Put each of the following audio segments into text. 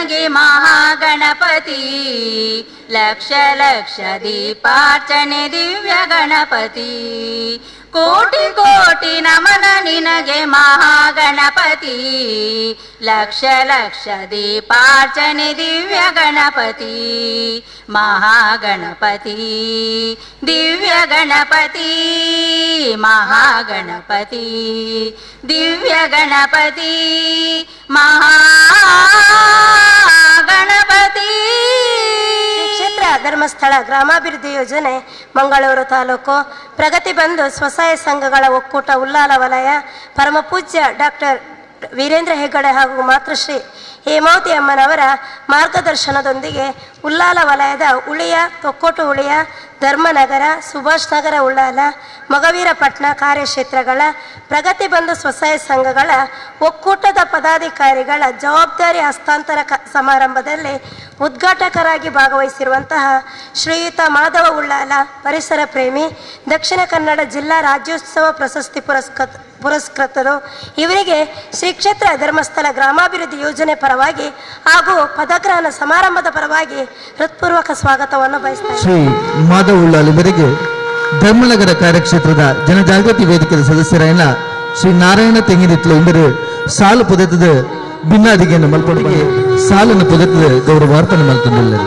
ನಿನಗೆ ಮಹಾಗಣಪತಿ, ಲಕ್ಷ ಲಕ್ಷ ದೀಪಾರ್ಚನೆ ದಿವ್ಯ ಗಣಪತಿ. ಕೋಟಿ ಕೋಟಿ ನಮನ ನಿನಗೆ ಮಹಾಗಣಪತಿ, ಲಕ್ಷ ಲಕ್ಷ ದೀಪಾರ್ಚನೆ ದಿವ್ಯ ಗಣಪತಿ. ಮಹಾಗಣಪತಿ ದಿವ್ಯ ಗಣಪತಿ, ಮಹಾಗಣಪತಿ ದಿವ್ಯ ಗಣಪತಿ, ಮಹಾಗಣಪತಿ. ಕ್ಷೇತ್ರ ಧರ್ಮಸ್ಥಳ ಗ್ರಾಮಾಭಿವೃದ್ಧಿ ಯೋಜನೆ ಮಂಗಳೂರು ತಾಲೂಕು ಪ್ರಗತಿ ಬಂಧು ಸ್ವಸಹಾಯ ಸಂಘಗಳ ಒಕ್ಕೂಟ ಉಲ್ಲಾಲ ವಲಯ ಪರಮ ಪೂಜ್ಯ ಡಾಕ್ಟರ್ ವೀರೇಂದ್ರ ಹೆಗ್ಗಡೆ ಹಾಗೂ ಮಾತೃಶ್ರೀ ಹೇಮಾವತಿ ಅಮ್ಮನವರ ಮಾರ್ಗದರ್ಶನದೊಂದಿಗೆ ಉಲ್ಲಾಲ ವಲಯದ ಉಳಿಯ, ತೊಕ್ಕೋಟು ಉಳಿಯ, ಧರ್ಮನಗರ, ಸುಭಾಷ್ ನಗರ ಉಳ್ಳಾಲ, ಮೊಗವೀರಪಟ್ಟಣ ಕಾರ್ಯಕ್ಷೇತ್ರಗಳ ಪ್ರಗತಿ ಬಂಧು ಸ್ವಸಹಾಯ ಸಂಘಗಳ ಒಕ್ಕೂಟದ ಪದಾಧಿಕಾರಿಗಳ ಜವಾಬ್ದಾರಿ ಹಸ್ತಾಂತರ ಸಮಾರಂಭದಲ್ಲಿ ಉದ್ಘಾಟಕರಾಗಿ ಭಾಗವಹಿಸಿರುವಂತಹ ಶ್ರೀಯುತ ಮಾಧವ ಉಳ್ಳಾಲ, ಪರಿಸರ ಪ್ರೇಮಿ, ದಕ್ಷಿಣ ಕನ್ನಡ ಜಿಲ್ಲಾ ರಾಜ್ಯೋತ್ಸವ ಪ್ರಶಸ್ತಿ ಪುರಸ್ಕೃತರು. ಇವರಿಗೆ ಶ್ರೀ ಕ್ಷೇತ್ರ ಧರ್ಮಸ್ಥಳ ಗ್ರಾಮಾಭಿವೃದ್ಧಿ ಯೋಜನೆ ಪರವಾಗಿ ಹಾಗೂ ಪದಗ್ರಹಣ ಸಮಾರಂಭದ ಪರವಾಗಿ ಹೃತ್ಪೂರ್ವಕ ಸ್ವಾಗತವನ್ನು ಬಯಸುತ್ತಾರೆ. ಶ್ರೀ ಮಾಧವ ಉಳ್ಳಾಲ್ ಇವರಿಗೆ ಧರ್ಮನಗರ ಕಾರ್ಯಕ್ಷೇತ್ರದ ಜನಜಾಗೃತಿ ವೇದಿಕೆಯ ಸದಸ್ಯರಾಯನ ಶ್ರೀ ನಾರಾಯಣ ತೆಂಗಿನಿತ್ಲು ಇಂದರು ಸಾಲು ಪೊದೆತದ ಭಿನ್ನಾದಿಗೆಯನ್ನು ಮಲ್ಪೊಡಿಗೆ ಸಾಲನ್ನು ಪೊದೆತದ ಗೌರವಾರ್ಪಣೆ ಮಲ್ತಂದಿಲ್ಲರು.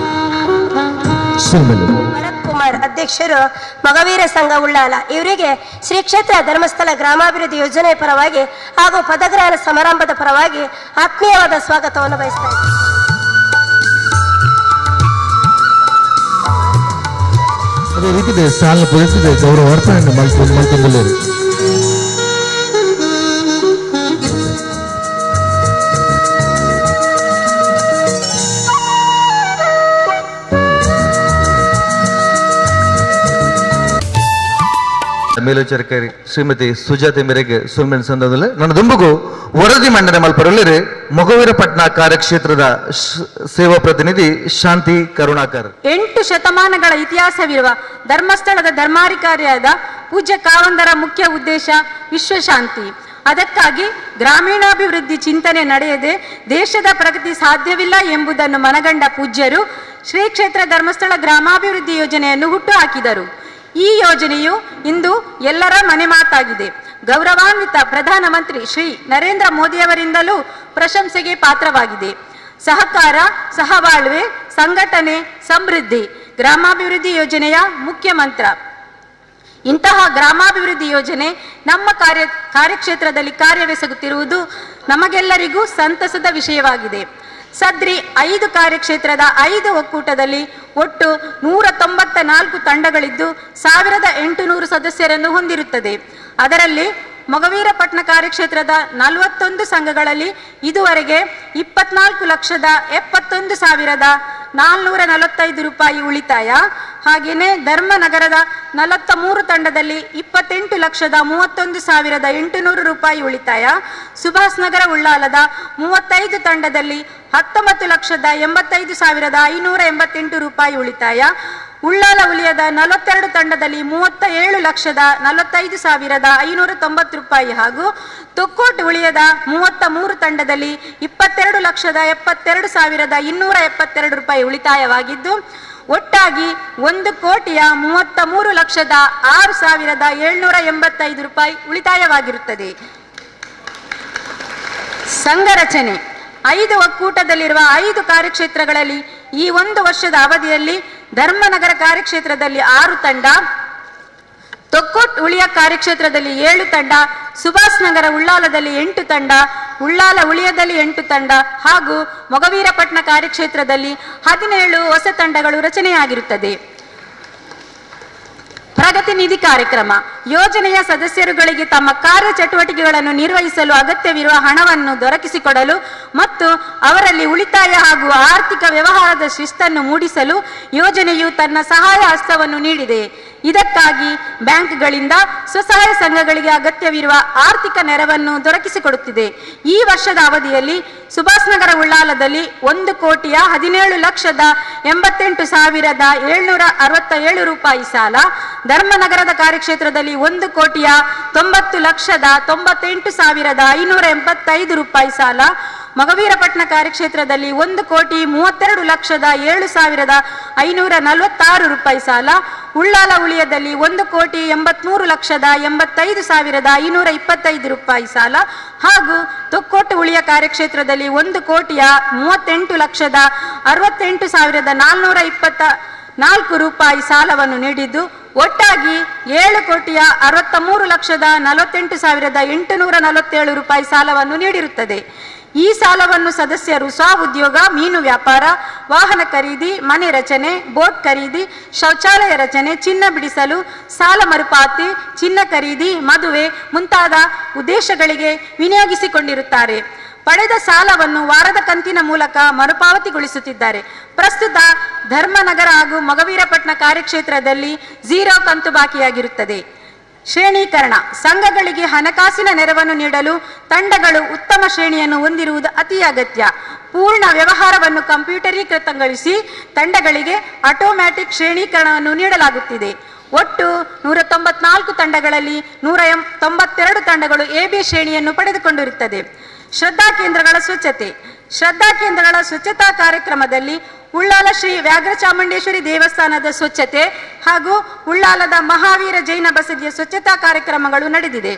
ಭರತ್ ಕುಮಾರ್ ಅಧ್ಯಕ್ಷರು, ಮೊಗವೀರ ಸಂಘ ಉಳ್ಳಾಲ ಇವರಿಗೆ ಶ್ರೀ ಕ್ಷೇತ್ರ ಧರ್ಮಸ್ಥಳ ಗ್ರಾಮಾಭಿವೃದ್ಧಿ ಯೋಜನೆ ಪರವಾಗಿ ಹಾಗೂ ಪದಗ್ರಹಣ ಸಮಾರಂಭದ ಪರವಾಗಿ ಆತ್ಮೀಯವಾದ ಸ್ವಾಗತವನ್ನು ಬಯಸ್ತಾರೆ. ಅದೇ ರೀತಿ ಸಾಲನ್ನು ಪೊದೆತದ ಗೌರವಾರ್ಪಣೆಯನ್ನು ಮಲ್ತಂದಿಲ್ಲರು. ಮೇಲ್ವಿಚಾರಕಾರಿ ಶ್ರೀಮತಿ ಸುಜಾತೆ ಮೇರೆಗೆ ಸುಲ್ಮೆನ್ ಸಂದರ್ಭದಲ್ಲಿ ನನ್ನ ದುಂಬುಗು ವರದಿ ಮಂಡನೆ ಮಲ್ಪರಲ್ಲರೆ ಮೊಗವೀರಪಟ್ಟಣ ಕಾರ್ಯಕ್ಷೇತ್ರದ ಸೇವಾ ಪ್ರತಿನಿಧಿ ಶಾಂತಿ ಕರುಣಾಕರ್. 8 ಶತಮಾನಗಳ ಇತಿಹಾಸವಿರುವ ಧರ್ಮಸ್ಥಳದ ಧರ್ಮಾಧಿಕಾರಿಯಾದ ಪೂಜ್ಯ ಕಾವಂದರ ಮುಖ್ಯ ಉದ್ದೇಶ ವಿಶ್ವಶಾಂತಿ. ಅದಕ್ಕಾಗಿ ಗ್ರಾಮೀಣಾಭಿವೃದ್ಧಿ ಚಿಂತನೆ ನಡೆಯದೆ ದೇಶದ ಪ್ರಗತಿ ಸಾಧ್ಯವಿಲ್ಲ ಎಂಬುದನ್ನು ಮನಗಂಡ ಪೂಜ್ಯರು ಶ್ರೀ ಕ್ಷೇತ್ರ ಧರ್ಮಸ್ಥಳ ಗ್ರಾಮಾಭಿವೃದ್ಧಿ ಯೋಜನೆಯನ್ನು ಹುಟ್ಟುಹಾಕಿದರು. ಈ ಯೋಜನೆಯು ಇಂದು ಎಲ್ಲರ ಮನೆ ಮಾತಾಗಿದೆ. ಗೌರವಾನ್ವಿತ ಪ್ರಧಾನಮಂತ್ರಿ ಶ್ರೀ ನರೇಂದ್ರ ಮೋದಿಯವರಿಂದಲೂ ಪ್ರಶಂಸೆಗೆ ಪಾತ್ರವಾಗಿದೆ. ಸಹಕಾರ, ಸಹಬಾಳ್ವೆ, ಸಂಘಟನೆ, ಸಮೃದ್ಧಿ ಗ್ರಾಮಾಭಿವೃದ್ಧಿ ಯೋಜನೆಯ ಮುಖ್ಯ ಮಂತ್ರ. ಇಂತಹ ಗ್ರಾಮಾಭಿವೃದ್ಧಿ ಯೋಜನೆ ನಮ್ಮ ಕಾರ್ಯಕ್ಷೇತ್ರದಲ್ಲಿ ಕಾರ್ಯವೆಸಗುತ್ತಿರುವುದು ನಮಗೆಲ್ಲರಿಗೂ ಸಂತಸದ ವಿಷಯವಾಗಿದೆ. ಸದ್ರಿ 5 ಕಾರ್ಯಕ್ಷೇತ್ರದ 5 ಒಕ್ಕೂಟದಲ್ಲಿ ಒಟ್ಟು 194 ತಂಡಗಳಿದ್ದು 1800 ಸದಸ್ಯರನ್ನು ಹೊಂದಿರುತ್ತದೆ. ಅದರಲ್ಲಿ ಮೊಗವೀರಪಟ್ಟಣ ಕಾರ್ಯಕ್ಷೇತ್ರದ 41 ಸಂಘಗಳಲ್ಲಿ ಇದುವರೆಗೆ 24,71,445 ರೂಪಾಯಿ ಉಳಿತಾಯ. ಹಾಗೆಯೇ ಧರ್ಮನಗರದ 43 ತಂಡದಲ್ಲಿ 28,31,800 ರೂಪಾಯಿ ಉಳಿತಾಯ. ಸುಭಾಷ್ ನಗರ ಉಳ್ಳಾಲದ 35 ತಂಡದಲ್ಲಿ 19,85,588 ರೂಪಾಯಿ ಉಳಿತಾಯ. ಉಳ್ಳಾಲ ಉಳಿಯದ 42 ತಂಡದಲ್ಲಿ 37,45,590 ರೂಪಾಯಿ ಹಾಗೂ ತೊಕ್ಕೋಟು ಉಳಿಯದ 33 ತಂಡದಲ್ಲಿ 22,72,272 ರೂಪಾಯಿ ಉಳಿತಾಯವಾಗಿದ್ದು ಒಟ್ಟಾಗಿ 1,33,06,785 ರೂಪಾಯಿ ಉಳಿತಾಯವಾಗಿರುತ್ತದೆ. ಸಂಘ ರಚನೆ 5 ಒಕ್ಕೂಟದಲ್ಲಿರುವ 5 ಕಾರ್ಯಕ್ಷೇತ್ರಗಳಲ್ಲಿ ಈ 1 ವರ್ಷದ ಅವಧಿಯಲ್ಲಿ ಧರ್ಮನಗರ ಕಾರ್ಯಕ್ಷೇತ್ರದಲ್ಲಿ 6 ತಂಡ, ತೊಕ್ಕೋಟ್ ಉಳಿಯ ಕಾರ್ಯಕ್ಷೇತ್ರದಲ್ಲಿ 7 ತಂಡ, ಸುಭಾಷ್ ನಗರ ಉಳ್ಳಾಲದಲ್ಲಿ 8 ತಂಡ, ಉಳ್ಳಾಲ ಉಳಿಯದಲ್ಲಿ 8 ತಂಡ ಹಾಗೂ ಮೊಗವೀರಪಟ್ಟಣ ಕಾರ್ಯಕ್ಷೇತ್ರದಲ್ಲಿ 17 ಹೊಸ ತಂಡಗಳು ರಚನೆಯಾಗಿರುತ್ತದೆ. ಪ್ರಗತಿ ನಿಧಿ ಕಾರ್ಯಕ್ರಮ ಯೋಜನೆಯ ಸದಸ್ಯರುಗಳಿಗೆ ತಮ್ಮ ಕಾರ್ಯ ಚಟುವಟಿಕೆಗಳನ್ನು ನಿರ್ವಹಿಸಲು ಅಗತ್ಯವಿರುವ ಹಣವನ್ನು ದೊರಕಿಸಿಕೊಡಲು ಮತ್ತು ಅವರಲ್ಲಿ ಉಳಿತಾಯ ಹಾಗೂ ಆರ್ಥಿಕ ವ್ಯವಹಾರದ ಶಿಸ್ತನ್ನು ಮೂಡಿಸಲು ಯೋಜನೆಯು ತನ್ನ ಸಹಾಯ ಹಸ್ತವನ್ನು ನೀಡಿದೆ. ಇದಕ್ಕಾಗಿ ಬ್ಯಾಂಕ್ಗಳಿಂದ ಸ್ವಸಹಾಯ ಸಂಘಗಳಿಗೆ ಅಗತ್ಯವಿರುವ ಆರ್ಥಿಕ ನೆರವನ್ನು ದೊರಕಿಸಿಕೊಡುತ್ತಿದೆ. ಈ ವರ್ಷದ ಅವಧಿಯಲ್ಲಿ ಸುಭಾಷ್ ನಗರ ಉಳ್ಳಾಲದಲ್ಲಿ 1,88,767 ರೂಪಾಯಿ ಸಾಲ, ಧರ್ಮನಗರದ ಕಾರ್ಯಕ್ಷೇತ್ರದಲ್ಲಿ 1,90,98,585 ರೂಪಾಯಿ ಸಾಲ, ಮೊಗವೀರಪಟ್ಟಣ ಕಾರ್ಯಕ್ಷೇತ್ರದಲ್ಲಿ 1,32,07,546 ರೂಪಾಯಿ ಸಾಲ, ಉಳ್ಳಾಲ ಉಳಿಯದಲ್ಲಿ 1,83,85,525 ರೂಪಾಯಿ ಸಾಲ ಹಾಗೂ ತೊಕ್ಕೋಟು ಉಳಿಯ ಕಾರ್ಯಕ್ಷೇತ್ರದಲ್ಲಿ 1,68,68,424 ರೂಪಾಯಿ ಸಾಲವನ್ನು ನೀಡಿದ್ದು ಒಟ್ಟಾಗಿ 7,63,48,847 ರೂಪಾಯಿ ಸಾಲವನ್ನು ನೀಡಿರುತ್ತದೆ. ಈ ಸಾಲವನ್ನು ಸದಸ್ಯರು ಸ್ವಉದ್ಯೋಗ, ಮೀನು ವ್ಯಾಪಾರ, ವಾಹನ ಖರೀದಿ, ಮನೆ ರಚನೆ, ಬೋಟ್ ಖರೀದಿ, ಶೌಚಾಲಯ ರಚನೆ, ಚಿನ್ನ ಬಿಡಿಸಲು, ಸಾಲ ಮರುಪಾವತಿ, ಚಿನ್ನ ಖರೀದಿ, ಮದುವೆ ಮುಂತಾದ ಉದ್ದೇಶಗಳಿಗೆ ವಿನಿಯೋಗಿಸಿಕೊಂಡಿರುತ್ತಾರೆ. ಪಡೆದ ಸಾಲವನ್ನು ವಾರದ ಕಂತಿನ ಮೂಲಕ ಮರುಪಾವತಿಗೊಳಿಸುತ್ತಿದ್ದಾರೆ. ಪ್ರಸ್ತುತ ಧರ್ಮನಗರ ಹಾಗೂ ಮೊಗವೀರಪಟ್ಟಣ ಕಾರ್ಯಕ್ಷೇತ್ರದಲ್ಲಿ 0 ಕಂತು ಬಾಕಿಯಾಗಿರುತ್ತದೆ. ಶ್ರೇಣೀಕರಣ: ಸಂಘಗಳಿಗೆ ಹಣಕಾಸಿನ ನೆರವನ್ನು ನೀಡಲು ತಂಡಗಳು ಉತ್ತಮ ಶ್ರೇಣಿಯನ್ನು ಹೊಂದಿರುವುದು ಅತಿ ಅಗತ್ಯ. ಪೂರ್ಣ ವ್ಯವಹಾರವನ್ನು ಕಂಪ್ಯೂಟರೀಕೃತಗೊಳಿಸಿ ತಂಡಗಳಿಗೆ ಆಟೋಮ್ಯಾಟಿಕ್ ಶ್ರೇಣೀಕರಣವನ್ನು ನೀಡಲಾಗುತ್ತಿದೆ. ಒಟ್ಟು 194 ತಂಡಗಳಲ್ಲಿ 192 ತಂಡಗಳು AB ಶ್ರೇಣಿಯನ್ನು ಪಡೆದುಕೊಂಡಿರುತ್ತದೆ. ಶ್ರದ್ಧಾ ಕೇಂದ್ರಗಳ ಸ್ವಚ್ಛತೆ: ಶ್ರದ್ಧಾ ಕೇಂದ್ರಗಳ ಸ್ವಚ್ಛತಾ ಕಾರ್ಯಕ್ರಮದಲ್ಲಿ ಉಳ್ಳಾಲ ಶ್ರೀ ವ್ಯಾಘ್ರಚಾಮುಂಡೇಶ್ವರಿ ದೇವಸ್ಥಾನದ ಸ್ವಚ್ಛತೆ ಹಾಗೂ ಉಳ್ಳಾಲದ ಮಹಾವೀರ ಜೈನ ಬಸದಿಯ ಸ್ವಚ್ಛತಾ ಕಾರ್ಯಕ್ರಮಗಳು ನಡೆದಿದೆ.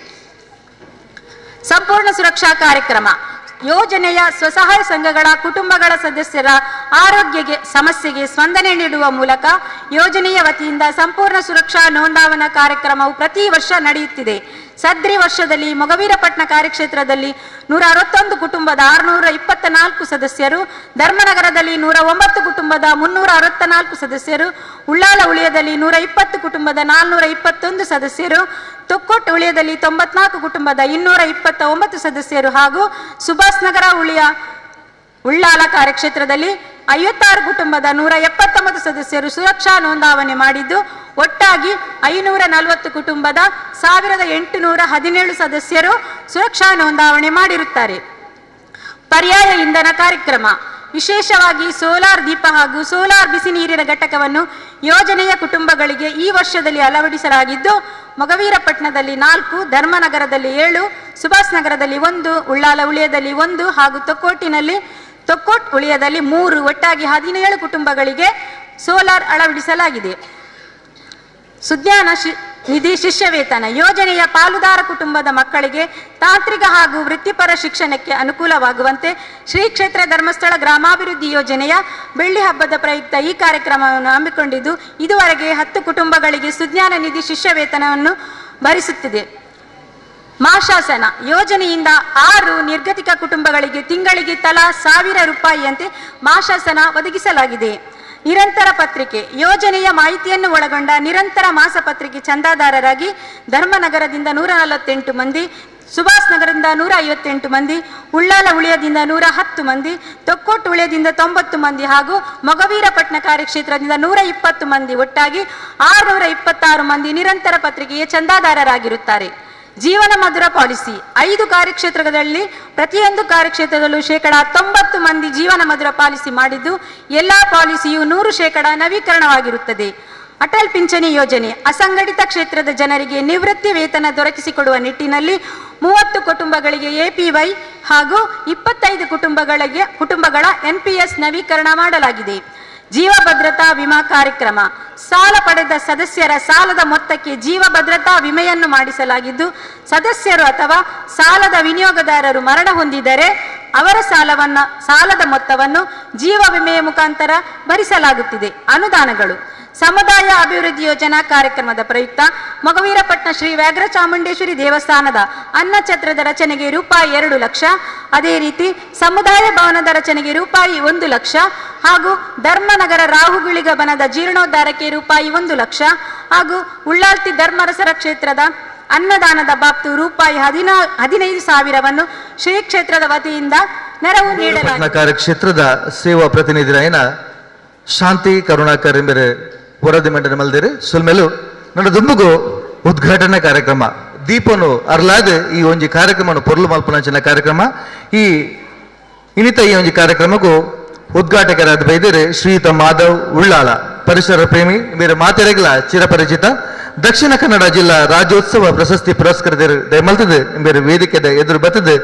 ಸಂಪೂರ್ಣ ಸುರಕ್ಷಾ ಕಾರ್ಯಕ್ರಮ: ಯೋಜನೆಯ ಸ್ವಸಹಾಯ ಸಂಘಗಳ ಕುಟುಂಬಗಳ ಸದಸ್ಯರ ಆರೋಗ್ಯ ಸಮಸ್ಯೆಗೆ ಸ್ಪಂದನೆ ನೀಡುವ ಮೂಲಕ ಯೋಜನೆಯ ವತಿಯಿಂದ ಸಂಪೂರ್ಣ ಸುರಕ್ಷಾ ನೋಂದಾವಣಾ ಕಾರ್ಯಕ್ರಮವು ಪ್ರತಿ ವರ್ಷ ನಡೆಯುತ್ತಿದೆ. ಸದ್ರಿ ವರ್ಷದಲ್ಲಿ ಮೊಗವೀರಪಟ್ಟಣ ಕಾರ್ಯಕ್ಷೇತ್ರದಲ್ಲಿ 161 ಕುಟುಂಬದ 624 ಸದಸ್ಯರು, ಧರ್ಮನಗರದಲ್ಲಿ 109 ಕುಟುಂಬದ 364 ಸದಸ್ಯರು, ಉಳ್ಳಾಲ ಉಳಿಯದಲ್ಲಿ 120 ಕುಟುಂಬದ 421 ಸದಸ್ಯರು, ತೊಕ್ಕೋಟು ಉಳಿಯದಲ್ಲಿ 94 ಕುಟುಂಬದ 229 ಸದಸ್ಯರು ಹಾಗೂ ಸುಭಾಷ್ ನಗರ ಉಳ್ಳಾಲ ಕಾರ್ಯಕ್ಷೇತ್ರದಲ್ಲಿ 56 ಕುಟುಂಬದ 179 ಸದಸ್ಯರು ಸುರಕ್ಷಾ ನೋಂದಾವಣೆ ಮಾಡಿದ್ದು ಒಟ್ಟಾಗಿ 540 ಕುಟುಂಬದ 1817 ಸದಸ್ಯರು ಸುರಕ್ಷಾ ನೋಂದಾವಣೆ ಮಾಡಿರುತ್ತಾರೆ. ಪರ್ಯಾಯ ಇಂಧನ ಕಾರ್ಯಕ್ರಮ: ವಿಶೇಷವಾಗಿ ಸೋಲಾರ್ ದೀಪ ಹಾಗೂ ಸೋಲಾರ್ ಬಿಸಿ ನೀರಿನ ಘಟಕವನ್ನು ಯೋಜನೆಯ ಕುಟುಂಬಗಳಿಗೆ ಈ ವರ್ಷದಲ್ಲಿ ಅಳವಡಿಸಲಾಗಿದ್ದು ಮೊಗವೀರಪಟ್ಟಣದಲ್ಲಿ 4, ಧರ್ಮನಗರದಲ್ಲಿ 7, ಸುಭಾಷ್ ನಗರದಲ್ಲಿ 1, ಉಳ್ಳಾಲ ಉಳಿಯದಲ್ಲಿ 1 ಹಾಗೂ ತೊಕ್ಕೋಟು ಉಳಿಯದಲ್ಲಿ 3 ಒಟ್ಟಾಗಿ 17 ಕುಟುಂಬಗಳಿಗೆ ಸೋಲಾರ್ ಅಳವಡಿಸಲಾಗಿದೆ. ಸುಜ್ಞಾನ ನಿಧಿ ಶಿಷ್ಯ ವೇತನ: ಯೋಜನೆಯ ಪಾಲುದಾರ ಕುಟುಂಬದ ಮಕ್ಕಳಿಗೆ ತಾಂತ್ರಿಕ ಹಾಗೂ ವೃತ್ತಿಪರ ಶಿಕ್ಷಣಕ್ಕೆ ಅನುಕೂಲವಾಗುವಂತೆ ಶ್ರೀ ಕ್ಷೇತ್ರ ಧರ್ಮಸ್ಥಳ ಗ್ರಾಮಾಭಿವೃದ್ಧಿ ಯೋಜನೆಯ ಬೆಳ್ಳಿ ಹಬ್ಬದ ಪ್ರಯುಕ್ತ ಈ ಕಾರ್ಯಕ್ರಮವನ್ನು ಹಮ್ಮಿಕೊಂಡಿದ್ದು ಇದುವರೆಗೆ 10 ಕುಟುಂಬಗಳಿಗೆ ಸುಜ್ಞಾನ ನಿಧಿ ಶಿಷ್ಯ ವೇತನವನ್ನು ಭರಿಸುತ್ತಿದೆ. ಮಾಶಾಸನ: ಯೋಜನೆಯಿಂದ 6 ನಿರ್ಗತಿಕ ಕುಟುಂಬಗಳಿಗೆ ತಿಂಗಳಿಗೆ ತಲಾ 1000 ರೂಪಾಯಿಯಂತೆ ಮಾಶಾಸನ ಒದಗಿಸಲಾಗಿದೆ. ನಿರಂತರ ಪತ್ರಿಕೆ: ಯೋಜನೆಯ ಮಾಹಿತಿಯನ್ನು ಒಳಗೊಂಡ ನಿರಂತರ ಮಾಸಪತ್ರಿಕೆ ಚಂದಾದಾರರಾಗಿ ಧರ್ಮನಗರದಿಂದ 148 ಮಂದಿ, ಸುಭಾಷ್ ನಗರದಿಂದ 158 ಮಂದಿ, ಉಳ್ಳಾಲ ಉಳಿಯದಿಂದ 110 ಮಂದಿ, ತೊಕ್ಕೋಟು ಉಳಿಯದಿಂದ 90 ಮಂದಿ ಹಾಗೂ ಮೊಗವೀರಪಟ್ಟಣ ಕಾರ್ಯಕ್ಷೇತ್ರದಿಂದ 120 ಮಂದಿ ಒಟ್ಟಾಗಿ 626 ಮಂದಿ ನಿರಂತರ ಪತ್ರಿಕೆಯ ಚಂದಾದಾರರಾಗಿರುತ್ತಾರೆ. ಜೀವನ ಮಧುರ ಪಾಲಿಸಿ: 5 ಕಾರ್ಯಕ್ಷೇತ್ರಗಳಲ್ಲಿ ಪ್ರತಿಯೊಂದು ಕಾರ್ಯಕ್ಷೇತ್ರದಲ್ಲೂ 90% ಮಂದಿ ಜೀವನ ಮಧುರ ಪಾಲಿಸಿ ಮಾಡಿದ್ದು ಎಲ್ಲಾ ಪಾಲಿಸಿಯು 100% ನವೀಕರಣವಾಗಿರುತ್ತದೆ. ಅಟಲ್ ಪಿಂಚಣಿ ಯೋಜನೆ: ಅಸಂಘಟಿತ ಕ್ಷೇತ್ರದ ಜನರಿಗೆ ನಿವೃತ್ತಿ ವೇತನ ದೊರಕಿಸಿಕೊಡುವ ನಿಟ್ಟಿನಲ್ಲಿ 30 ಕುಟುಂಬಗಳಿಗೆ APY ಹಾಗೂ 25 ಕುಟುಂಬಗಳ NPS ನವೀಕರಣ ಮಾಡಲಾಗಿದೆ. ಜೀವ ಭದ್ರತಾ ವಿಮಾ ಕಾರ್ಯಕ್ರಮ: ಸಾಲ ಪಡೆದ ಸದಸ್ಯರ ಸಾಲದ ಮೊತ್ತಕ್ಕೆ ಜೀವ ಭದ್ರತಾ ವಿಮೆಯನ್ನು ಮಾಡಿಸಲಾಗಿದ್ದು ಸದಸ್ಯರು ಅಥವಾ ಸಾಲದ ವಿನಿಯೋಗದಾರರು ಮರಣ ಹೊಂದಿದರೆ ಅವರ ಸಾಲದ ಮೊತ್ತವನ್ನು ಜೀವ ವಿಮೆಯ ಮುಖಾಂತರ ಭರಿಸಲಾಗುತ್ತಿದೆ. ಅನುದಾನಗಳು: ಸಮುದಾಯ ಅಭಿವೃದ್ಧಿ ಯೋಜನಾ ಕಾರ್ಯಕ್ರಮದ ಪ್ರಯುಕ್ತ ಮೊಗವೀರಪಟ್ಟಣ ಶ್ರೀ ವ್ಯಾಘ್ರಚಾಮುಂಡೇಶ್ವರಿ ದೇವಸ್ಥಾನದ ಅನ್ನಛತ್ರದ ರಚನೆಗೆ ರೂಪಾಯಿ 2 ಲಕ್ಷ, ಅದೇ ರೀತಿ ಸಮುದಾಯ ಭವನದ ರಚನೆಗೆ ರೂಪಾಯಿ 1 ಲಕ್ಷ ಹಾಗೂ ಧರ್ಮನಗರ ರಾಹುಗುಳಿಗ ಬನದ ಜೀರ್ಣೋದ್ಧಾರಕ್ಕೆ ರೂಪಾಯಿ 1 ಲಕ್ಷ ಹಾಗೂ ಉಳ್ಳಾಲ್ತಿ ಧರ್ಮರಸರ ಕ್ಷೇತ್ರದ ಅನ್ನದಾನದ ಬಾಬ್ತು ರೂಪಾಯಿ 15,000ವನ್ನು ಶ್ರೀ ಕ್ಷೇತ್ರದ ವತಿಯಿಂದ ನೆರವು ನೀಡಲಾಗಿದೆ. ಕಾರ್ಯಕ್ಷೇತ್ರದ ಸೇವಾ ಪ್ರತಿನಿಧಿರಾಯನ ಶಾಂತಿ ಕರುಣಾಕರ್ ಎಂಬರೆ ವರದಿ ಮಂಡನೆ ಮಲ್ದೇರು ಸುಲ್ಮೆಲು ನನ್ನ ದುಂಬುಗು ಉದ್ಘಾಟನಾ ಕಾರ್ಯಕ್ರಮ ದೀಪನು ಅರ್ಲಾದ ಈ ಒಂಜಿ ಕಾರ್ಯಕ್ರಮ ಪೊರ್ಲು ಮಲ್ಪನಂಚಿನ ಕಾರ್ಯಕ್ರಮ ಈ ಇನ್ನಿತ ಈ ಒಂಜಿ ಕಾರ್ಯಕ್ರಮಕ್ಕೂ ಉದ್ಘಾಟಕರಾದ ಬೈದರೆ ಶ್ರೀಯುತ ಮಾಧವ್ ಉಳ್ಳಾಲ ಪರಿಸರ ಪ್ರೇಮಿ ಬೇರೆ ಮಾತೆರೆಗಳ ಚಿರಪರಿಚಿತ ದಕ್ಷಿಣ ಕನ್ನಡ ಜಿಲ್ಲಾ ರಾಜ್ಯೋತ್ಸವ ಪ್ರಶಸ್ತಿ ಪುರಸ್ಕೃತರ ದಯಮಲ್ತದೆ ಬೇರೆ ವೇದಿಕೆದ ಎದುರು ಬರ್ತದೆ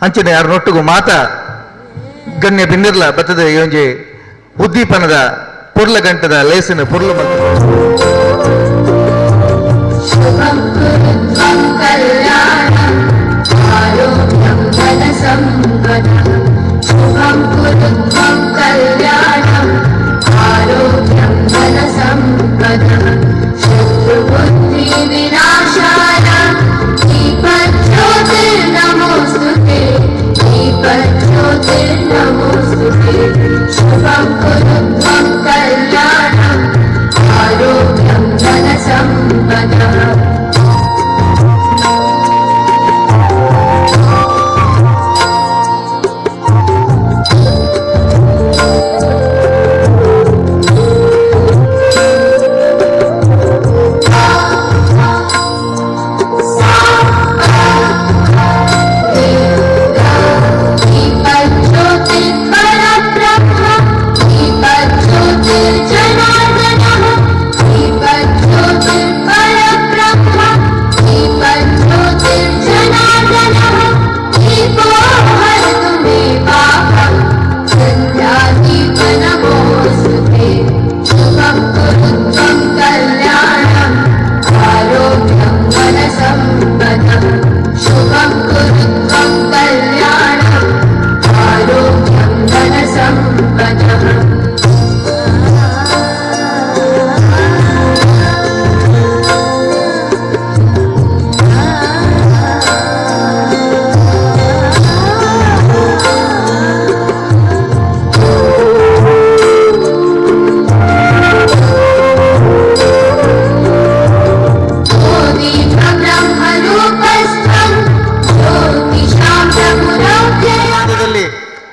ಅಂಚನೆ ಯಾರನ್ನೊಟ್ಟಿಗೂ ಮಾತಾ ಗಣ್ಯ ಬಿನ್ನಿರ್ಲ ಬತ್ತದ ಯೋಂಜಿ ಉದ್ದೀಪನದ ಪುರ್ಲ ಗಂಟದ ಲೇಸಿನ ಪುರ್ಲ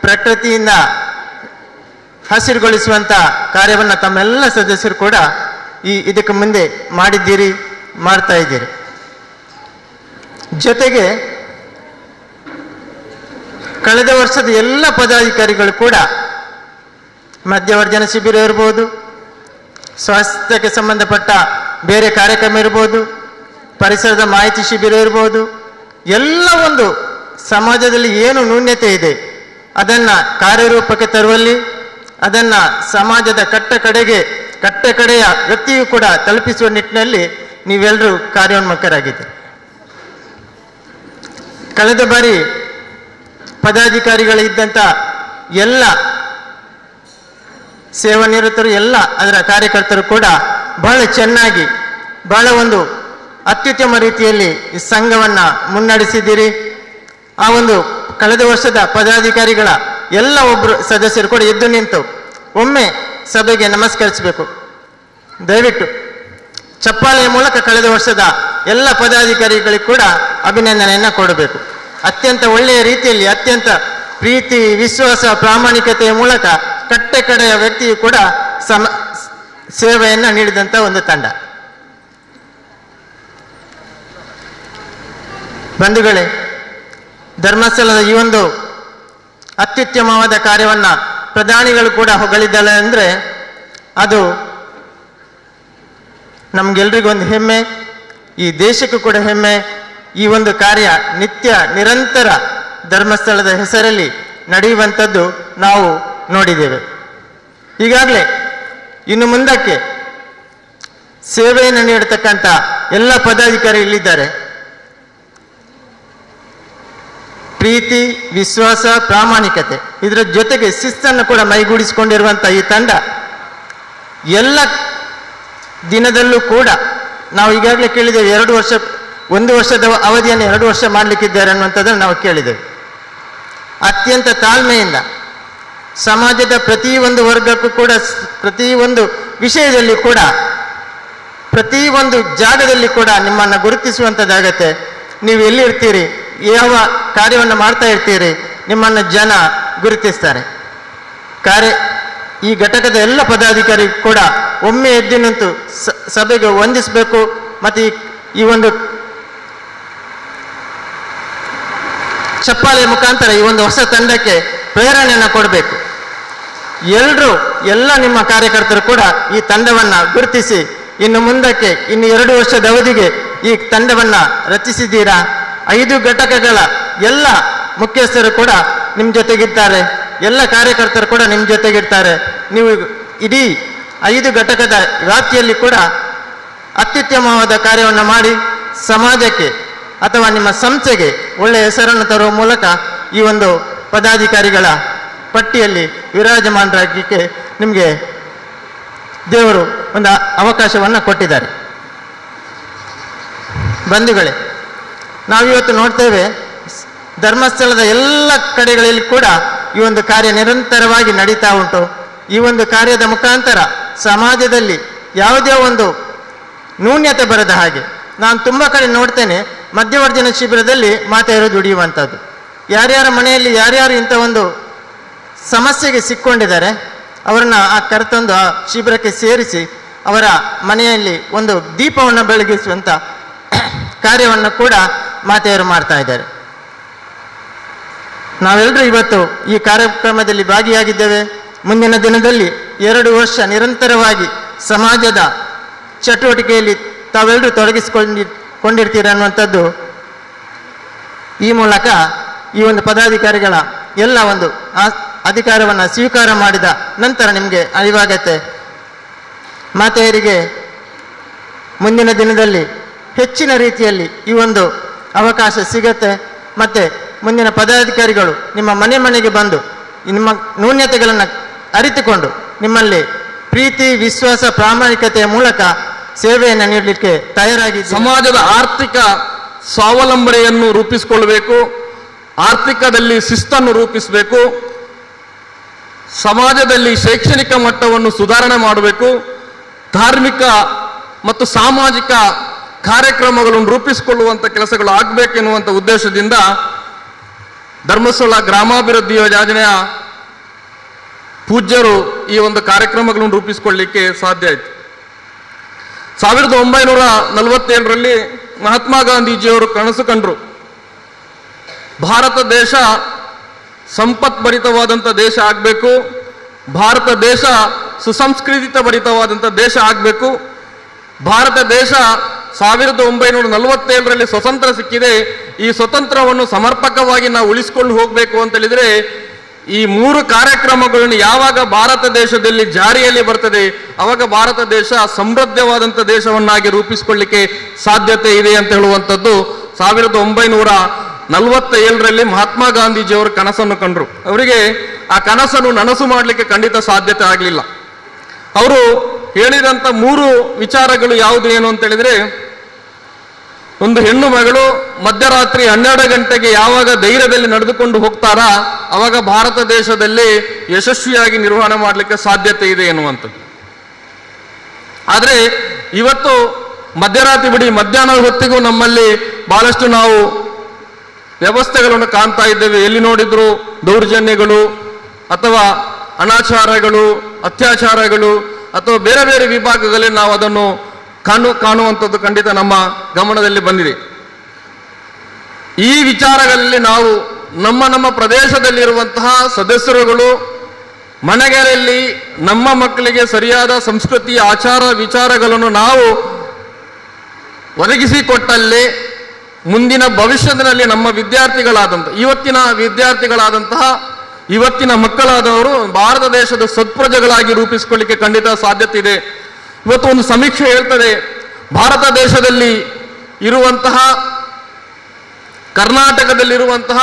ಪ್ರಕೃತಿಯಿಂದ ಹಸಿರುಗೊಳಿಸುವಂತ ಕಾರ್ಯವನ್ನು ತಮ್ಮೆಲ್ಲ ಸದಸ್ಯರು ಕೂಡ ಇದಕ್ಕೆ ಮುಂದೆ ಮಾಡಿದ್ದೀರಿ, ಮಾಡ್ತಾ ಇದ್ದೀರಿ. ಜೊತೆಗೆ ಕಳೆದ ವರ್ಷದ ಎಲ್ಲ ಪದಾಧಿಕಾರಿಗಳು ಕೂಡ ಮಧ್ಯವರ್ಜನ ಶಿಬಿರ ಇರ್ಬೋದು, ಸ್ವಾಸ್ಥ್ಯಕ್ಕೆ ಸಂಬಂಧಪಟ್ಟ ಬೇರೆ ಕಾರ್ಯಕ್ರಮ ಇರ್ಬೋದು, ಪರಿಸರದ ಮಾಹಿತಿ ಶಿಬಿರ ಇರ್ಬೋದು, ಎಲ್ಲ ಒಂದು ಸಮಾಜದಲ್ಲಿ ಏನು ನ್ಯೂನ್ಯತೆ ಇದೆ ಅದನ್ನು ಕಾರ್ಯರೂಪಕ್ಕೆ ತರುವಲ್ಲಿ, ಅದನ್ನು ಸಮಾಜದ ಕಟ್ಟಕಡೆಯ ವ್ಯಕ್ತಿಯು ಕೂಡ ತಲುಪಿಸುವ ನಿಟ್ಟಿನಲ್ಲಿ ನೀವೆಲ್ಲರೂ ಕಾರ್ಯೋನ್ಮುಖರಾಗಿದ್ದೀರಿ. ಕಳೆದ ಬಾರಿ ಪದಾಧಿಕಾರಿಗಳಿದ್ದಂಥ ಎಲ್ಲ ಸೇವಾನಿರತರು ಎಲ್ಲ ಅದರ ಕಾರ್ಯಕರ್ತರು ಕೂಡ ಬಹಳ ಚೆನ್ನಾಗಿ ಬಹಳ ಒಂದು ಅತ್ಯುತ್ತಮ ರೀತಿಯಲ್ಲಿ ಈ ಸಂಘವನ್ನು ಮುನ್ನಡೆಸಿದ್ದೀರಿ. ಆ ಒಂದು ಕಳೆದ ವರ್ಷದ ಪದಾಧಿಕಾರಿಗಳ ಎಲ್ಲ ಒಬ್ಬರು ಸದಸ್ಯರು ಕೂಡ ಎದ್ದು ನಿಂತು ಒಮ್ಮೆ ಸಭೆಗೆ ನಮಸ್ಕರಿಸಬೇಕು. ದಯವಿಟ್ಟು ಚಪ್ಪಾಳೆಯ ಮೂಲಕ ಕಳೆದ ವರ್ಷದ ಎಲ್ಲ ಪದಾಧಿಕಾರಿಗಳಿಗೆ ಕೂಡ ಅಭಿನಂದನೆಯನ್ನು ಕೊಡಬೇಕು. ಅತ್ಯಂತ ಒಳ್ಳೆಯ ರೀತಿಯಲ್ಲಿ ಅತ್ಯಂತ ಪ್ರೀತಿ, ವಿಶ್ವಾಸ, ಪ್ರಾಮಾಣಿಕತೆಯ ಮೂಲಕ ಕಟ್ಟಕಡೆಯ ವ್ಯಕ್ತಿಯು ಕೂಡ ಸೇವೆಯನ್ನು ನೀಡಿದಂಥ ಒಂದು ತಂಡ. ಬಂಧುಗಳೇ, ಧರ್ಮಸ್ಥಳದ ಈ ಒಂದು ಅತ್ಯುತ್ತಮವಾದ ಕಾರ್ಯವನ್ನು ಪ್ರಧಾನಿಗಳು ಕೂಡ ಹೊಗಳಿದ್ದಾರೆ ಅಂದರೆ ಅದು ನಮಗೆಲ್ರಿಗೊಂದು ಹೆಮ್ಮೆ, ಈ ದೇಶಕ್ಕೂ ಕೂಡ ಹೆಮ್ಮೆ. ಈ ಒಂದು ಕಾರ್ಯ ನಿತ್ಯ ನಿರಂತರ ಧರ್ಮಸ್ಥಳದ ಹೆಸರಲ್ಲಿ ನಡೆಯುವಂಥದ್ದು ನಾವು ನೋಡಿದ್ದೇವೆ. ಈಗಾಗಲೇ ಇನ್ನು ಮುಂದಕ್ಕೆ ಸೇವೆಯನ್ನು ನೀಡತಕ್ಕಂಥ ಎಲ್ಲ ಪದಾಧಿಕಾರಿಗಳಿದ್ದಾರೆ. ಪ್ರೀತಿ, ವಿಶ್ವಾಸ, ಪ್ರಾಮಾಣಿಕತೆ ಇದರ ಜೊತೆಗೆ ಶಿಸ್ತನ್ನು ಕೂಡ ಮೈಗೂಡಿಸಿಕೊಂಡಿರುವಂಥ ಈ ತಂಡ ಎಲ್ಲ ದಿನದಲ್ಲೂ ಕೂಡ ನಾವು ಈಗಾಗಲೇ ಕೇಳಿದ್ದೇವೆ, 1 ವರ್ಷದ ಅವಧಿಯನ್ನು 2 ವರ್ಷ ಮಾಡಲಿಕ್ಕಿದ್ದಾರೆ ಅನ್ನುವಂಥದ್ದನ್ನು ನಾವು ಕೇಳಿದ್ದೇವೆ. ಅತ್ಯಂತ ತಾಳ್ಮೆಯಿಂದ ಸಮಾಜದ ಪ್ರತಿಯೊಂದು ವರ್ಗಕ್ಕೂ ಕೂಡ ಪ್ರತಿಯೊಂದು ವಿಷಯದಲ್ಲಿ ಕೂಡ ಪ್ರತಿಯೊಂದು ಜಾಗದಲ್ಲಿ ಕೂಡ ನಿಮ್ಮನ್ನು ಗುರುತಿಸುವಂಥದ್ದಾಗತ್ತೆ. ನೀವು ಎಲ್ಲಿರ್ತೀರಿ, ಯಾವ ಕಾರ್ಯವನ್ನು ಮಾಡ್ತಾ ಇರ್ತೀರಿ, ನಿಮ್ಮನ್ನು ಜನ ಗುರುತಿಸ್ತಾರೆ. ಈ ಘಟಕದ ಎಲ್ಲ ಪದಾಧಿಕಾರಿ ಕೂಡ ಒಮ್ಮೆ ಎದ್ದು ನಿಂತು ಸಭೆಗೆ ವಂದಿಸಬೇಕು ಮತ್ತು ಈ ಒಂದು ಚಪ್ಪಾಳೆ ಮುಖಾಂತರ ಈ ಒಂದು ಹೊಸ ತಂಡಕ್ಕೆ ಪ್ರೇರಣೆಯನ್ನು ಕೊಡಬೇಕು. ಎಲ್ಲ ನಿಮ್ಮ ಕಾರ್ಯಕರ್ತರು ಕೂಡ ಈ ತಂಡವನ್ನು ಗುರುತಿಸಿ ಇನ್ನು ಮುಂದಕ್ಕೆ ಇನ್ನು 2 ವರ್ಷದ ಅವಧಿಗೆ ಈ ತಂಡವನ್ನು ರಚಿಸಿದ್ದೀರಾ. 5 ಘಟಕಗಳ ಎಲ್ಲ ಮುಖ್ಯಸ್ಥರು ಕೂಡ ನಿಮ್ಮ ಜೊತೆಗಿದ್ದಾರೆ. ಎಲ್ಲ ಕಾರ್ಯಕರ್ತರು ಕೂಡ ನಿಮ್ಮ ಜೊತೆಗಿರ್ತಾರೆ. ನೀವು ಇಡೀ 5 ಘಟಕದ ವ್ಯಾಪ್ತಿಯಲ್ಲಿ ಕೂಡ ಅತ್ಯುತ್ತಮವಾದ ಕಾರ್ಯವನ್ನು ಮಾಡಿ ಸಮಾಜಕ್ಕೆ ಅಥವಾ ನಿಮ್ಮ ಸಂಸ್ಥೆಗೆ ಒಳ್ಳೆಯ ಹೆಸರನ್ನು ತರುವ ಮೂಲಕ ಈ ಒಂದು ಪದಾಧಿಕಾರಿಗಳ ಪಟ್ಟಿಯಲ್ಲಿ ವಿರಾಜಮಾನರಾಗಲಿಕ್ಕೆ ನಿಮಗೆ ದೇವರು ಒಂದು ಅವಕಾಶವನ್ನು ಕೊಟ್ಟಿದ್ದಾರೆ. ಬಂಧುಗಳೇ, ನಾವಿವತ್ತು ನೋಡ್ತೇವೆ ಧರ್ಮಸ್ಥಳದ ಎಲ್ಲ ಕಡೆಗಳಲ್ಲಿ ಕೂಡ ಈ ಒಂದು ಕಾರ್ಯ ನಿರಂತರವಾಗಿ ನಡೀತಾ ಉಂಟು. ಈ ಒಂದು ಕಾರ್ಯದ ಮುಖಾಂತರ ಸಮಾಜದಲ್ಲಿ ಯಾವುದೇ ಒಂದು ನ್ಯೂನ್ಯತೆ ಬರದ ಹಾಗೆ ನಾನು ತುಂಬ ಕಡೆ ನೋಡ್ತೇನೆ. ಮಧ್ಯವರ್ಜನ ಶಿಬಿರದಲ್ಲಿ ಮಾತೆಯರು ದುಡಿಯುವಂಥದ್ದು, ಯಾರ್ಯಾರ ಮನೆಯಲ್ಲಿ ಯಾರ್ಯಾರು ಇಂಥ ಒಂದು ಸಮಸ್ಯೆಗೆ ಸಿಕ್ಕೊಂಡಿದ್ದಾರೆ ಅವರನ್ನ ಕರೆತಂದು ಆ ಶಿಬಿರಕ್ಕೆ ಸೇರಿಸಿ ಅವರ ಮನೆಯಲ್ಲಿ ಒಂದು ದೀಪವನ್ನು ಬೆಳಗಿಸುವಂಥ ಕಾರ್ಯವನ್ನು ಕೂಡ ಮಾತೆಯರು ಮಾಡ್ತಾ ಇದ್ದಾರೆ. ನಾವೆಲ್ಲರೂ ಇವತ್ತು ಈ ಕಾರ್ಯಕ್ರಮದಲ್ಲಿ ಭಾಗಿಯಾಗಿದ್ದೇವೆ. ಮುಂದಿನ ದಿನದಲ್ಲಿ 2 ವರ್ಷ ನಿರಂತರವಾಗಿ ಸಮಾಜದ ಚಟುವಟಿಕೆಯಲ್ಲಿ ತಾವೆಲ್ಲರೂ ತೊಡಗಿಸಿಕೊಂಡಿರ್ತೀರ ಅನ್ನುವಂಥದ್ದು ಈ ಮೂಲಕ ಈ ಒಂದು ಪದಾಧಿಕಾರಿಗಳ ಎಲ್ಲ ಒಂದು ಅಧಿಕಾರವನ್ನು ಸ್ವೀಕಾರ ಮಾಡಿದ ನಂತರ ನಿಮಗೆ ಅರಿವಾಗತ್ತೆ. ಮಾತೆಯರಿಗೆ ಮುಂದಿನ ದಿನದಲ್ಲಿ ಹೆಚ್ಚಿನ ರೀತಿಯಲ್ಲಿ ಈ ಒಂದು ಅವಕಾಶ ಸಿಗತ್ತೆ. ಮತ್ತು ಮುಂದಿನ ಪದಾಧಿಕಾರಿಗಳು ನಿಮ್ಮ ಮನೆ ಮನೆಗೆ ಬಂದು ನಿಮ್ಮ ನ್ಯೂನ್ಯತೆಗಳನ್ನು ಅರಿತುಕೊಂಡು ನಿಮ್ಮಲ್ಲಿ ಪ್ರೀತಿ, ವಿಶ್ವಾಸ, ಪ್ರಾಮಾಣಿಕತೆಯ ಮೂಲಕ ಸೇವೆಯನ್ನು ನೀಡಲಿಕ್ಕೆ ತಯಾರಾಗಿ ಸಮಾಜದ ಆರ್ಥಿಕ ಸ್ವಾವಲಂಬನೆಯನ್ನು ರೂಪಿಸಿಕೊಳ್ಳಬೇಕು, ಆರ್ಥಿಕದಲ್ಲಿ ಶಿಸ್ತನ್ನು ರೂಪಿಸಬೇಕು, ಸಮಾಜದಲ್ಲಿ ಶೈಕ್ಷಣಿಕ ಮಟ್ಟವನ್ನು ಸುಧಾರಣೆ ಮಾಡಬೇಕು, ಧಾರ್ಮಿಕ ಮತ್ತು ಸಾಮಾಜಿಕ ಕಾರ್ಯಕ್ರಮಗಳನ್ನು ರೂಪಿಸಿಕೊಳ್ಳುವಂಥ ಕೆಲಸಗಳು ಆಗಬೇಕೆನ್ನುವಂಥ ಉದ್ದೇಶದಿಂದ ಧರ್ಮಸ್ಥಳ ಗ್ರಾಮಾಭಿವೃದ್ಧಿ ಯೋಜನೆಯ ಪೂಜ್ಯರು ಈ ಒಂದು ಕಾರ್ಯಕ್ರಮಗಳನ್ನು ರೂಪಿಸಿಕೊಳ್ಳಲಿಕ್ಕೆ ಸಾಧ್ಯ ಆಯಿತು. 1947ರಲ್ಲಿ ಮಹಾತ್ಮ ಗಾಂಧೀಜಿಯವರು ಕನಸು ಕಂಡರು. ಭಾರತ ದೇಶ ಸಂಪತ್ಭರಿತವಾದಂಥ ದೇಶ ಆಗಬೇಕು, ಭಾರತ ದೇಶ ಸುಸಂಸ್ಕೃತ ಭರಿತವಾದಂಥ ದೇಶ ಆಗಬೇಕು. ಭಾರತ ದೇಶ 1947ರಲ್ಲಿ ಸ್ವತಂತ್ರ ಸಿಕ್ಕಿದೆ. ಈ ಸ್ವತಂತ್ರವನ್ನು ಸಮರ್ಪಕವಾಗಿ ನಾವು ಉಳಿಸಿಕೊಂಡು ಹೋಗಬೇಕು ಅಂತ ಹೇಳಿದ್ರೆ ಈ 3 ಕಾರ್ಯಕ್ರಮಗಳನ್ನು ಯಾವಾಗ ಭಾರತ ದೇಶದಲ್ಲಿ ಜಾರಿಯಲ್ಲಿ ಬರ್ತದೆ ಅವಾಗ ಭಾರತ ದೇಶ ಸಮೃದ್ಧವಾದಂಥ ದೇಶವನ್ನಾಗಿ ರೂಪಿಸಿಕೊಳ್ಳಲಿಕ್ಕೆ ಸಾಧ್ಯತೆ ಇದೆ ಅಂತ ಹೇಳುವಂಥದ್ದು 1947ರಲ್ಲಿ ಮಹಾತ್ಮ ಗಾಂಧೀಜಿಯವರು ಕನಸನ್ನು ಕಂಡರು. ಅವರಿಗೆ ಆ ಕನಸನ್ನು ನನಸು ಮಾಡಲಿಕ್ಕೆ ಖಂಡಿತ ಸಾಧ್ಯತೆ ಆಗಲಿಲ್ಲ. ಅವರು ಹೇಳಿದಂಥ 3 ವಿಚಾರಗಳು ಯಾವುದು ಏನು ಅಂತ ಹೇಳಿದ್ರೆ, ಒಂದು ಹೆಣ್ಣು ಮಗಳು ಮಧ್ಯರಾತ್ರಿ 12 ಗಂಟೆಗೆ ಯಾವಾಗ ಧೈರ್ಯದಲ್ಲಿ ನಡೆದುಕೊಂಡು ಹೋಗ್ತಾರಾ ಅವಾಗ ಭಾರತ ದೇಶದಲ್ಲಿ ಯಶಸ್ವಿಯಾಗಿ ನಿರ್ವಹಣೆ ಮಾಡಲಿಕ್ಕೆ ಸಾಧ್ಯತೆ ಇದೆ ಎನ್ನುವಂಥದ್ದು. ಆದರೆ ಇವತ್ತು ಮಧ್ಯರಾತ್ರಿ ಬಿಡಿ ಮಧ್ಯಾಹ್ನದ ಹೊತ್ತಿಗೂ ನಮ್ಮಲ್ಲಿ ಬಹಳಷ್ಟು ನಾವು ವ್ಯವಸ್ಥೆಗಳನ್ನು ಕಾಣ್ತಾ ಇದ್ದೇವೆ. ಎಲ್ಲಿ ನೋಡಿದ್ರು ದೌರ್ಜನ್ಯಗಳು ಅಥವಾ ಅನಾಚಾರಗಳು, ಅತ್ಯಾಚಾರಗಳು ಅಥವಾ ಬೇರೆ ಬೇರೆ ವಿಭಾಗಗಳಲ್ಲಿ ನಾವು ಅದನ್ನು ಕಾಣುವಂಥದ್ದು ಖಂಡಿತ ನಮ್ಮ ಗಮನದಲ್ಲಿ ಬಂದಿದೆ. ಈ ವಿಚಾರಗಳಲ್ಲಿ ನಾವು ನಮ್ಮ ಪ್ರದೇಶದಲ್ಲಿರುವಂತಹ ಸದಸ್ಯರುಗಳು ಮನೆಗಳಲ್ಲಿ ನಮ್ಮ ಮಕ್ಕಳಿಗೆ ಸರಿಯಾದ ಸಂಸ್ಕೃತಿ, ಆಚಾರ, ವಿಚಾರಗಳನ್ನು ನಾವು ಒದಗಿಸಿಕೊಟ್ಟಲ್ಲಿ ಮುಂದಿನ ಭವಿಷ್ಯದಲ್ಲಿ ನಮ್ಮ ಇವತ್ತಿನ ಇವತ್ತಿನ ಮಕ್ಕಳಾದವರು ಭಾರತ ದೇಶದ ಸತ್ಪ್ರಜೆಗಳಾಗಿ ರೂಪಿಸಿಕೊಳ್ಳಿಕ್ಕೆ ಖಂಡಿತ ಸಾಧ್ಯತೆ ಇದೆ. ಇವತ್ತು ಒಂದು ಸಮೀಕ್ಷೆ ಹೇಳ್ತದೆ, ಭಾರತ ದೇಶದಲ್ಲಿ ಇರುವಂತಹ ಕರ್ನಾಟಕದಲ್ಲಿರುವಂತಹ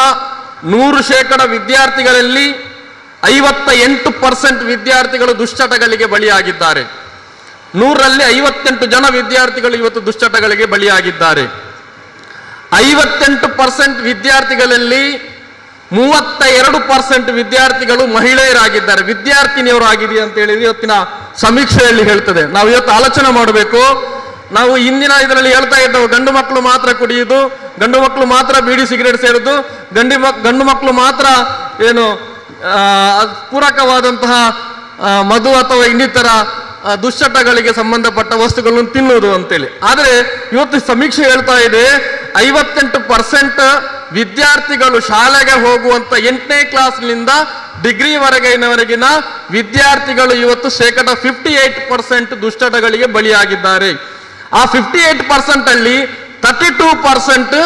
100% ವಿದ್ಯಾರ್ಥಿಗಳಲ್ಲಿ 58% ವಿದ್ಯಾರ್ಥಿಗಳು ದುಶ್ಚಟಗಳಿಗೆ ಬಲಿಯಾಗಿದ್ದಾರೆ. 100ರಲ್ಲಿ 58 ಜನ ವಿದ್ಯಾರ್ಥಿಗಳು ಇವತ್ತು ದುಶ್ಚಟಗಳಿಗೆ ಬಲಿಯಾಗಿದ್ದಾರೆ. 58% ವಿದ್ಯಾರ್ಥಿಗಳಲ್ಲಿ 32% ವಿದ್ಯಾರ್ಥಿಗಳು ಮಹಿಳೆಯರಾಗಿದ್ದಾರೆ, ವಿದ್ಯಾರ್ಥಿನಿಯರಾಗಿದೆ ಅಂತ ಹೇಳಿ ಇವತ್ತಿನ ಸಮೀಕ್ಷೆಯಲ್ಲಿ ಹೇಳ್ತದೆ. ನಾವು ಇವತ್ತು ಆಲೋಚನೆ ಮಾಡಬೇಕು. ನಾವು ಇಂದಿನ ಇದರಲ್ಲಿ ಹೇಳ್ತಾ ಇದ್ದವು, ಗಂಡು ಮಕ್ಕಳು ಮಾತ್ರ ಕುಡಿಯುವುದು, ಗಂಡು ಮಕ್ಕಳು ಮಾತ್ರ ಬೀಡಿ ಸಿಗರೇಟ್ ಸೇರುವುದು, ಗಂಡು ಮಕ್ಕಳು ಮಾತ್ರ ಏನು ಪೂರಕವಾದಂತಹ ಮಧು ಅಥವಾ ಇನ್ನಿತರ ದುಶ್ಚಟಗಳಿಗೆ ಸಂಬಂಧಪಟ್ಟ ವಸ್ತುಗಳನ್ನು ತಿನ್ನುವುದು ಅಂತೇಳಿ. ಆದರೆ ಇವತ್ತು ಸಮೀಕ್ಷೆ ಹೇಳ್ತಾ ಇದೆ 58% ವಿದ್ಯಾರ್ಥಿಗಳು ಶಾಲೆಗೆ ಹೋಗುವಂತ 8ನೇ ಕ್ಲಾಸ್ನಿಂದ ಡಿಗ್ರಿವರೆಗಿನ ವಿದ್ಯಾರ್ಥಿಗಳು ಇವತ್ತು 58% ದುಶ್ಚಟಗಳಿಗೆ ಬಲಿಯಾಗಿದ್ದಾರೆ. ಆ 58% ಅಲ್ಲಿ 32%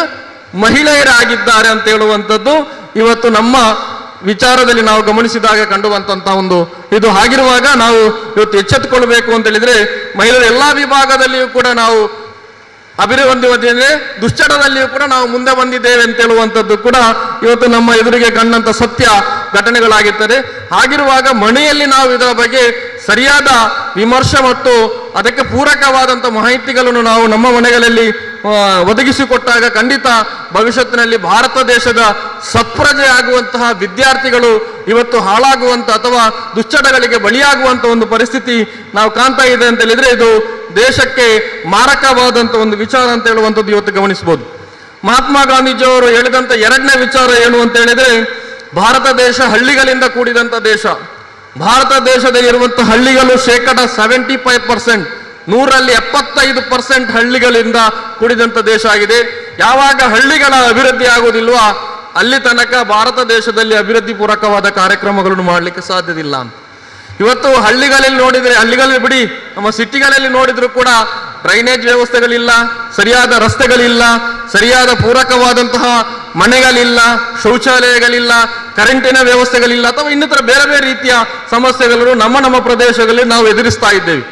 ಮಹಿಳೆಯರಾಗಿದ್ದಾರೆ ಅಂತ ಹೇಳುವಂಥದ್ದು ಇವತ್ತು ನಮ್ಮ ವಿಚಾರದಲ್ಲಿ ನಾವು ಗಮನಿಸಿದಾಗ ಕಂಡುವಂತಹ ಒಂದು ಇದು. ಹಾಗಿರುವಾಗ ನಾವು ಇವತ್ತು ಎಚ್ಚೆತ್ತುಕೊಳ್ಬೇಕು ಅಂತ ಹೇಳಿದ್ರೆ ಮಹಿಳೆಯರ ಎಲ್ಲಾ ವಿಭಾಗದಲ್ಲಿಯೂ ಕೂಡ ನಾವು ಅಭಿವೃದ್ಧಿ ಹೊಂದಿದ್ರೆ ದುಶ್ಚಟದಲ್ಲಿಯೂ ಕೂಡ ನಾವು ಮುಂದೆ ಬಂದಿದ್ದೇವೆ ಅಂತ ಹೇಳುವಂಥದ್ದು ಕೂಡ ಇವತ್ತು ನಮ್ಮ ಎದುರಿಗೆ ಕಂಡಂತ ಸತ್ಯ ಘಟನೆಗಳಾಗಿರ್ತದೆ. ಹಾಗಿರುವಾಗ ಮನೆಯಲ್ಲಿ ನಾವು ಇದರ ಬಗ್ಗೆ ಸರಿಯಾದ ವಿಮರ್ಶೆ ಮತ್ತು ಅದಕ್ಕೆ ಪೂರಕವಾದಂಥ ಮಾಹಿತಿಗಳನ್ನು ನಾವು ನಮ್ಮ ಮನೆಗಳಲ್ಲಿ ಒದಗಿಸಿಕೊಟ್ಟಾಗ ಖಂಡಿತ ಭವಿಷ್ಯತ್ತಿನಲ್ಲಿ ಭಾರತ ದೇಶದ ಸತ್ಪ್ರಜೆ ಆಗುವಂತಹ ವಿದ್ಯಾರ್ಥಿಗಳು ಇವತ್ತು ಹಾಳಾಗುವಂತ ಅಥವಾ ದುಶ್ಚಟಗಳಿಗೆ ಬಲಿಯಾಗುವಂತ ಒಂದು ಪರಿಸ್ಥಿತಿ ನಾವು ಕಾಣ್ತಾ ಇದೆ ಅಂತ ಹೇಳಿದ್ರೆ ಇದು ದೇಶಕ್ಕೆ ಮಾರಕವಾದಂತ ಒಂದು ವಿಚಾರ ಅಂತ ಹೇಳುವಂಥದ್ದು ಇವತ್ತು ಗಮನಿಸಬಹುದು. ಮಹಾತ್ಮ ಗಾಂಧೀಜಿಯವರು ಹೇಳಿದಂತ ಎರಡನೇ ವಿಚಾರ ಏನು ಅಂತ ಹೇಳಿದ್ರೆ ಭಾರತ ದೇಶ ಹಳ್ಳಿಗಳಿಂದ ಕೂಡಿದಂತ ದೇಶ. ಭಾರತ ದೇಶದಲ್ಲಿರುವಂತಹ ಹಳ್ಳಿಗಳು 75%, 100ರಲ್ಲಿ 75% ಹಳ್ಳಿಗಳಿಂದ ಕೂಡಿದಂತ ದೇಶ ಆಗಿದೆ. ಯಾವಾಗ ಹಳ್ಳಿಗಳ ಅಭಿವೃದ್ಧಿ ಆಗುವುದಿಲ್ವಾ ಅಲ್ಲಿ ತನಕ ಭಾರತ ದೇಶದಲ್ಲಿ ಅಭಿವೃದ್ಧಿ ಪೂರಕವಾದ ಕಾರ್ಯಕ್ರಮಗಳನ್ನು ಮಾಡಲಿಕ್ಕೆ ಸಾಧ್ಯವಿಲ್ಲ ಅಂತ. ಇವತ್ತು ಹಳ್ಳಿಗಳಲ್ಲಿ ನೋಡಿದ್ರೆ, ಹಳ್ಳಿಗಳಲ್ಲಿ ಬಿಡಿ, ನಮ್ಮ ಸಿಟಿಗಳಲ್ಲಿ ನೋಡಿದ್ರು ಕೂಡ ಡ್ರೈನೇಜ್ ವ್ಯವಸ್ಥೆಗಳಿಲ್ಲ, ಸರಿಯಾದ ರಸ್ತೆಗಳಿಲ್ಲ, ಸರಿಯಾದ ಪೂರಕವಾದಂತಹ ಮನೆಗಳಿಲ್ಲ, ಶೌಚಾಲಯಗಳಿಲ್ಲ, ಕರೆಂಟಿನ ವ್ಯವಸ್ಥೆಗಳಿಲ್ಲ, ಅಥವಾ ಇನ್ನಿತರ ಬೇರೆ ಬೇರೆ ರೀತಿಯ ಸಮಸ್ಯೆಗಳನ್ನು ನಮ್ಮ ಪ್ರದೇಶಗಳಲ್ಲಿ ನಾವು ಎದುರಿಸ್ತಾ ಇದ್ದೇವೆ.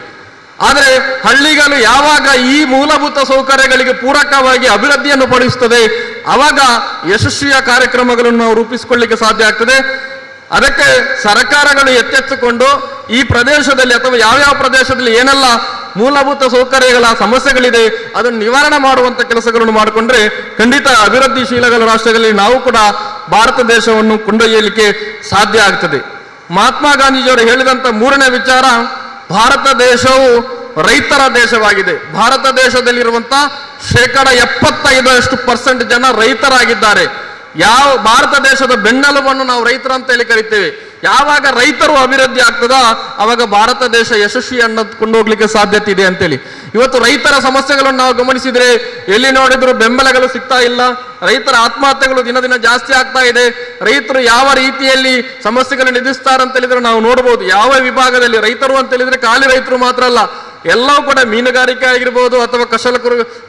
ಆದರೆ ಹಳ್ಳಿಗಳು ಯಾವಾಗ ಈ ಮೂಲಭೂತ ಸೌಕರ್ಯಗಳಿಗೆ ಪೂರಕವಾಗಿ ಅಭಿವೃದ್ಧಿಯನ್ನು ಪಡಿಸುತ್ತದೆ ಆವಾಗ ಯಶಸ್ವಿಯ ಕಾರ್ಯಕ್ರಮಗಳನ್ನು ನಾವು ರೂಪಿಸಿಕೊಳ್ಳಲಿಕ್ಕೆ ಸಾಧ್ಯ ಆಗ್ತದೆ. ಅದಕ್ಕೆ ಸರ್ಕಾರಗಳು ಎಚ್ಚೆತ್ತುಕೊಂಡು ಈ ಪ್ರದೇಶದಲ್ಲಿ ಅಥವಾ ಯಾವ್ಯಾವ ಪ್ರದೇಶದಲ್ಲಿ ಏನೆಲ್ಲ ಮೂಲಭೂತ ಸೌಕರ್ಯಗಳ ಸಮಸ್ಯೆಗಳಿದೆ ಅದನ್ನು ನಿವಾರಣೆ ಮಾಡುವಂತ ಕೆಲಸಗಳನ್ನು ಮಾಡಿಕೊಂಡ್ರೆ ಖಂಡಿತ ಅಭಿವೃದ್ಧಿಶೀಲಗಳ ರಾಷ್ಟ್ರಗಳಲ್ಲಿ ನಾವು ಕೂಡ ಭಾರತ ದೇಶವನ್ನು ಕೊಂಡೊಯ್ಯಲಿಕ್ಕೆ ಸಾಧ್ಯ ಆಗ್ತದೆ. ಮಹಾತ್ಮ ಗಾಂಧೀಜಿಯವರು ಹೇಳಿದಂತ ಮೂರನೇ ವಿಚಾರ, ಭಾರತ ದೇಶವು ರೈತರ ದೇಶವಾಗಿದೆ. ಭಾರತ ದೇಶದಲ್ಲಿರುವಂತಹ 75% ಜನ ರೈತರಾಗಿದ್ದಾರೆ. ಯಾವ ಭಾರತ ದೇಶದ ಬೆನ್ನೆಲುಬನ್ನು ನಾವು ರೈತರು ಅಂತ ಹೇಳಿ ಕರಿತೇವೆ. ಯಾವಾಗ ರೈತರು ಅಭಿವೃದ್ಧಿ ಆಗ್ತದ ಅವಾಗ ಭಾರತ ದೇಶ ಯಶಸ್ವಿ ಅನ್ನೋದ್ಕೊಂಡು ಹೋಗ್ಲಿಕ್ಕೆ ಸಾಧ್ಯತೆ ಇದೆ ಅಂತೇಳಿ. ಇವತ್ತು ರೈತರ ಸಮಸ್ಯೆಗಳನ್ನು ನಾವು ಗಮನಿಸಿದ್ರೆ ಎಲ್ಲಿ ನೋಡಿದ್ರು ಬೆಂಬಲಗಳು ಸಿಗ್ತಾ ಇಲ್ಲ. ರೈತರ ಆತ್ಮಹತ್ಯೆಗಳು ದಿನ ದಿನ ಜಾಸ್ತಿ ಆಗ್ತಾ ಇದೆ. ರೈತರು ಯಾವ ರೀತಿಯಲ್ಲಿ ಸಮಸ್ಯೆಗಳನ್ನು ಎದುರಿಸ್ತಾರೆ ಅಂತ ಹೇಳಿದ್ರೆ ನಾವು ನೋಡ್ಬೋದು. ಯಾವ ವಿಭಾಗದಲ್ಲಿ ರೈತರು ಅಂತ ಹೇಳಿದ್ರೆ ಖಾಲಿ ರೈತರು ಮಾತ್ರ ಅಲ್ಲ, ಎಲ್ಲವೂ ಕೂಡ ಮೀನುಗಾರಿಕೆ ಆಗಿರ್ಬೋದು, ಅಥವಾ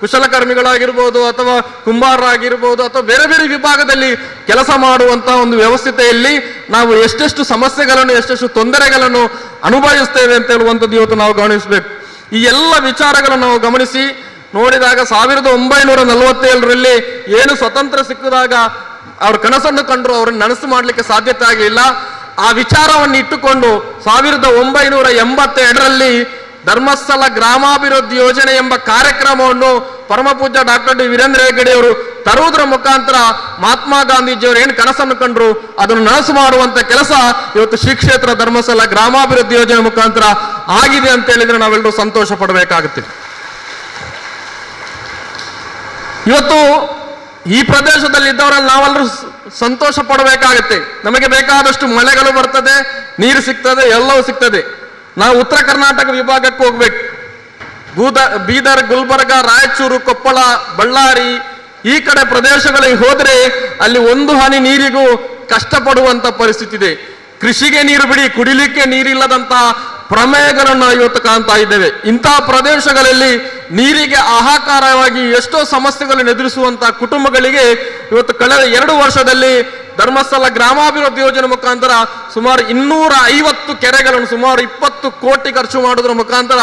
ಕುಶಲಕರ್ಮಿಗಳಾಗಿರ್ಬೋದು, ಅಥವಾ ಕುಂಬಾರರಾಗಿರ್ಬೋದು, ಅಥವಾ ಬೇರೆ ಬೇರೆ ವಿಭಾಗದಲ್ಲಿ ಕೆಲಸ ಮಾಡುವಂತಹ ಒಂದು ವ್ಯವಸ್ಥೆಯಲ್ಲಿ ನಾವು ಎಷ್ಟೆಷ್ಟು ಸಮಸ್ಯೆಗಳನ್ನು ಎಷ್ಟೆಷ್ಟು ತೊಂದರೆಗಳನ್ನು ಅನುಭವಿಸ್ತೇವೆ ಅಂತ ಹೇಳುವಂಥದ್ದು ಇವತ್ತು ನಾವು ಗಮನಿಸಬೇಕು. ಈ ಎಲ್ಲ ವಿಚಾರಗಳನ್ನು ನಾವು ಗಮನಿಸಿ ನೋಡಿದಾಗ 1947ರಲ್ಲಿ ಏನು ಸ್ವತಂತ್ರ ಸಿಕ್ಕಿದಾಗ ಅವ್ರ ಕನಸನ್ನು ಕಂಡ್ರು, ಅವ್ರನ್ನ ನನಸು ಮಾಡಲಿಕ್ಕೆ ಸಾಧ್ಯತೆ ಆಗಲಿಲ್ಲ. ಆ ವಿಚಾರವನ್ನು ಇಟ್ಟುಕೊಂಡು 1982ರಲ್ಲಿ ಧರ್ಮಸ್ಥಳ ಗ್ರಾಮಾಭಿವೃದ್ಧಿ ಯೋಜನೆ ಎಂಬ ಕಾರ್ಯಕ್ರಮವನ್ನು ಪರಮಪೂಜ್ಯ ಡಾಕ್ಟರ್ ಡಿ ವೀರೇಂದ್ರ ಹೆಗ್ಗಡೆ ಅವರು ತರುವುದರ ಮುಖಾಂತರ ಮಹಾತ್ಮ ಗಾಂಧೀಜಿಯವರು ಏನು ಕನಸನ್ನು ಕಂಡ್ರು ಅದನ್ನು ನನಸು ಮಾಡುವಂತ ಕೆಲಸ ಇವತ್ತು ಶ್ರೀ ಕ್ಷೇತ್ರ ಧರ್ಮಸ್ಥಳ ಗ್ರಾಮಾಭಿವೃದ್ಧಿ ಯೋಜನೆ ಮುಖಾಂತರ ಆಗಿದೆ ಅಂತ ಹೇಳಿದ್ರೆ ನಾವೆಲ್ಲರೂ ಸಂತೋಷ ಪಡಬೇಕಾಗುತ್ತೆ. ಇವತ್ತು ಈ ಪ್ರದೇಶದಲ್ಲಿ ಇದ್ದವರಲ್ಲಿ ನಾವೆಲ್ಲರೂ ಸಂತೋಷ ಪಡಬೇಕಾಗತ್ತೆ. ನಮಗೆ ಬೇಕಾದಷ್ಟು ಮಳೆಗಳು ಬರ್ತದೆ, ನೀರು ಸಿಗ್ತದೆ, ಎಲ್ಲವೂ ಸಿಗ್ತದೆ. ನಾವು ಉತ್ತರ ಕರ್ನಾಟಕ ವಿಭಾಗಕ್ಕೆ ಹೋಗ್ಬೇಕು. ಬೀದರ್, ಗುಲ್ಬರ್ಗ, ರಾಯಚೂರು, ಕೊಪ್ಪಳ, ಬಳ್ಳಾರಿ ಈ ಕಡೆ ಪ್ರದೇಶಗಳಿಗೆ ಹೋದ್ರೆ ಅಲ್ಲಿ ಒಂದು ಹನಿ ನೀರಿಗೂ ಕಷ್ಟಪಡುವಂತ ಪರಿಸ್ಥಿತಿ ಇದೆ. ಕೃಷಿಗೆ ನೀರು ಬಿಡಿ, ಕುಡಿಲಿಕ್ಕೆ ನೀರಿಲ್ಲದಂತಹ ಪ್ರಮೇಯಗಳನ್ನು ಇವತ್ತು ಕಾಣ್ತಾ ಇದ್ದೇವೆ. ಇಂತಹ ಪ್ರದೇಶಗಳಲ್ಲಿ ನೀರಿಗೆ ಹಾಹಾಕಾರವಾಗಿ ಎಷ್ಟೋ ಸಮಸ್ಯೆಗಳನ್ನು ಎದುರಿಸುವಂತಹ ಕುಟುಂಬಗಳಿಗೆ ಇವತ್ತು ಕಳೆದ 2 ವರ್ಷದಲ್ಲಿ ಧರ್ಮಸ್ಥಳ ಗ್ರಾಮಾಭಿವೃದ್ಧಿ ಯೋಜನೆ ಮುಖಾಂತರ ಸುಮಾರು 250 ಕೆರೆಗಳನ್ನು ಸುಮಾರು 20 ಕೋಟಿ ಖರ್ಚು ಮಾಡೋದ್ರ ಮುಖಾಂತರ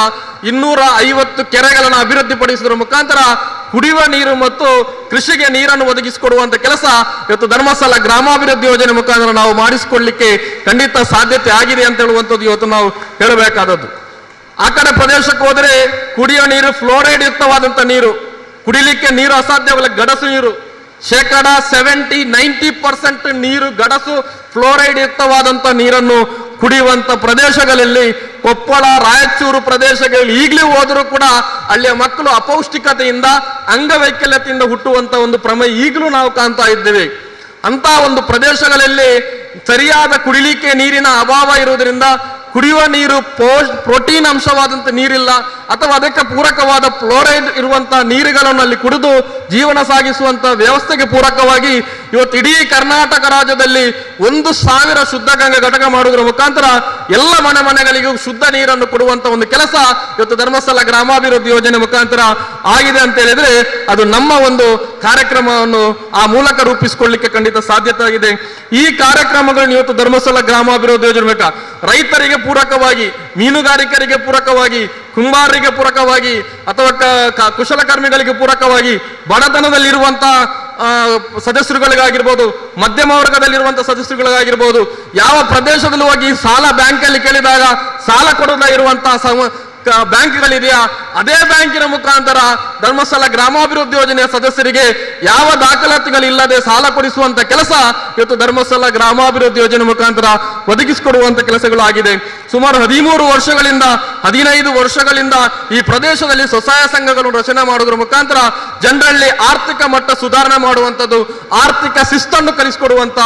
250 ಕೆರೆಗಳನ್ನು ಅಭಿವೃದ್ಧಿಪಡಿಸುವುದರ ಮುಖಾಂತರ ಕುಡಿಯುವ ನೀರು ಮತ್ತು ಕೃಷಿಗೆ ನೀರನ್ನು ಒದಗಿಸಿಕೊಡುವಂತ ಕೆಲಸ ಇವತ್ತು ಧರ್ಮಸ್ಥಳ ಗ್ರಾಮಾಭಿವೃದ್ಧಿ ಯೋಜನೆ ಮುಖಾಂತರ ನಾವು ಮಾಡಿಸಿಕೊಳ್ಳಲಿಕ್ಕೆ ಖಂಡಿತ ಸಾಧ್ಯತೆ ಆಗಿದೆ ಅಂತ ಹೇಳುವಂಥದ್ದು ಇವತ್ತು ನಾವು ಹೇಳಬೇಕಾದದ್ದು. ಆ ಕಡೆ ಪ್ರದೇಶಕ್ಕೆ ಹೋದರೆ ಕುಡಿಯುವ ನೀರು ಫ್ಲೋರೈಡ್ ಯುಕ್ತವಾದಂಥ ನೀರು, ಕುಡಿಲಿಕ್ಕೆ ನೀರು ಅಸಾಧ್ಯವಲ್ಲ, ಗಡಸು ನೀರು 70-90% ನೀರು ಗಡಸು ಫ್ಲೋರೈಡ್ ಯುಕ್ತವಾದಂಥ ನೀರನ್ನು ಕುಡಿಯುವಂತ ಪ್ರದೇಶಗಳಲ್ಲಿ ಕೊಪ್ಪಳ, ರಾಯಚೂರು ಪ್ರದೇಶಗಳಲ್ಲಿ ಈಗಲೂ ಹೋದರೂ ಕೂಡ ಅಲ್ಲಿಯ ಮಕ್ಕಳು ಅಪೌಷ್ಟಿಕತೆಯಿಂದ ಅಂಗವೈಕಲ್ಯತೆಯಿಂದ ಹುಟ್ಟುವಂತ ಒಂದು ಪ್ರಮೇಯ ಈಗಲೂ ನಾವು ಕಾಣ್ತಾ ಇದ್ದೇವೆ. ಅಂತ ಒಂದು ಪ್ರದೇಶಗಳಲ್ಲಿ ಸರಿಯಾದ ಕುಡಿಲಿಕ್ಕೆ ನೀರಿನ ಅಭಾವ ಇರುವುದರಿಂದ ಕುಡಿಯುವ ನೀರು ಪ್ರೋಟೀನ್ ಅಂಶವಾದಂಥ ನೀರಿಲ್ಲ, ಅಥವಾ ಅದಕ್ಕೆ ಪೂರಕವಾದ ಫ್ಲೋರೈಡ್ ಇರುವಂತಹ ನೀರುಗಳನ್ನು ಅಲ್ಲಿ ಕುಡಿದು ಜೀವನ ಸಾಗಿಸುವಂತ ವ್ಯವಸ್ಥೆಗೆ ಪೂರಕವಾಗಿ ಇವತ್ತು ಇಡೀ ಕರ್ನಾಟಕ ರಾಜ್ಯದಲ್ಲಿ 1,000 ಶುದ್ಧ ಗಂಗಾ ಘಟಕ ಮಾಡುವುದರ ಮುಖಾಂತರ ಎಲ್ಲ ಮನೆಗಳಿಗೂ ಶುದ್ಧ ನೀರನ್ನು ಕೊಡುವಂತ ಒಂದು ಕೆಲಸ ಇವತ್ತು ಧರ್ಮಸ್ಥಳ ಗ್ರಾಮಾಭಿವೃದ್ಧಿ ಯೋಜನೆ ಮುಖಾಂತರ ಆಗಿದೆ ಅಂತ ಹೇಳಿದ್ರೆ ಅದು ನಮ್ಮ ಒಂದು ಕಾರ್ಯಕ್ರಮವನ್ನು ಆ ಮೂಲಕ ರೂಪಿಸಿಕೊಳ್ಳಲಿಕ್ಕೆ ಖಂಡಿತ ಸಾಧ್ಯತೆ ಆಗಿದೆ. ಈ ಕಾರ್ಯಕ್ರಮಗಳನ್ನು ಇವತ್ತು ಧರ್ಮಸ್ಥಳ ಗ್ರಾಮಾಭಿವೃದ್ಧಿ ಯೋಜನೆ ಬೇಕಾ ರೈತರಿಗೆ ಪೂರಕವಾಗಿ, ಮೀನುಗಾರಿಕರಿಗೆ ಪೂರಕವಾಗಿ, ಕುಂಬಾರರಿಗೆ ಪೂರಕವಾಗಿ ಅಥವಾ ಕುಶಲಕರ್ಮಿಗಳಿಗೆ ಪೂರಕವಾಗಿ, ಬಡತನದಲ್ಲಿರುವಂತಹ ಸದಸ್ಯರುಗಳಿಗಾಗಿರ್ಬೋದು, ಮಧ್ಯಮ ವರ್ಗದಲ್ಲಿರುವಂತಹ ಸದಸ್ಯರುಗಳಿಗಾಗಿರ್ಬೋದು, ಯಾವ ಪ್ರದೇಶದಲ್ಲಿ ಹೋಗಿ ಸಾಲ ಬ್ಯಾಂಕಲ್ಲಿ ಕೇಳಿದಾಗ ಸಾಲ ಕೊಡದೇ ಇರುವಂತಹ ಬ್ಯಾಂಕ್ಗಳಿದೆಯಾ ಅದೇ ಬ್ಯಾಂಕಿನ ಮುಖಾಂತರ ಧರ್ಮಸ್ಥಳ ಗ್ರಾಮಾಭಿವೃದ್ಧಿ ಯೋಜನೆಯ ಸದಸ್ಯರಿಗೆ ಯಾವ ದಾಖಲಾತಿಗಳಿಲ್ಲದೆ ಸಾಲ ಕೊಡಿಸುವಂತ ಕೆಲಸ ಇವತ್ತು ಧರ್ಮಸ್ಥಳ ಗ್ರಾಮಾಭಿವೃದ್ಧಿ ಯೋಜನೆ ಮುಖಾಂತರ ಒದಗಿಸಿಕೊಡುವಂತ ಕೆಲಸಗಳು ಆಗಿದೆ. ಸುಮಾರು 13 ವರ್ಷಗಳಿಂದ 15 ವರ್ಷಗಳಿಂದ ಈ ಪ್ರದೇಶದಲ್ಲಿ ಸ್ವಸಹಾಯ ಸಂಘಗಳನ್ನು ರಚನೆ ಮಾಡುವುದರ ಮುಖಾಂತರ ಜನರಲ್ಲಿ ಆರ್ಥಿಕ ಮಟ್ಟ ಸುಧಾರಣೆ ಮಾಡುವಂಥದ್ದು, ಆರ್ಥಿಕ ಶಿಸ್ತನ್ನು ಕಲಿಸಿಕೊಡುವಂತ,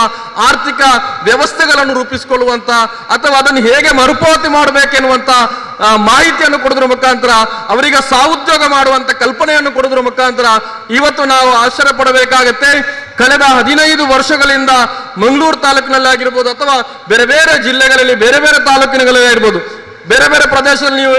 ಆರ್ಥಿಕ ವ್ಯವಸ್ಥೆಗಳನ್ನು ರೂಪಿಸಿಕೊಳ್ಳುವಂತ ಅಥವಾ ಅದನ್ನು ಹೇಗೆ ಮರುಪಾವತಿ ಮಾಡಬೇಕೆನ್ನುವಂತ ಮಾಹಿತಿಯನ್ನು ಕೊಡುವುದರ ಮುಖಾಂತರ ಅವರಿಗೆ ಸಹೋದ್ಯೋಗ ಮಾಡುವಂತ ಕಲ್ಪನೆಯನ್ನು ಕೊಡುವುದರ ಮುಖಾಂತರ ಇವತ್ತು ನಾವು ಆಶ್ಚರ್ಯ ಪಡಬೇಕಾಗತ್ತೆ. ಕಳೆದ 15 ವರ್ಷಗಳಿಂದ ಮಂಗಳೂರು ತಾಲೂಕಿನಲ್ಲಿ ಆಗಿರ್ಬೋದು ಅಥವಾ ಬೇರೆ ಬೇರೆ ಜಿಲ್ಲೆಗಳಲ್ಲಿ, ಬೇರೆ ಬೇರೆ ತಾಲೂಕಿನಲ್ಲಿ ಆಗಿರ್ಬೋದು, ಬೇರೆ ಬೇರೆ ಪ್ರದೇಶದಲ್ಲಿ ನೀವು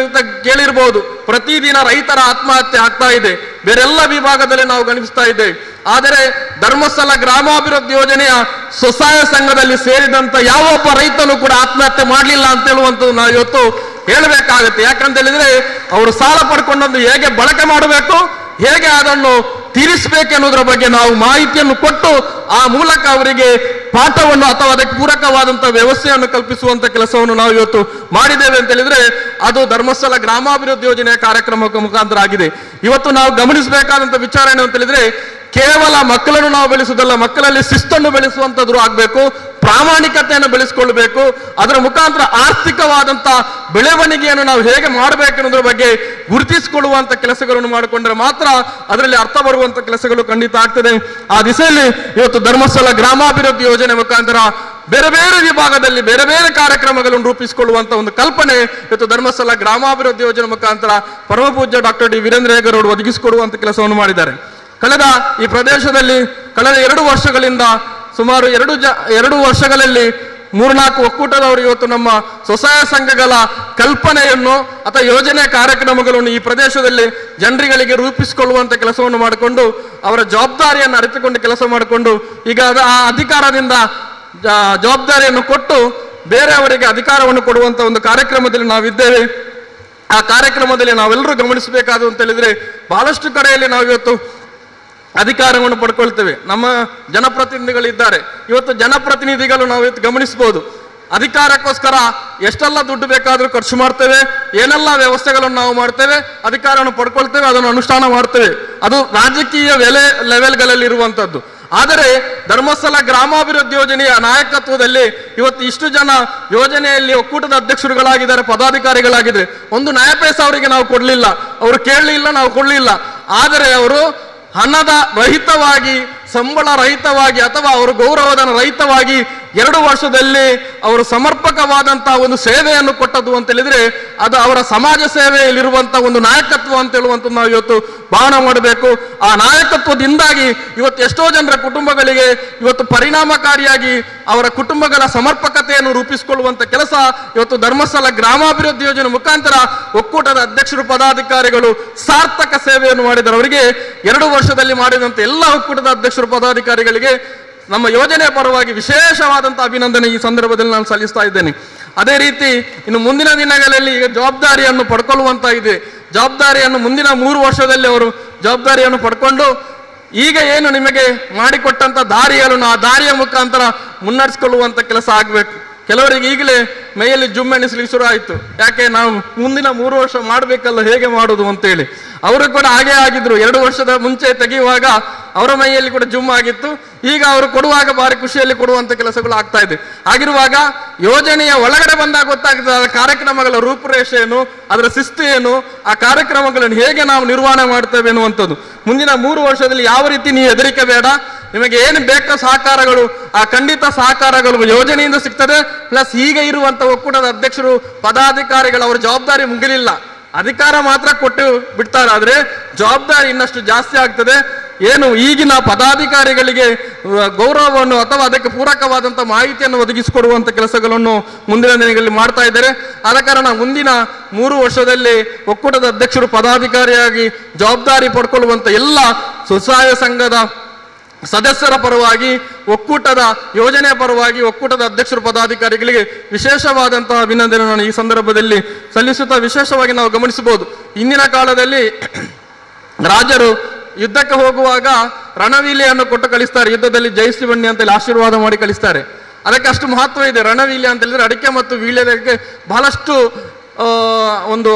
ಕೇಳಿರ್ಬೋದು, ಪ್ರತಿದಿನ ರೈತರ ಆತ್ಮಹತ್ಯೆ ಆಗ್ತಾ ಇದೆ. ಬೇರೆಲ್ಲ ವಿಭಾಗದಲ್ಲಿ ನಾವು ಗಮನಿಸ್ತಾ ಇದ್ದೇವೆ. ಆದರೆ ಧರ್ಮಸ್ಥಳ ಗ್ರಾಮಾಭಿವೃದ್ಧಿ ಯೋಜನೆಯ ಸ್ವಸಹಾಯ ಸಂಘದಲ್ಲಿ ಸೇರಿದಂತ ಯಾವೊಬ್ಬ ರೈತನು ಕೂಡ ಆತ್ಮಹತ್ಯೆ ಮಾಡಲಿಲ್ಲ ಅಂತ ಹೇಳುವಂಥದ್ದು ನಾವು ಇವತ್ತು ಹೇಳಬೇಕಾಗತ್ತೆ. ಯಾಕಂತ ಹೇಳಿದ್ರೆ ಅವರು ಸಾಲ ಪಡ್ಕೊಂಡದ್ದು ಹೇಗೆ ಬಳಕೆ ಮಾಡಬೇಕು, ಹೇಗೆ ಅದನ್ನು ತೀರಿಸಬೇಕೆನ್ನುವುದರ ಬಗ್ಗೆ ನಾವು ಮಾಹಿತಿಯನ್ನು ಕೊಟ್ಟು ಆ ಮೂಲಕ ಅವರಿಗೆ ಪಾಠವನ್ನು ಅಥವಾ ಅದಕ್ಕೆ ಪೂರಕವಾದಂತಹ ವ್ಯವಸ್ಥೆಯನ್ನು ಕಲ್ಪಿಸುವಂತ ಕೆಲಸವನ್ನು ನಾವು ಇವತ್ತು ಮಾಡಿದ್ದೇವೆ ಅಂತ ಹೇಳಿದ್ರೆ ಅದು ಧರ್ಮಸ್ಥಳ ಗ್ರಾಮಾಭಿವೃದ್ಧಿ ಯೋಜನೆಯ ಕಾರ್ಯಕ್ರಮ ಮುಖಾಂತರ ಆಗಿದೆ. ಇವತ್ತು ನಾವು ಗಮನಿಸಬೇಕಾದಂತ ವಿಚಾರ ಏನು ಅಂತ ಹೇಳಿದ್ರೆ ಕೇವಲ ಮಕ್ಕಳನ್ನು ನಾವು ಬೆಳೆಸುವುದಲ್ಲ, ಮಕ್ಕಳಲ್ಲಿ ಶಿಸ್ತನ್ನು ಬೆಳೆಸುವಂತದ್ರು ಆಗ್ಬೇಕು, ಪ್ರಾಮಾಣಿಕತೆಯನ್ನು ಬೆಳೆಸಿಕೊಳ್ಳಬೇಕು. ಅದರ ಮುಖಾಂತರ ಆರ್ಥಿಕವಾದಂತ ಬೆಳವಣಿಗೆಯನ್ನು ನಾವು ಹೇಗೆ ಮಾಡಬೇಕೆನ್ನೋದ್ರ ಬಗ್ಗೆ ಗುರುತಿಸಿಕೊಳ್ಳುವಂತ ಕೆಲಸಗಳನ್ನು ಮಾಡಿಕೊಂಡ್ರೆ ಮಾತ್ರ ಅದರಲ್ಲಿ ಅರ್ಥ ಬರುವಂತ ಕೆಲಸಗಳು ಖಂಡಿತ ಆಗ್ತದೆ. ಆ ದಿಸೆಯಲ್ಲಿ ಇವತ್ತು ಧರ್ಮಸ್ಥಳ ಗ್ರಾಮಾಭಿವೃದ್ಧಿ ಯೋಜನೆ ಮುಖಾಂತರ ಬೇರೆ ಬೇರೆ ವಿಭಾಗದಲ್ಲಿ ಬೇರೆ ಬೇರೆ ಕಾರ್ಯಕ್ರಮಗಳನ್ನು ರೂಪಿಸಿಕೊಳ್ಳುವಂತ ಒಂದು ಕಲ್ಪನೆ ಇವತ್ತು ಧರ್ಮಸ್ಥಳ ಗ್ರಾಮಾಭಿವೃದ್ಧಿ ಯೋಜನೆ ಮುಖಾಂತರ ಪರಮ ಪೂಜ್ಯ ಡಾಕ್ಟರ್ ಡಿ ವೀರೇಂದ್ರ ಹೆಗರ್ ಅವರು ಒದಗಿಸಿಕೊಡುವಂತ ಕೆಲಸವನ್ನು ಮಾಡಿದ್ದಾರೆ. ಕಳೆದ ಈ ಪ್ರದೇಶದಲ್ಲಿ ಕಳೆದ 2 ವರ್ಷಗಳಿಂದ ಸುಮಾರು 2 ವರ್ಷಗಳಲ್ಲಿ 3-4 ಒಕ್ಕೂಟದವರು ಇವತ್ತು ನಮ್ಮ ಸ್ವಸಹಾಯ ಸಂಘಗಳ ಕಲ್ಪನೆಯನ್ನು ಅಥವಾ ಯೋಜನೆ ಕಾರ್ಯಕ್ರಮಗಳನ್ನು ಈ ಪ್ರದೇಶದಲ್ಲಿ ಜನರಿಗೆ ರೂಪಿಸಿಕೊಳ್ಳುವಂತ ಕೆಲಸವನ್ನು ಮಾಡಿಕೊಂಡು ಅವರ ಜವಾಬ್ದಾರಿಯನ್ನು ಅರಿತುಕೊಂಡು ಕೆಲಸ ಮಾಡಿಕೊಂಡು ಈಗ ಆ ಅಧಿಕಾರದಿಂದ ಜವಾಬ್ದಾರಿಯನ್ನು ಕೊಟ್ಟು ಬೇರೆಯವರಿಗೆ ಅಧಿಕಾರವನ್ನು ಕೊಡುವಂತ ಒಂದು ಕಾರ್ಯಕ್ರಮದಲ್ಲಿ ನಾವಿದ್ದೇವೆ. ಆ ಕಾರ್ಯಕ್ರಮದಲ್ಲಿ ನಾವೆಲ್ಲರೂ ಗಮನಿಸಬೇಕಾದ ಅಂತ ಹೇಳಿದ್ರೆ ಬಹಳಷ್ಟು ಕಡೆಯಲ್ಲಿ ನಾವು ಇವತ್ತು ಅಧಿಕಾರವನ್ನು ಪಡ್ಕೊಳ್ತೇವೆ. ನಮ್ಮ ಜನಪ್ರತಿನಿಧಿಗಳಿದ್ದಾರೆ. ಇವತ್ತು ಜನಪ್ರತಿನಿಧಿಗಳು ನಾವು ಇವತ್ತು ಗಮನಿಸಬಹುದು, ಅಧಿಕಾರಕ್ಕೋಸ್ಕರ ಎಷ್ಟೆಲ್ಲ ದುಡ್ಡು ಬೇಕಾದರೂ ಖರ್ಚು ಮಾಡ್ತೇವೆ, ಏನೆಲ್ಲ ವ್ಯವಸ್ಥೆಗಳನ್ನು ನಾವು ಮಾಡ್ತೇವೆ, ಅಧಿಕಾರವನ್ನು ಪಡ್ಕೊಳ್ತೇವೆ, ಅದನ್ನು ಅನುಷ್ಠಾನ ಮಾಡ್ತೇವೆ. ಅದು ರಾಜಕೀಯ ಲೆವೆಲ್ಗಳಲ್ಲಿ ಇರುವಂತದ್ದು. ಆದರೆ ಧರ್ಮಸ್ಥಳ ಗ್ರಾಮಾಭಿವೃದ್ಧಿ ಯೋಜನೆಯ ನಾಯಕತ್ವದಲ್ಲಿ ಇವತ್ತು ಇಷ್ಟು ಜನ ಯೋಜನೆಯಲ್ಲಿ ಒಕ್ಕೂಟದ ಅಧ್ಯಕ್ಷರುಗಳಾಗಿದ್ದಾರೆ, ಪದಾಧಿಕಾರಿಗಳಾಗಿದ್ದಾರೆ. ಒಂದು ನ್ಯಾಯಪೇಸ ಅವರಿಗೆ ನಾವು ಕೊಡ್ಲಿಲ್ಲ, ಅವರು ಕೇಳಲಿಲ್ಲ, ನಾವು ಕೊಡ್ಲಿಲ್ಲ. ಆದರೆ ಅವರು ಹಣದ ರಹಿತವಾಗಿ, ಸಂಬಳ ರಹಿತವಾಗಿ ಅಥವಾ ಅವರು ಗೌರವಧನ ರಹಿತವಾಗಿ 2 ವರ್ಷದಲ್ಲಿ ಅವರು ಸಮರ್ಪಕವಾದಂತಹ ಒಂದು ಸೇವೆಯನ್ನು ಕೊಟ್ಟದ್ದು ಅಂತ ಹೇಳಿದ್ರೆ ಅದು ಅವರ ಸಮಾಜ ಸೇವೆಯಲ್ಲಿರುವಂತಹ ಒಂದು ನಾಯಕತ್ವ ಅಂತ ಹೇಳುವಂಥದ್ದು ನಾವು ಇವತ್ತು ಭಾವನೆ ಮಾಡಬೇಕು. ಆ ನಾಯಕತ್ವದಿಂದಾಗಿ ಇವತ್ತು ಎಷ್ಟೋ ಜನರ ಕುಟುಂಬಗಳಿಗೆ ಇವತ್ತು ಪರಿಣಾಮಕಾರಿಯಾಗಿ ಅವರ ಕುಟುಂಬಗಳ ಸಮರ್ಪಕತೆಯನ್ನು ರೂಪಿಸಿಕೊಳ್ಳುವಂತ ಕೆಲಸ ಇವತ್ತು ಧರ್ಮಸ್ಥಳ ಗ್ರಾಮಾಭಿವೃದ್ಧಿ ಯೋಜನೆ ಮುಖಾಂತರ ಒಕ್ಕೂಟದ ಅಧ್ಯಕ್ಷರು, ಪದಾಧಿಕಾರಿಗಳು ಸಾರ್ಥಕ ಸೇವೆಯನ್ನು ಮಾಡಿದ್ದಾರೆ. ಅವರಿಗೆ 2 ವರ್ಷದಲ್ಲಿ ಮಾಡಿದಂತೆ ಎಲ್ಲ ಒಕ್ಕೂಟದ ಅಧ್ಯಕ್ಷರು, ಪದಾಧಿಕಾರಿಗಳಿಗೆ ನಮ್ಮ ಯೋಜನೆಯ ಪರವಾಗಿ ವಿಶೇಷವಾದಂತಹ ಅಭಿನಂದನೆ ಈ ಸಂದರ್ಭದಲ್ಲಿ ನಾನು ಸಲ್ಲಿಸ್ತಾ ಇದ್ದೇನೆ. ಅದೇ ರೀತಿ ಇನ್ನು ಮುಂದಿನ ದಿನಗಳಲ್ಲಿ ಈಗ ಜವಾಬ್ದಾರಿಯನ್ನು ಪಡ್ಕೊಳ್ಳುವಂತ ಇದೆ. ಜವಾಬ್ದಾರಿಯನ್ನು ಮುಂದಿನ 3 ವರ್ಷದಲ್ಲಿ ಅವರು ಜವಾಬ್ದಾರಿಯನ್ನು ಪಡ್ಕೊಂಡು ಈಗ ಏನು ನಿಮಗೆ ಮಾಡಿಕೊಟ್ಟಂತ ದಾರಿಯನ್ನು ಆ ದಾರಿಯ ಮುಖಾಂತರ ಮುನ್ನಡೆಸಿಕೊಳ್ಳುವಂತ ಕೆಲಸ ಆಗಬೇಕು. ಕೆಲವರಿಗೆ ಈಗಲೇ ಮೈಯಲ್ಲಿ ಜುಮ್ಮೆಣಿಸ್ಲಿಕ್ಕೆ ಶುರು ಆಯಿತು. ಯಾಕೆ ನಾವು ಮುಂದಿನ 3 ವರ್ಷ ಮಾಡಬೇಕಲ್ಲ, ಹೇಗೆ ಮಾಡೋದು ಅಂತೇಳಿ. ಅವರು ಕೂಡ ಹಾಗೆ ಆಗಿದ್ರು. 2 ವರ್ಷದ ಮುಂಚೆ ತೆಗೆಯುವಾಗ ಅವರ ಮೈಯಲ್ಲಿ ಕೂಡ ಜುಮ್ ಆಗಿತ್ತು. ಈಗ ಅವರು ಕೊಡುವಾಗ ಭಾರಿ ಖುಷಿಯಲ್ಲಿ ಕೊಡುವಂತ ಕೆಲಸಗಳು ಆಗ್ತಾ ಇದೆ. ಆಗಿರುವಾಗ ಯೋಜನೆಯ ಒಳಗಡೆ ಬಂದಾಗ ಗೊತ್ತಾಗ್ತದೆ ಆ ಕಾರ್ಯಕ್ರಮಗಳ ರೂಪುರೇಷೆ ಏನು, ಅದರ ಶಿಸ್ತು ಏನು, ಆ ಕಾರ್ಯಕ್ರಮಗಳನ್ನು ಹೇಗೆ ನಾವು ನಿರ್ವಹಣೆ ಮಾಡ್ತೇವೆ ಎನ್ನುವಂಥದ್ದು. ಮುಂದಿನ 3 ವರ್ಷದಲ್ಲಿ ಯಾವ ರೀತಿ ನೀವು ಹೆದರಿಕೆ ಬೇಡ, ನಿಮಗೆ ಏನು ಬೇಕಾದ ಸಹಕಾರಗಳು ಆ ಖಂಡಿತ ಸಹಕಾರಗಳು ಯೋಜನೆಯಿಂದ ಸಿಗ್ತದೆ. ಪ್ಲಸ್ ಈಗ ಇರುವಂತ ಒಕ್ಕೂಟದ ಅಧ್ಯಕ್ಷರು, ಪದಾಧಿಕಾರಿಗಳು ಅವರ ಜವಾಬ್ದಾರಿ ಮುಗಿಲಿಲ್ಲ, ಅಧಿಕಾರ ಮಾತ್ರ ಕೊಟ್ಟು ಬಿಡ್ತಾರೆ. ಆದ್ರೆ ಜವಾಬ್ದಾರಿ ಇನ್ನಷ್ಟು ಜಾಸ್ತಿ ಆಗ್ತದೆ. ಏನು ಈಗಿನ ಪದಾಧಿಕಾರಿಗಳಿಗೆ ಗೌರವವನ್ನು ಅಥವಾ ಅದಕ್ಕೆ ಪೂರಕವಾದಂಥ ಮಾಹಿತಿಯನ್ನು ಒದಗಿಸಿಕೊಡುವಂಥ ಕೆಲಸಗಳನ್ನು ಮುಂದಿನ ದಿನಗಳಲ್ಲಿ ಮಾಡ್ತಾ ಇದ್ದಾರೆ. ಆದ ಕಾರಣ ಮುಂದಿನ 3 ವರ್ಷದಲ್ಲಿ ಒಕ್ಕೂಟದ ಅಧ್ಯಕ್ಷರು ಪದಾಧಿಕಾರಿಯಾಗಿ ಜವಾಬ್ದಾರಿ ಪಡ್ಕೊಳ್ಳುವಂಥ ಎಲ್ಲ ಸ್ವಸಹಾಯ ಸಂಘದ ಸದಸ್ಯರ ಪರವಾಗಿ, ಒಕ್ಕೂಟದ ಯೋಜನೆ ಪರವಾಗಿ, ಒಕ್ಕೂಟದ ಅಧ್ಯಕ್ಷರು ಪದಾಧಿಕಾರಿಗಳಿಗೆ ವಿಶೇಷವಾದಂತಹ ಅಭಿನಂದನೆ ನಾನು ಈ ಸಂದರ್ಭದಲ್ಲಿ ಸಲ್ಲಿಸುತ್ತಾ, ವಿಶೇಷವಾಗಿ ನಾವು ಗಮನಿಸಬಹುದು, ಇಂದಿನ ಕಾಲದಲ್ಲಿ ರಾಜರು ಯುದ್ಧಕ್ಕೆ ಹೋಗುವಾಗ ರಣವೀಲೆಯನ್ನು ಕೊಟ್ಟು ಕಳಿಸ್ತಾರೆ. ಯುದ್ಧದಲ್ಲಿ ಜಯಿಸಿ ಬನ್ನಿ ಅಂತೇಳಿ ಆಶೀರ್ವಾದ ಮಾಡಿ ಕಳಿಸ್ತಾರೆ. ಅದಕ್ಕೆ ಅಷ್ಟು ಮಹತ್ವ ಇದೆ. ರಣವೀಲೆ ಅಂತ ಹೇಳಿದ್ರೆ ಅಡಿಕೆ ಮತ್ತು ವೀಳ್ಯದಕ್ಕೆ ಬಹಳಷ್ಟು ಒಂದು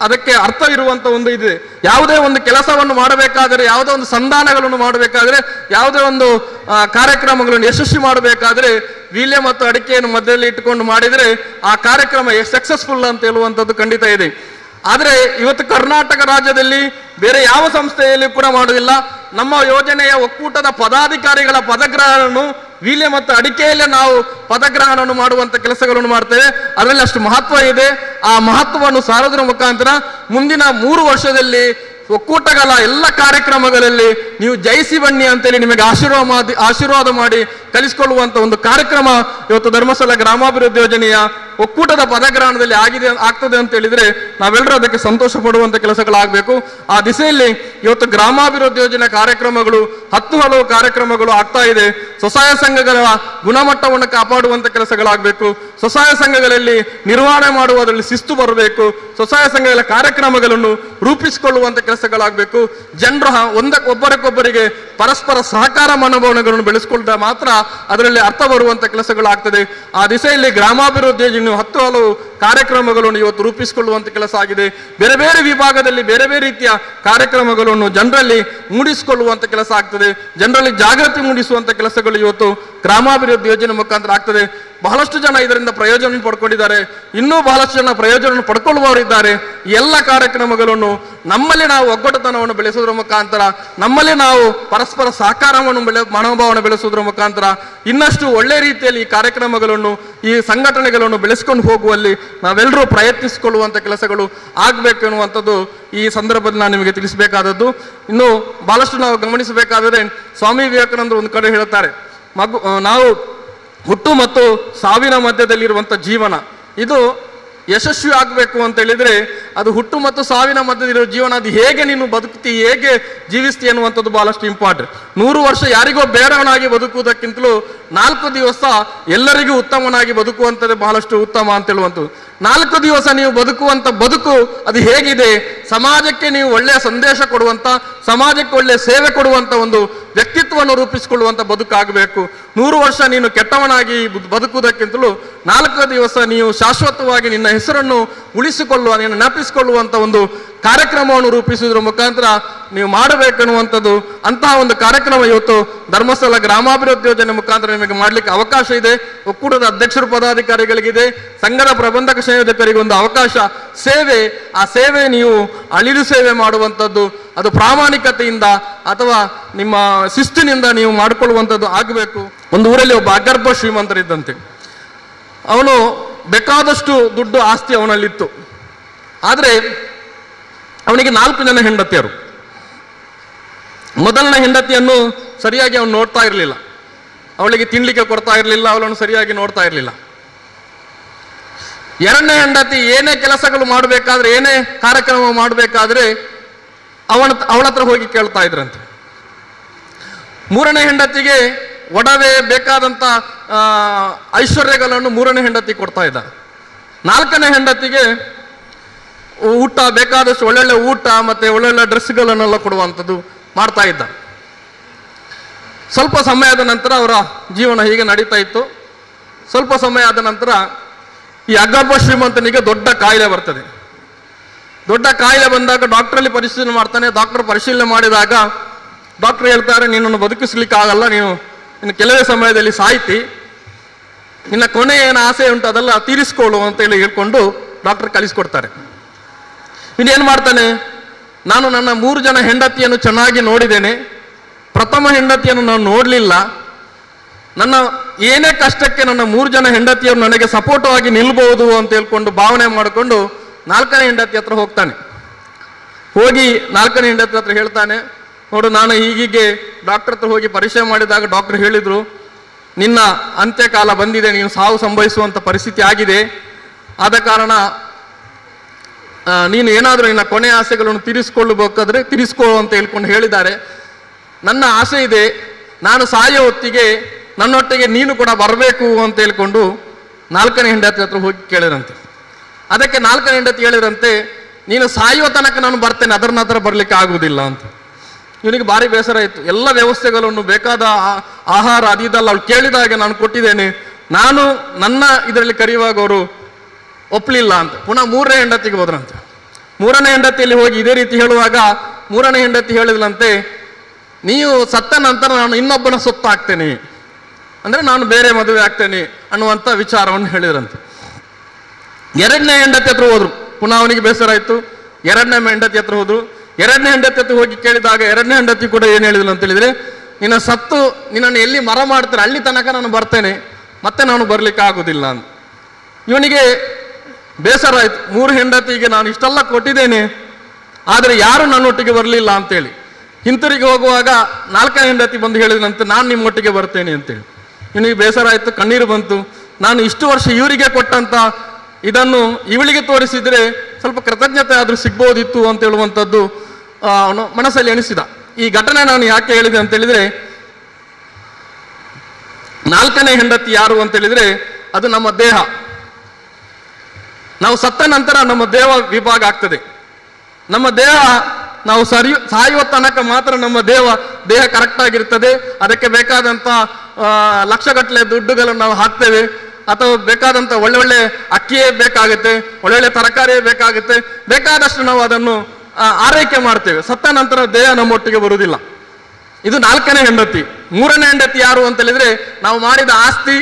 ಅದಕ್ಕೆ ಅರ್ಥ ಇರುವಂತ ಒಂದು ಇದೆ. ಯಾವುದೇ ಒಂದು ಕೆಲಸವನ್ನು ಮಾಡಬೇಕಾದರೆ, ಯಾವುದೇ ಒಂದು ಸಂಧಾನಗಳನ್ನು ಮಾಡಬೇಕಾದ್ರೆ, ಯಾವುದೇ ಒಂದು ಕಾರ್ಯಕ್ರಮಗಳನ್ನು ಯಶಸ್ವಿ ಮಾಡಬೇಕಾದ್ರೆ ವೀಳ್ಯ ಮತ್ತು ಅಡಿಕೆಯನ್ನು ಮಧ್ಯದಲ್ಲಿ ಇಟ್ಟುಕೊಂಡು ಮಾಡಿದರೆ ಆ ಕಾರ್ಯಕ್ರಮ ಸಕ್ಸಸ್ಫುಲ್ ಅಂತ ಹೇಳುವಂಥದ್ದು ಖಂಡಿತ ಇದೆ. ಆದರೆ ಇವತ್ತು ಕರ್ನಾಟಕ ರಾಜ್ಯದಲ್ಲಿ ಬೇರೆ ಯಾವ ಸಂಸ್ಥೆಯಲ್ಲಿ ಕೂಡ ಮಾಡುವುದಿಲ್ಲ. ನಮ್ಮ ಯೋಜನೆಯ ಒಕ್ಕೂಟದ ಪದಾಧಿಕಾರಿಗಳ ಪದಗ್ರಹಣವನ್ನು ವೀಳ್ಯ ಮತ್ತು ಅಡಿಕೆಯಲ್ಲೇ ನಾವು ಪದಗ್ರಹಣವನ್ನು ಮಾಡುವಂತ ಕೆಲಸಗಳನ್ನು ಮಾಡ್ತೇವೆ. ಅದರಲ್ಲಿ ಅಷ್ಟು ಮಹತ್ವ ಇದೆ. ಆ ಮಹತ್ವವನ್ನು ಸಾರೋದ್ರ ಮುಖಾಂತರ ಮುಂದಿನ 3 ವರ್ಷದಲ್ಲಿ ಒಕ್ಕೂಟಗಳ ಎಲ್ಲ ಕಾರ್ಯಕ್ರಮಗಳಲ್ಲಿ ನೀವು ಜಯಿಸಿ ಬನ್ನಿ ಅಂತೇಳಿ ನಿಮಗೆ ಆಶೀರ್ವಾದ ಮಾಡಿ ಕಲಿಸಿಕೊಳ್ಳುವಂತ ಒಂದು ಕಾರ್ಯಕ್ರಮ ಇವತ್ತು ಧರ್ಮಸ್ಥಳ ಗ್ರಾಮಾಭಿವೃದ್ಧಿ ಯೋಜನೆಯ ಒಕ್ಕೂಟದ ಪದಗ್ರಹಣದಲ್ಲಿ ಆಗ್ತದೆ ಅಂತ ಹೇಳಿದ್ರೆ ನಾವೆಲ್ಲರೂ ಅದಕ್ಕೆ ಸಂತೋಷ ಪಡುವಂತ ಕೆಲಸಗಳಾಗಬೇಕು. ಆ ದಿಸೆಯಲ್ಲಿ ಇವತ್ತು ಗ್ರಾಮಾಭಿವೃದ್ಧಿ ಯೋಜನೆ ಕಾರ್ಯಕ್ರಮಗಳು 10 ಹಲವು ಕಾರ್ಯಕ್ರಮಗಳು ಆಗ್ತಾ ಇದೆ. ಸ್ವಸಹಾಯ ಸಂಘಗಳ ಗುಣಮಟ್ಟವನ್ನು ಕಾಪಾಡುವಂತ ಕೆಲಸಗಳಾಗಬೇಕು. ಸ್ವಸಹಾಯ ಸಂಘಗಳಲ್ಲಿ ನಿರ್ವಹಣೆ ಮಾಡುವುದರಲ್ಲಿ ಶಿಸ್ತು ಬರಬೇಕು. ಸ್ವಸಹಾಯ ಸಂಘಗಳ ಕಾರ್ಯಕ್ರಮಗಳನ್ನು ರೂಪಿಸಿಕೊಳ್ಳುವಂತ ಕೆಲಸಗಳಾಗಬೇಕು. ಜನರು ಒಬ್ಬರಿಗೊಬ್ಬರಿಗೆ ಪರಸ್ಪರ ಸಹಕಾರ ಮನೋಭಾವನೆಗಳನ್ನು ಬೆಳೆಸಿಕೊಂಡ್ರೆ ಮಾತ್ರ ಅದರಲ್ಲಿ ಅರ್ಥ ಬರುವಂತ ಕೆಲಸಗಳಾಗ್ತದೆ. ಆ ದಿಸೆಯಲ್ಲಿ ಗ್ರಾಮಾಭಿವೃದ್ಧಿ ಯೋಜನೆ 10 ಹಲವು ಕಾರ್ಯಕ್ರಮಗಳನ್ನು ಇವತ್ತು ರೂಪಿಸಿಕೊಳ್ಳುವಂತ ಕೆಲಸ ಆಗಿದೆ. ಬೇರೆ ಬೇರೆ ವಿಭಾಗದಲ್ಲಿ ಬೇರೆ ಬೇರೆ ರೀತಿಯ ಕಾರ್ಯಕ್ರಮಗಳನ್ನು ಜನರಲ್ಲಿ ಮೂಡಿಸಿಕೊಳ್ಳುವಂತ ಕೆಲಸ ಆಗ್ತದೆ. ಜನರಲ್ಲಿ ಜಾಗೃತಿ ಮೂಡಿಸುವಂತ ಕೆಲಸಗಳು ಇವತ್ತು ಗ್ರಾಮಾಭಿವೃದ್ಧಿ ಯೋಜನೆ ಮುಖಾಂತರ ಆಗ್ತದೆ. ಬಹಳಷ್ಟು ಜನ ಇದರಿಂದ ಪ್ರಯೋಜನ ಪಡ್ಕೊಂಡಿದ್ದಾರೆ. ಇನ್ನೂ ಬಹಳಷ್ಟು ಜನ ಪ್ರಯೋಜನ ಪಡ್ಕೊಳ್ಳುವವರಿದ್ದಾರೆ. ಈ ಎಲ್ಲ ಕಾರ್ಯಕ್ರಮಗಳನ್ನು ನಮ್ಮಲ್ಲಿ ನಾವು ಒಗ್ಗಟ್ಟುತನವನ್ನು ಬೆಳೆಸೋದ್ರ ಮುಖಾಂತರ, ನಮ್ಮಲ್ಲಿ ನಾವು ಪರಸ್ಪರ ಸಹಕಾರವನ್ನು ಮನೋಭಾವನೆ ಬೆಳೆಸೋದ್ರ ಮುಖಾಂತರ ಇನ್ನಷ್ಟು ಒಳ್ಳೆ ರೀತಿಯಲ್ಲಿ ಈ ಕಾರ್ಯಕ್ರಮಗಳನ್ನು, ಈ ಸಂಘಟನೆಗಳನ್ನು ಬೆಳೆಸ್ಕೊಂಡು ಹೋಗುವಲ್ಲಿ ನಾವೆಲ್ಲರೂ ಪ್ರಯತ್ನಿಸಿಕೊಳ್ಳುವಂತ ಕೆಲಸಗಳು ಆಗ್ಬೇಕು ಎನ್ನುವಂಥದ್ದು ಈ ಸಂದರ್ಭದಲ್ಲಿ ನಾನು ನಿಮಗೆ ತಿಳಿಸಬೇಕಾದದ್ದು. ಇನ್ನು ಬಹಳಷ್ಟು ನಾವು ಗಮನಿಸಬೇಕಾದರೆ ಸ್ವಾಮಿ ವಿವೇಕಾನಂದರು ಒಂದು ಕಡೆ ಹೇಳುತ್ತಾರೆ, ನಾವು ಹುಟ್ಟು ಮತ್ತು ಸಾವಿನ ಮಧ್ಯದಲ್ಲಿರುವಂಥ ಜೀವನ ಇದು ಯಶಸ್ವಿ ಆಗಬೇಕು ಅಂತ ಹೇಳಿದ್ರೆ ಅದು ಹುಟ್ಟು ಮತ್ತು ಸಾವಿನ ಮಧ್ಯದಲ್ಲಿರೋ ಜೀವನ, ಅದು ಹೇಗೆ ನೀನು ಬದುಕ್ತಿ, ಹೇಗೆ ಜೀವಿಸ್ತಿ ಅನ್ನುವಂಥದ್ದು ಬಹಳಷ್ಟು ಇಂಪಾರ್ಟೆಂಟ್. 100 ವರ್ಷ ಯಾರಿಗೋ ಬೇರೆಯವನಾಗಿ ಬದುಕುವುದಕ್ಕಿಂತಲೂ 4 ದಿವಸ ಎಲ್ಲರಿಗೂ ಉತ್ತಮನಾಗಿ ಬದುಕುವಂಥದ್ದೇ ಬಹಳಷ್ಟು ಉತ್ತಮ ಅಂತ ಹೇಳುವಂಥದ್ದು. 4 ದಿವಸ ನೀವು ಬದುಕುವಂತ ಬದುಕು ಅದು ಹೇಗಿದೆ, ಸಮಾಜಕ್ಕೆ ನೀವು ಒಳ್ಳೆಯ ಸಂದೇಶ ಕೊಡುವಂತ, ಸಮಾಜಕ್ಕೆ ಒಳ್ಳೆಯ ಸೇವೆ ಕೊಡುವಂತ ಒಂದು ವ್ಯಕ್ತಿತ್ವವನ್ನು ರೂಪಿಸಿಕೊಳ್ಳುವಂತ ಬದುಕಾಗಬೇಕು. 100 ವರ್ಷ ನೀನು ಕೆಟ್ಟವನಾಗಿ ಬದುಕುವುದಕ್ಕಿಂತಲೂ 4 ದಿವಸ ನೀವು ಶಾಶ್ವತವಾಗಿ ನಿನ್ನ ಹೆಸರನ್ನು ಉಳಿಸಿಕೊಳ್ಳುವ, ನೀನು ನೆನಪಿಸಿಕೊಳ್ಳುವಂತ ಒಂದು ಕಾರ್ಯಕ್ರಮವನ್ನು ರೂಪಿಸುವುದರ ಮುಖಾಂತರ ನೀವು ಮಾಡಬೇಕನ್ನುವಂಥದ್ದು. ಅಂತಹ ಒಂದು ಕಾರ್ಯಕ್ರಮ ಇವತ್ತು ಧರ್ಮಸ್ಥಳ ಗ್ರಾಮಾಭಿವೃದ್ಧಿ ಯೋಜನೆ ಮುಖಾಂತರ ನಿಮಗೆ ಮಾಡಲಿಕ್ಕೆ ಅವಕಾಶ ಇದೆ. ಒಕ್ಕೂಟದ ಅಧ್ಯಕ್ಷರು ಪದಾಧಿಕಾರಿಗಳಿಗಿದೆ, ಸಂಘದ ಪ್ರಬಂಧಕ ಸಂಯೋಜಕರಿಗೆ ಒಂದು ಅವಕಾಶ. ಸೇವೆ, ಆ ಸೇವೆ ನೀವು ಅಳಿಲು ಸೇವೆ ಮಾಡುವಂಥದ್ದು, ಅದು ಪ್ರಾಮಾಣಿಕತೆಯಿಂದ ಅಥವಾ ನಿಮ್ಮ ಶಿಸ್ತಿನಿಂದ ನೀವು ಮಾಡಿಕೊಳ್ಳುವಂಥದ್ದು ಆಗಬೇಕು. ಒಂದು ಊರಲ್ಲಿ ಒಬ್ಬ ಅಗರ್ಭ ಶ್ರೀಮಂತರಿದ್ದಂತೆ. ಅವನು ಬೇಕಾದಷ್ಟು ದುಡ್ಡು ಆಸ್ತಿ ಅವನಲ್ಲಿತ್ತು. ಆದರೆ ಅವನಿಗೆ 4 ಜನ ಹೆಂಡತಿಯರು. ಮೊದಲನೇ ಹೆಂಡತಿಯನ್ನು ಸರಿಯಾಗಿ ಅವನು ನೋಡ್ತಾ ಇರಲಿಲ್ಲ, ಅವಳಿಗೆ ತಿನ್ಲಿಕ್ಕೆ ಕೊಡ್ತಾ ಇರಲಿಲ್ಲ, ಅವಳನ್ನು ಸರಿಯಾಗಿ ನೋಡ್ತಾ ಇರಲಿಲ್ಲ. 2ನೇ ಹೆಂಡತಿ ಏನೇ ಕೆಲಸಗಳು ಮಾಡಬೇಕಾದ್ರೆ, ಏನೇ ಕಾರ್ಯಕ್ರಮ ಮಾಡಬೇಕಾದ್ರೆ ಅವಳ ಹತ್ರ ಹೋಗಿ ಕೇಳ್ತಾ ಇದ್ರಂತೆ. 3ನೇ ಹೆಂಡತಿಗೆ ಒಡವೆ ಬೇಕಾದಂತ ಐಶ್ವರ್ಯಗಳನ್ನು 3ನೇ ಹೆಂಡತಿ ಕೊಡ್ತಾ ಇದ್ದ. 4ನೇ ಹೆಂಡತಿಗೆ ಊಟ, ಬೇಕಾದಷ್ಟು ಒಳ್ಳೊಳ್ಳೆ ಊಟ ಮತ್ತೆ ಒಳ್ಳೊಳ್ಳೆ ಡ್ರೆಸ್ಗಳನ್ನೆಲ್ಲ ಕೊಡುವಂಥದ್ದು ಮಾಡ್ತಾ ಇದ್ದ. ಸ್ವಲ್ಪ ಸಮಯದ ನಂತರ ಅವರ ಜೀವನ ಹೀಗೆ ನಡೀತಾ ಇತ್ತು. ಸ್ವಲ್ಪ ಸಮಯ ಆದ ನಂತರ ಈ ಅಗರ್ಭ ಶ್ರೀಮಂತನಿಗೆ ದೊಡ್ಡ ಕಾಯಿಲೆ ಬರ್ತದೆ. ದೊಡ್ಡ ಕಾಯಿಲೆ ಬಂದಾಗ ಡಾಕ್ಟ್ರಲ್ಲಿ ಪರಿಶೀಲನೆ ಮಾಡ್ತಾನೆ. ಡಾಕ್ಟರ್ ಪರಿಶೀಲನೆ ಮಾಡಿದಾಗ ಡಾಕ್ಟರ್ ಹೇಳ್ತಾರೆ, ನಿನ್ನನ್ನು ಬದುಕಿಸ್ಲಿಕ್ಕೆ ಆಗಲ್ಲ, ನೀನು ಕೆಲವೇ ಸಮಯದಲ್ಲಿ ಸಾಯ್ತಿ, ನಿನ್ನ ಕೊನೆ ಏನು ಆಸೆ ಉಂಟು ಅದೆಲ್ಲ ತೀರಿಸ್ಕೊಳ್ಳು ಅಂತೇಳಿ ಹೇಳ್ಕೊಂಡು ಡಾಕ್ಟರ್ ಕಳಿಸ್ಕೊಡ್ತಾರೆ. ಇನ್ನೇನು ಮಾಡ್ತಾನೆ, ನಾನು ನನ್ನ 3 ಜನ ಹೆಂಡತಿಯನ್ನು ಚೆನ್ನಾಗಿ ನೋಡಿದ್ದೇನೆ, ಪ್ರಥಮ ಹೆಂಡತಿಯನ್ನು ನಾನು ನೋಡಲಿಲ್ಲ, ನನ್ನ ಏನೇ ಕಷ್ಟಕ್ಕೆ ನನ್ನ 3 ಜನ ಹೆಂಡತಿಯರು ನನಗೆ ಸಪೋರ್ಟ್ ಆಗಿ ನಿಲ್ಬಹುದು ಅಂತ ಹೇಳ್ಕೊಂಡು ಭಾವನೆ ಮಾಡಿಕೊಂಡು 4ನೇ ಹೆಂಡತಿ ಹತ್ರ ಹೋಗ್ತಾನೆ. ಹೋಗಿ 4ನೇ ಹೆಂಡತಿ ಹತ್ರ ಹೇಳ್ತಾನೆ, ನೋಡು, ನಾನು ಹೀಗೆ ಡಾಕ್ಟರ್ ಹತ್ರ ಹೋಗಿ ಪರೀಕ್ಷೆ ಮಾಡಿದಾಗ ಡಾಕ್ಟರ್ ಹೇಳಿದ್ರು, ನಿನ್ನ ಅಂತ್ಯಕಾಲ ಬಂದಿದೆ, ನೀನು ಸಾವು ಸಂಭವಿಸುವಂತ ಪರಿಸ್ಥಿತಿ ಆಗಿದೆ. ಆದ ಕಾರಣ ನೀನು ಏನಾದರೂ ನಿನ್ನ ಕೊನೆಯ ಆಸೆಗಳನ್ನು ತೀರಿಸಿಕೊಳ್ಳಬೇಕಾದ್ರೆ ತೀರಿಸ್ಕೋ ಅಂತ ಹೇಳ್ಕೊಂಡು ಹೇಳಿದ್ದಾರೆ. ನನ್ನ ಆಸೆ ಇದೆ, ನಾನು ಸಾಯೋ ಹೊತ್ತಿಗೆ ನನ್ನೊಟ್ಟಿಗೆ ನೀನು ಕೂಡ ಬರಬೇಕು ಅಂತ ಹೇಳ್ಕೊಂಡು 4ನೇ ಹೆಂಡತಿ ಹತ್ರ ಹೋಗಿ ಕೇಳಿದ್ರಂತೆ. ಅದಕ್ಕೆ 4ನೇ ಹೆಂಡತಿ ಹೇಳಿದ್ರಂತೆ, ನೀನು ಸಾಯುವ ತನಕ ನಾನು ಬರ್ತೇನೆ, ಅದರ ನಂತರ ಬರ್ಲಿಕ್ಕೆ ಆಗುವುದಿಲ್ಲ ಅಂತ. ಇವನಿಗೆ ಭಾರಿ ಬೇಸರ ಇತ್ತು. ಎಲ್ಲ ವ್ಯವಸ್ಥೆಗಳನ್ನು ಬೇಕಾದ ಆಹಾರ ಅದಿದಲ್ಲ ಅವಳು ಕೇಳಿದಾಗ ನಾನು ಕೊಟ್ಟಿದ್ದೇನೆ, ನಾನು ನನ್ನ ಇದರಲ್ಲಿ ಕರೆಯುವಾಗ ಅವರು ಒಪ್ಪಲಿಲ್ಲ ಅಂತ. ಪುನಃ 3ನೇ ಹೆಂಡತಿಗೆ ಹೋದ್ರಂತೆ. 3ನೇ ಹೆಂಡತಿಯಲ್ಲಿ ಹೋಗಿ ಇದೇ ರೀತಿ ಹೇಳುವಾಗ 3ನೇ ಹೆಂಡತಿ ಹೇಳಿದ್ಲಂತೆ, ನೀವು ಸತ್ತ ನಂತರ ನಾನು ಇನ್ನೊಬ್ಬನ ಸೊತ್ತು ಆಗ್ತೇನೆ, ಅಂದ್ರೆ ನಾನು ಬೇರೆ ಮದುವೆ ಆಗ್ತೇನೆ ಅನ್ನುವಂಥ ವಿಚಾರವನ್ನು ಹೇಳಿದ್ರಂತೆ. 2ನೇ ಹೆಂಡತಿ ಹತ್ರ ಹೋದ್ರು. ಪುನಃ ಅವನಿಗೆ ಬೇಸರ ಆಯ್ತು. 2ನೇ ಹೆಂಡತಿ ಹತ್ರ ಹೋದ್ರು. 2ನೇ ಹೆಂಡತಿ ಹತ್ರ ಹೋಗಿ ಕೇಳಿದಾಗ 2ನೇ ಹೆಂಡತಿ ಕೂಡ ಏನ್ ಹೇಳಿದ್ರು ಅಂತ ಹೇಳಿದ್ರೆ, ನಿನ್ನ ಸತ್ತು ನಿನ್ನನ್ನು ಎಲ್ಲಿ ಮರ ಮಾಡ್ತಾರೆ ಅಲ್ಲಿ ತನಕ ನಾನು ಬರ್ತೇನೆ, ಮತ್ತೆ ನಾನು ಬರ್ಲಿಕ್ಕೆ ಆಗುದಿಲ್ಲ ಅಂತ. ಇವನಿಗೆ ಬೇಸರ ಆಯ್ತು. 3 ಹೆಂಡತಿಗೆ ನಾನು ಇಷ್ಟೆಲ್ಲ ಕೊಟ್ಟಿದ್ದೇನೆ, ಆದರೆ ಯಾರು ನನ್ನೊಟ್ಟಿಗೆ ಬರಲಿಲ್ಲ ಅಂತೇಳಿ. ಹಿಂತಿರುಗಿ ಹೋಗುವಾಗ 4ನೇ ಹೆಂಡತಿ ಬಂದು ಹೇಳಿದಂತೆ, ನಾನು ನಿಮ್ಮೊಟ್ಟಿಗೆ ಬರ್ತೇನೆ ಅಂತೇಳಿ. ಇವನಿಗೆ ಬೇಸರ ಆಯ್ತು, ಕಣ್ಣೀರು ಬಂತು. ನಾನು ಇಷ್ಟು ವರ್ಷ ಇವರಿಗೆ ಕೊಟ್ಟಂತ ಇದನ್ನು ಇವಳಿಗೆ ತೋರಿಸಿದ್ರೆ ಸ್ವಲ್ಪ ಕೃತಜ್ಞತೆ ಆದ್ರೂ ಸಿಗ್ಬೋದಿತ್ತು ಅಂತ ಹೇಳುವಂಥದ್ದು ಅವನು ಮನಸ್ಸಲ್ಲಿ ಎಣಿಸಿದ. ಈ ಘಟನೆ ನಾನು ಯಾಕೆ ಹೇಳಿದೆ ಅಂತ ಹೇಳಿದ್ರೆ, 4ನೇ ಹೆಂಡತಿ ಯಾರು ಅಂತ ಹೇಳಿದ್ರೆ ಅದು ನಮ್ಮ ದೇಹ. ನಾವು ಸತ್ತ ನಂತರ ನಮ್ಮ ದೇಹ ವಿಭಾಗ ಆಗ್ತದೆ. ನಮ್ಮ ದೇಹ ನಾವು ಸಾಯುವ ತನಕ ಮಾತ್ರ ನಮ್ಮ ದೇಹ ಕರೆಕ್ಟ್ ಆಗಿರ್ತದೆ. ಅದಕ್ಕೆ ಬೇಕಾದಂತ ಲಕ್ಷಗಟ್ಟಲೆ ದುಡ್ಡುಗಳನ್ನು ನಾವು ಹಾಕ್ತೇವೆ, ಅಥವಾ ಬೇಕಾದಂತ ಒಳ್ಳೆ ಅಕ್ಕಿಯೇ ಬೇಕಾಗುತ್ತೆ, ಒಳ್ಳೆ ತರಕಾರಿಯೇ ಬೇಕಾಗುತ್ತೆ, ಬೇಕಾದಷ್ಟು ನಾವು ಅದನ್ನು ಆರೈಕೆ ಮಾಡ್ತೇವೆ. ಸತ್ತ ನಂತರ ದೇಹ ನಮ್ಮೊಟ್ಟಿಗೆ ಬರುವುದಿಲ್ಲ. ಇದು 4ನೇ ಹೆಂಡತಿ. 3ನೇ ಹೆಂಡತಿ ಯಾರು ಅಂತ ಹೇಳಿದ್ರೆ, ನಾವು ಮಾಡಿದ ಆಸ್ತಿ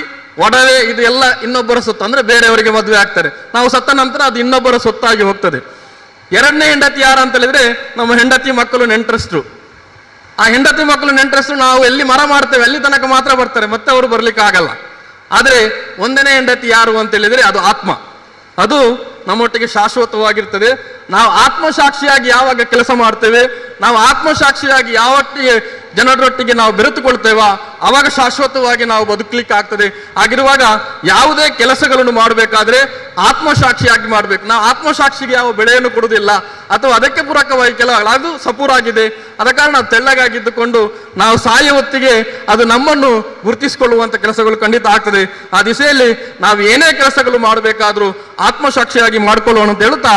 ಒಡವೆ ಇದು ಎಲ್ಲ ಇನ್ನೊಬ್ಬರ ಸೊತ್ತು, ಅಂದ್ರೆ ಬೇರೆಯವರಿಗೆ ಮದುವೆ ಆಗ್ತಾರೆ. ನಾವು ಸತ್ತ ನಂತರ ಅದು ಇನ್ನೊಬ್ಬರ ಸೊತ್ತಾಗಿ ಹೋಗ್ತದೆ. 2ನೇ ಹೆಂಡತಿ ಯಾರು ಅಂತ ಹೇಳಿದ್ರೆ, ನಮ್ಮ ಹೆಂಡತಿ ಮಕ್ಕಳು ನೆಂಟ್ರಸ್ಟ್ರು. ಆ ಹೆಂಡತಿ ಮಕ್ಕಳು ನೆಂಟ್ರಸ್ಟ್ರು ನಾವು ಎಲ್ಲಿ ಮರ ಮಾಡ್ತೇವೆ ಅಲ್ಲಿ ತನಕ ಮಾತ್ರ ಬರ್ತಾರೆ, ಮತ್ತೆ ಅವರು ಬರ್ಲಿಕ್ಕೆ ಆಗಲ್ಲ. ಆದ್ರೆ 1ನೇ ಹೆಂಡತಿ ಯಾರು ಅಂತ ಹೇಳಿದ್ರೆ ಅದು ಆತ್ಮ. ಅದು ನಮ್ಮೊಟ್ಟಿಗೆ ಶಾಶ್ವತವಾಗಿರ್ತದೆ. ನಾವು ಆತ್ಮಸಾಕ್ಷಿಯಾಗಿ ಯಾವಾಗ ಕೆಲಸ ಮಾಡ್ತೇವೆ, ನಾವು ಆತ್ಮಸಾಕ್ಷಿಯಾಗಿ ಯಾವತ್ತಿಗೆ ಜನರೊಟ್ಟಿಗೆ ನಾವು ಬೆರೆತುಕೊಳ್ತೇವ, ಅವಾಗ ಶಾಶ್ವತವಾಗಿ ನಾವು ಬದುಕಲಿಕ್ಕೆ ಆಗ್ತದೆ. ಆಗಿರುವಾಗ ಯಾವುದೇ ಕೆಲಸಗಳನ್ನು ಮಾಡಬೇಕಾದ್ರೆ ಆತ್ಮಸಾಕ್ಷಿಯಾಗಿ ಮಾಡ್ಬೇಕು. ನಾವು ಆತ್ಮಸಾಕ್ಷಿಗೆ ಯಾವ ಬೆಳೆಯನ್ನು ಕೊಡುವುದಿಲ್ಲ, ಅಥವಾ ಅದಕ್ಕೆ ಪೂರಕವಾಗಿ ಅದು ಸಪೂರಾಗಿದೆ. ಆದ ಕಾರಣ ನಾವು ತೆಳ್ಳಗಾಗಿದ್ದುಕೊಂಡು ನಾವು ಸಾಯ ಹೊತ್ತಿಗೆ ಅದು ನಮ್ಮನ್ನು ಗುರುತಿಸಿಕೊಳ್ಳುವಂತ ಕೆಲಸಗಳು ಖಂಡಿತ ಆಗ್ತದೆ. ಆ ದಿಸೆಯಲ್ಲಿ ನಾವು ಏನೇ ಕೆಲಸಗಳು ಮಾಡಬೇಕಾದ್ರೂ ಆತ್ಮಸಾಕ್ಷಿಯಾಗಿ ಮಾಡ್ಕೊಳ್ಳೋಣ ಅಂತ ಹೇಳುತ್ತಾ,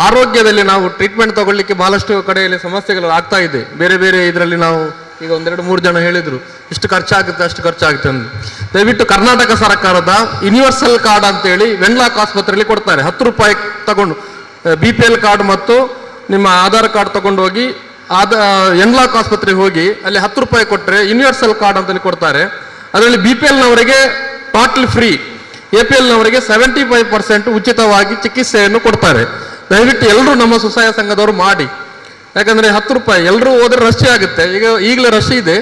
ಆರೋಗ್ಯದಲ್ಲಿ ನಾವು ಟ್ರೀಟ್ಮೆಂಟ್ ತಗೊಳ್ಳಿಕ್ಕೆ ಬಹಳಷ್ಟು ಕಡೆಯಲ್ಲಿ ಸಮಸ್ಯೆಗಳು ಆಗ್ತಾ ಇದೆ. ಬೇರೆ ಬೇರೆ ಇದರಲ್ಲಿ ನಾವು ಈಗ 1-2-3 ಜನ ಹೇಳಿದ್ರು ಇಷ್ಟು ಖರ್ಚಾಗುತ್ತೆ ಅಷ್ಟು ಖರ್ಚಾಗುತ್ತೆ ಅಂತ. ದಯವಿಟ್ಟು ಕರ್ನಾಟಕ ಸರ್ಕಾರದ ಯೂನಿವರ್ಸಲ್ ಕಾರ್ಡ್ ಅಂತೇಳಿ ವೆನ್ಲಾಕ್ ಆಸ್ಪತ್ರೆಯಲ್ಲಿ ಕೊಡ್ತಾರೆ. 10 ರೂಪಾಯಿ ತಗೊಂಡು BPL ಕಾರ್ಡ್ ಮತ್ತು ನಿಮ್ಮ ಆಧಾರ್ ಕಾರ್ಡ್ ತಗೊಂಡು ಹೋಗಿ ವೆನ್ಲಾಕ್ ಆಸ್ಪತ್ರೆಗೆ ಹೋಗಿ ಅಲ್ಲಿ 10 ರೂಪಾಯಿ ಕೊಟ್ಟರೆ ಯೂನಿವರ್ಸಲ್ ಕಾರ್ಡ್ ಅಂತೇಳಿ ಕೊಡ್ತಾರೆ. ಅದರಲ್ಲಿ BPL ನವರಿಗೆ ಟೋಟಲ್ ಫ್ರೀ, APL ನವರಿಗೆ 75% ಉಚಿತವಾಗಿ ಚಿಕಿತ್ಸೆಯನ್ನು ಕೊಡ್ತಾರೆ. ದಯವಿಟ್ಟು ಎಲ್ಲರೂ ನಮ್ಮ ಸ್ವಸಹಾಯ ಸಂಘದವರು ಮಾಡಿ. ಯಾಕಂದ್ರೆ 10 ರೂಪಾಯಿ ಎಲ್ಲರೂ ಹೋದ್ರೆ ರಶ್ ಆಗುತ್ತೆ. ಈಗಲೇ ರಶ್ ಇದೆ,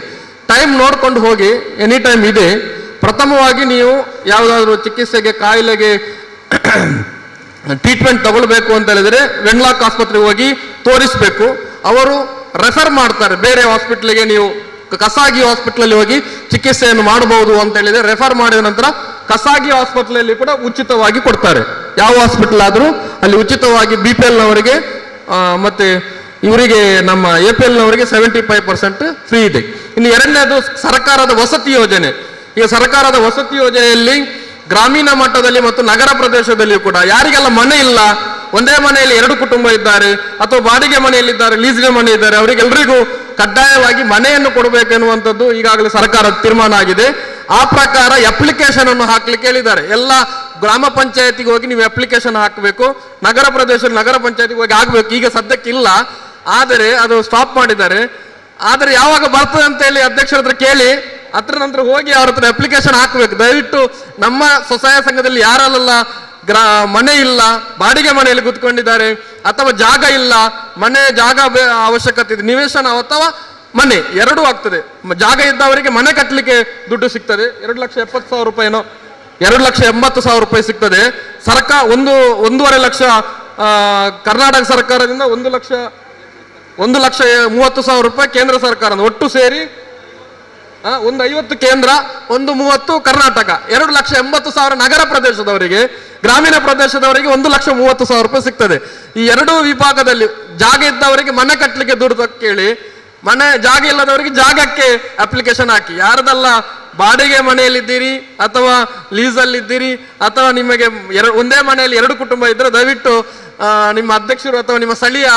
ಟೈಮ್ ನೋಡ್ಕೊಂಡು ಹೋಗಿ, ಎನಿ ಟೈಮ್ ಇದೆ. ಪ್ರಥಮವಾಗಿ ನೀವು ಯಾವುದಾದ್ರೂ ಚಿಕಿತ್ಸೆಗೆ ಕಾಯಿಲೆಗೆ ಟ್ರೀಟ್ಮೆಂಟ್ ತಗೊಳ್ಬೇಕು ಅಂತ ಹೇಳಿದ್ರೆ ವೆನ್ಲಾಕ್ ಆಸ್ಪತ್ರೆಗೆ ಹೋಗಿ ತೋರಿಸ್ಬೇಕು. ಅವರು ರೆಫರ್ ಮಾಡ್ತಾರೆ ಬೇರೆ ಹಾಸ್ಪಿಟ್ಲಿಗೆ. ನೀವು ಖಸಾಗಿ ಹಾಸ್ಪಿಟ್ಲಲ್ಲಿ ಹೋಗಿ ಚಿಕಿತ್ಸೆಯನ್ನು ಮಾಡಬಹುದು ಅಂತ ಹೇಳಿದ್ರೆ ರೆಫರ್ ಮಾಡಿದ ನಂತರ ಖಸಾಗಿ ಹಾಸ್ಪಿಟ್ಲಲ್ಲಿ ಕೂಡ ಉಚಿತವಾಗಿ ಕೊಡ್ತಾರೆ. ಯಾವ ಹಾಸ್ಪಿಟಲ್ ಆದ್ರೂ ಅಲ್ಲಿ ಉಚಿತವಾಗಿ BPL ನವರಿಗೆ ಮತ್ತೆ ಇವರಿಗೆ ನಮ್ಮ APL ನವರಿಗೆ 75% ಫ್ರೀ ಇದೆ. ಇನ್ನು 2ನೇದು ಸರ್ಕಾರದ ವಸತಿ ಯೋಜನೆ. ಈಗ ಸರ್ಕಾರದ ವಸತಿ ಯೋಜನೆಯಲ್ಲಿ ಗ್ರಾಮೀಣ ಮಟ್ಟದಲ್ಲಿ ಮತ್ತು ನಗರ ಪ್ರದೇಶದಲ್ಲಿಯೂ ಕೂಡ ಯಾರಿಗೆಲ್ಲ ಮನೆ ಇಲ್ಲ, ಒಂದೇ ಮನೆಯಲ್ಲಿ 2 ಕುಟುಂಬ ಇದ್ದಾರೆ, ಅಥವಾ ಬಾಡಿಗೆ ಮನೆಯಲ್ಲಿದ್ದಾರೆ, ಲೀಸ್ಗೆ ಮನೆ ಇದ್ದಾರೆ, ಅವರಿಗೆಲ್ಲರಿಗೂ ಕಡ್ಡಾಯವಾಗಿ ಮನೆಯನ್ನು ಕೊಡಬೇಕೆನ್ನುವಂಥದ್ದು ಈಗಾಗಲೇ ಸರ್ಕಾರದ ತೀರ್ಮಾನ ಆಗಿದೆ. ಆ ಪ್ರಕಾರ ಅಪ್ಲಿಕೇಶನ್ ಅನ್ನು ಹಾಕ್ಲಿಕ್ಕೆ ಹೇಳಿದ್ದಾರೆ. ಎಲ್ಲ ಗ್ರಾಮ ಪಂಚಾಯತಿಗೆ ಹೋಗಿ ನೀವು ಅಪ್ಲಿಕೇಶನ್ ಹಾಕಬೇಕು, ನಗರ ಪಂಚಾಯತಿಗೆ ಹೋಗಿ ಆಗ್ಬೇಕು. ಈಗ ಸದ್ಯಕ್ಕೆ ಇಲ್ಲ, ಆದರೆ ಅದು ಸ್ಟಾಪ್ ಮಾಡಿದ್ದಾರೆ. ಆದರೆ ಯಾವಾಗ ಬರ್ತದೆ ಅಂತ ಹೇಳಿ ಅಧ್ಯಕ್ಷರ ಹತ್ರ ಕೇಳಿ ಅದರ ನಂತರ ಹೋಗಿ ಅವ್ರ ಹತ್ರ ಅಪ್ಲಿಕೇಶನ್ ಹಾಕಬೇಕು. ದಯವಿಟ್ಟು ನಮ್ಮ ಸ್ವಸಹಾಯ ಸಂಘದಲ್ಲಿ ಯಾರಲ್ಲ ಮನೆ ಇಲ್ಲ, ಬಾಡಿಗೆ ಮನೆಯಲ್ಲಿ ಕೂತ್ಕೊಂಡಿದ್ದಾರೆ, ಅಥವಾ ಜಾಗ ಇಲ್ಲ, ಜಾಗ ಅವಶ್ಯಕತೆ ಇದೆ, ನಿವೇಶನ ಅಥವಾ ಮನೆ ಎರಡೂ ಆಗ್ತದೆ. ಜಾಗ ಇದ್ದವರಿಗೆ ಮನೆ ಕಟ್ಟಲಿಕ್ಕೆ ದುಡ್ಡು ಸಿಗ್ತದೆ, 2,70,000 ರೂಪಾಯಿನೋ 2,80,000 ರೂಪಾಯಿ ಸಿಗ್ತದೆ. ಸರ್ಕಾರ 1.5 ಲಕ್ಷ ಕರ್ನಾಟಕ ಸರ್ಕಾರದಿಂದ 1 ಲಕ್ಷ 1,30,000 ರೂಪಾಯಿ ಕೇಂದ್ರ ಸರ್ಕಾರ ಒಟ್ಟು ಸೇರಿ ಒಂದು 50 ಕೇಂದ್ರ, ಒಂದು 30 ಕರ್ನಾಟಕ, 2,80,000 ನಗರ ಪ್ರದೇಶದವರಿಗೆ. ಗ್ರಾಮೀಣ ಪ್ರದೇಶದವರಿಗೆ 1,30,000 ರೂಪಾಯಿ ಸಿಗ್ತದೆ. ಈ ಎರಡೂ ವಿಭಾಗದಲ್ಲಿ ಜಾಗ ಇದ್ದವರಿಗೆ ಮನೆ ಕಟ್ಟಲಿಕ್ಕೆ ದುಡ್ಡು ಕೇಳಿ, ಜಾಗ ಇಲ್ಲದವರಿಗೆ ಜಾಗಕ್ಕೆ ಅಪ್ಲಿಕೇಶನ್ ಹಾಕಿ. ಯಾರದಲ್ಲ ಬಾಡಿಗೆ ಮನೆಯಲ್ಲಿದ್ದೀರಿ ಅಥವಾ ಲೀಸಲ್ಲಿದ್ದೀರಿ ಅಥವಾ ನಿಮಗೆ ಒಂದೇ ಮನೆಯಲ್ಲಿ 2 ಕುಟುಂಬ ಇದ್ದರೆ ದಯವಿಟ್ಟು ನಿಮ್ಮ ಅಧ್ಯಕ್ಷರು ಅಥವಾ ನಿಮ್ಮ ಸ್ಥಳೀಯ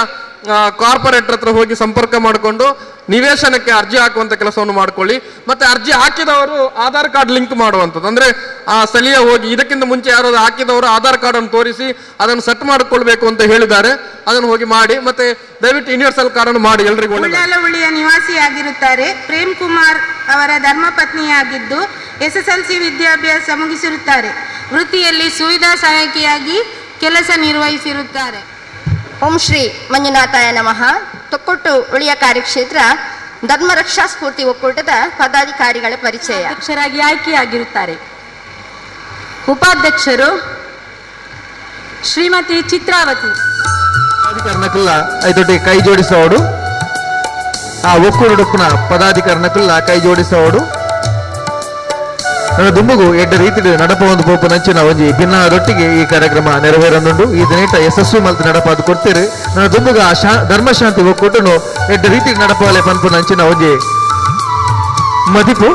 ಕಾರ್ಪೊರೇಟರ್ ಹತ್ರ ಹೋಗಿ ಸಂಪರ್ಕ ಮಾಡಿಕೊಂಡು ನಿವೇಶನಕ್ಕೆ ಅರ್ಜಿ ಹಾಕುವಂತ ಕೆಲಸವನ್ನು ಮಾಡ್ಕೊಳ್ಳಿ. ಮತ್ತೆ ಅರ್ಜಿ ಹಾಕಿದವರು ಆಧಾರ್ ಕಾರ್ಡ್ ಲಿಂಕ್ ಮಾಡುವಂಥದ್ದು, ಅಂದ್ರೆ ಆ ಸ್ಥಳೀಯ ಹೋಗಿ ಇದಕ್ಕಿಂತ ಮುಂಚೆ ಯಾರು ಹಾಕಿದವರು ಆಧಾರ್ ಕಾರ್ಡ್ ಅನ್ನು ತೋರಿಸಿ ಅದನ್ನು ಸೆಟ್ ಮಾಡಿಕೊಳ್ಬೇಕು ಅಂತ ಹೇಳಿದ್ದಾರೆ. ಅದನ್ನು ಹೋಗಿ ಮಾಡಿ. ಮತ್ತೆ ದಯವಿಟ್ಟು ಯೂನಿವರ್ಸಲ್ ಕಾರ್ಡ್ ಅನ್ನು ಮಾಡಿ. ಎಲ್ರಿಗೂ ಉಳ್ಳಾಲಹುಳಿಯ ನಿವಾಸಿಯಾಗಿರುತ್ತಾರೆ. ಪ್ರೇಮ್ ಕುಮಾರ್ ಅವರ ಧರ್ಮಪತ್ನಿಯಾಗಿದ್ದು SSLC ವಿದ್ಯಾಭ್ಯಾಸ ಮುಗಿಸಿರುತ್ತಾರೆ. ವೃತ್ತಿಯಲ್ಲಿ ಸುವಿಧಾ ಸಹಾಯಕಿಯಾಗಿ ಕೆಲಸ ನಿರ್ವಹಿಸಿರುತ್ತಾರೆ. ಓಂ ಶ್ರೀ ಮಂಜುನಾಥಾಯ ನಮಃ. ತೊಕ್ಕೊಟ್ಟು ಉಳಿಯ ಕಾರ್ಯಕ್ಷೇತ್ರ ಧರ್ಮ ರಕ್ಷಾ ಸ್ಫೂರ್ತಿ ಒಕ್ಕೂಟದ ಪದಾಧಿಕಾರಿಗಳ ಪರಿಚಯ. ಅಧ್ಯಕ್ಷರಾಗಿ ಆಯ್ಕೆಯಾಗಿರುತ್ತಾರೆ. ಉಪಾಧ್ಯಕ್ಷರು ಶ್ರೀಮತಿ ಚಿತ್ರಾವತಿ. ಪದಾಧಿಕಾರನಕಲ್ಲ ಐದೊಡ್ಡಿ ಕೈ ಜೋಡಿಸೋಡು ಆ ಒಕ್ಕೂಟುಪ್ಪನ ಪದಾಧಿಕಾರನಕಲ್ಲ ಕೈ ಜೋಡಿಸೋಡು ನನ್ನ ದುಂಬುಗು ಎಡ್ಡ ರೀತಿ ನಡಪ ಒಂದು ಪೋಪು ನಂಚಿನ ಒಂಜಿ ಭಿನ್ನದೊಟ್ಟಿಗೆ ಈ ಕಾರ್ಯಕ್ರಮ ನೆರವೇರನುಂಡು. ಇದು ನೀಟ ಯಶಸ್ವಿ ಮಲ್ತು ನಡಪಾದು ಕೊಡ್ತೀರಿ. ನನ್ನ ದುಂಬುಗ ಧರ್ಮಶಾಂತಿ ಒಕ್ಕೂಟನು ಎಡ್ಡ ರೀತಿ ನಡಪಾಲೆ ಪನ್ಪು ನಂಚಿನ ಒಂಜಿ ಮದಿಪು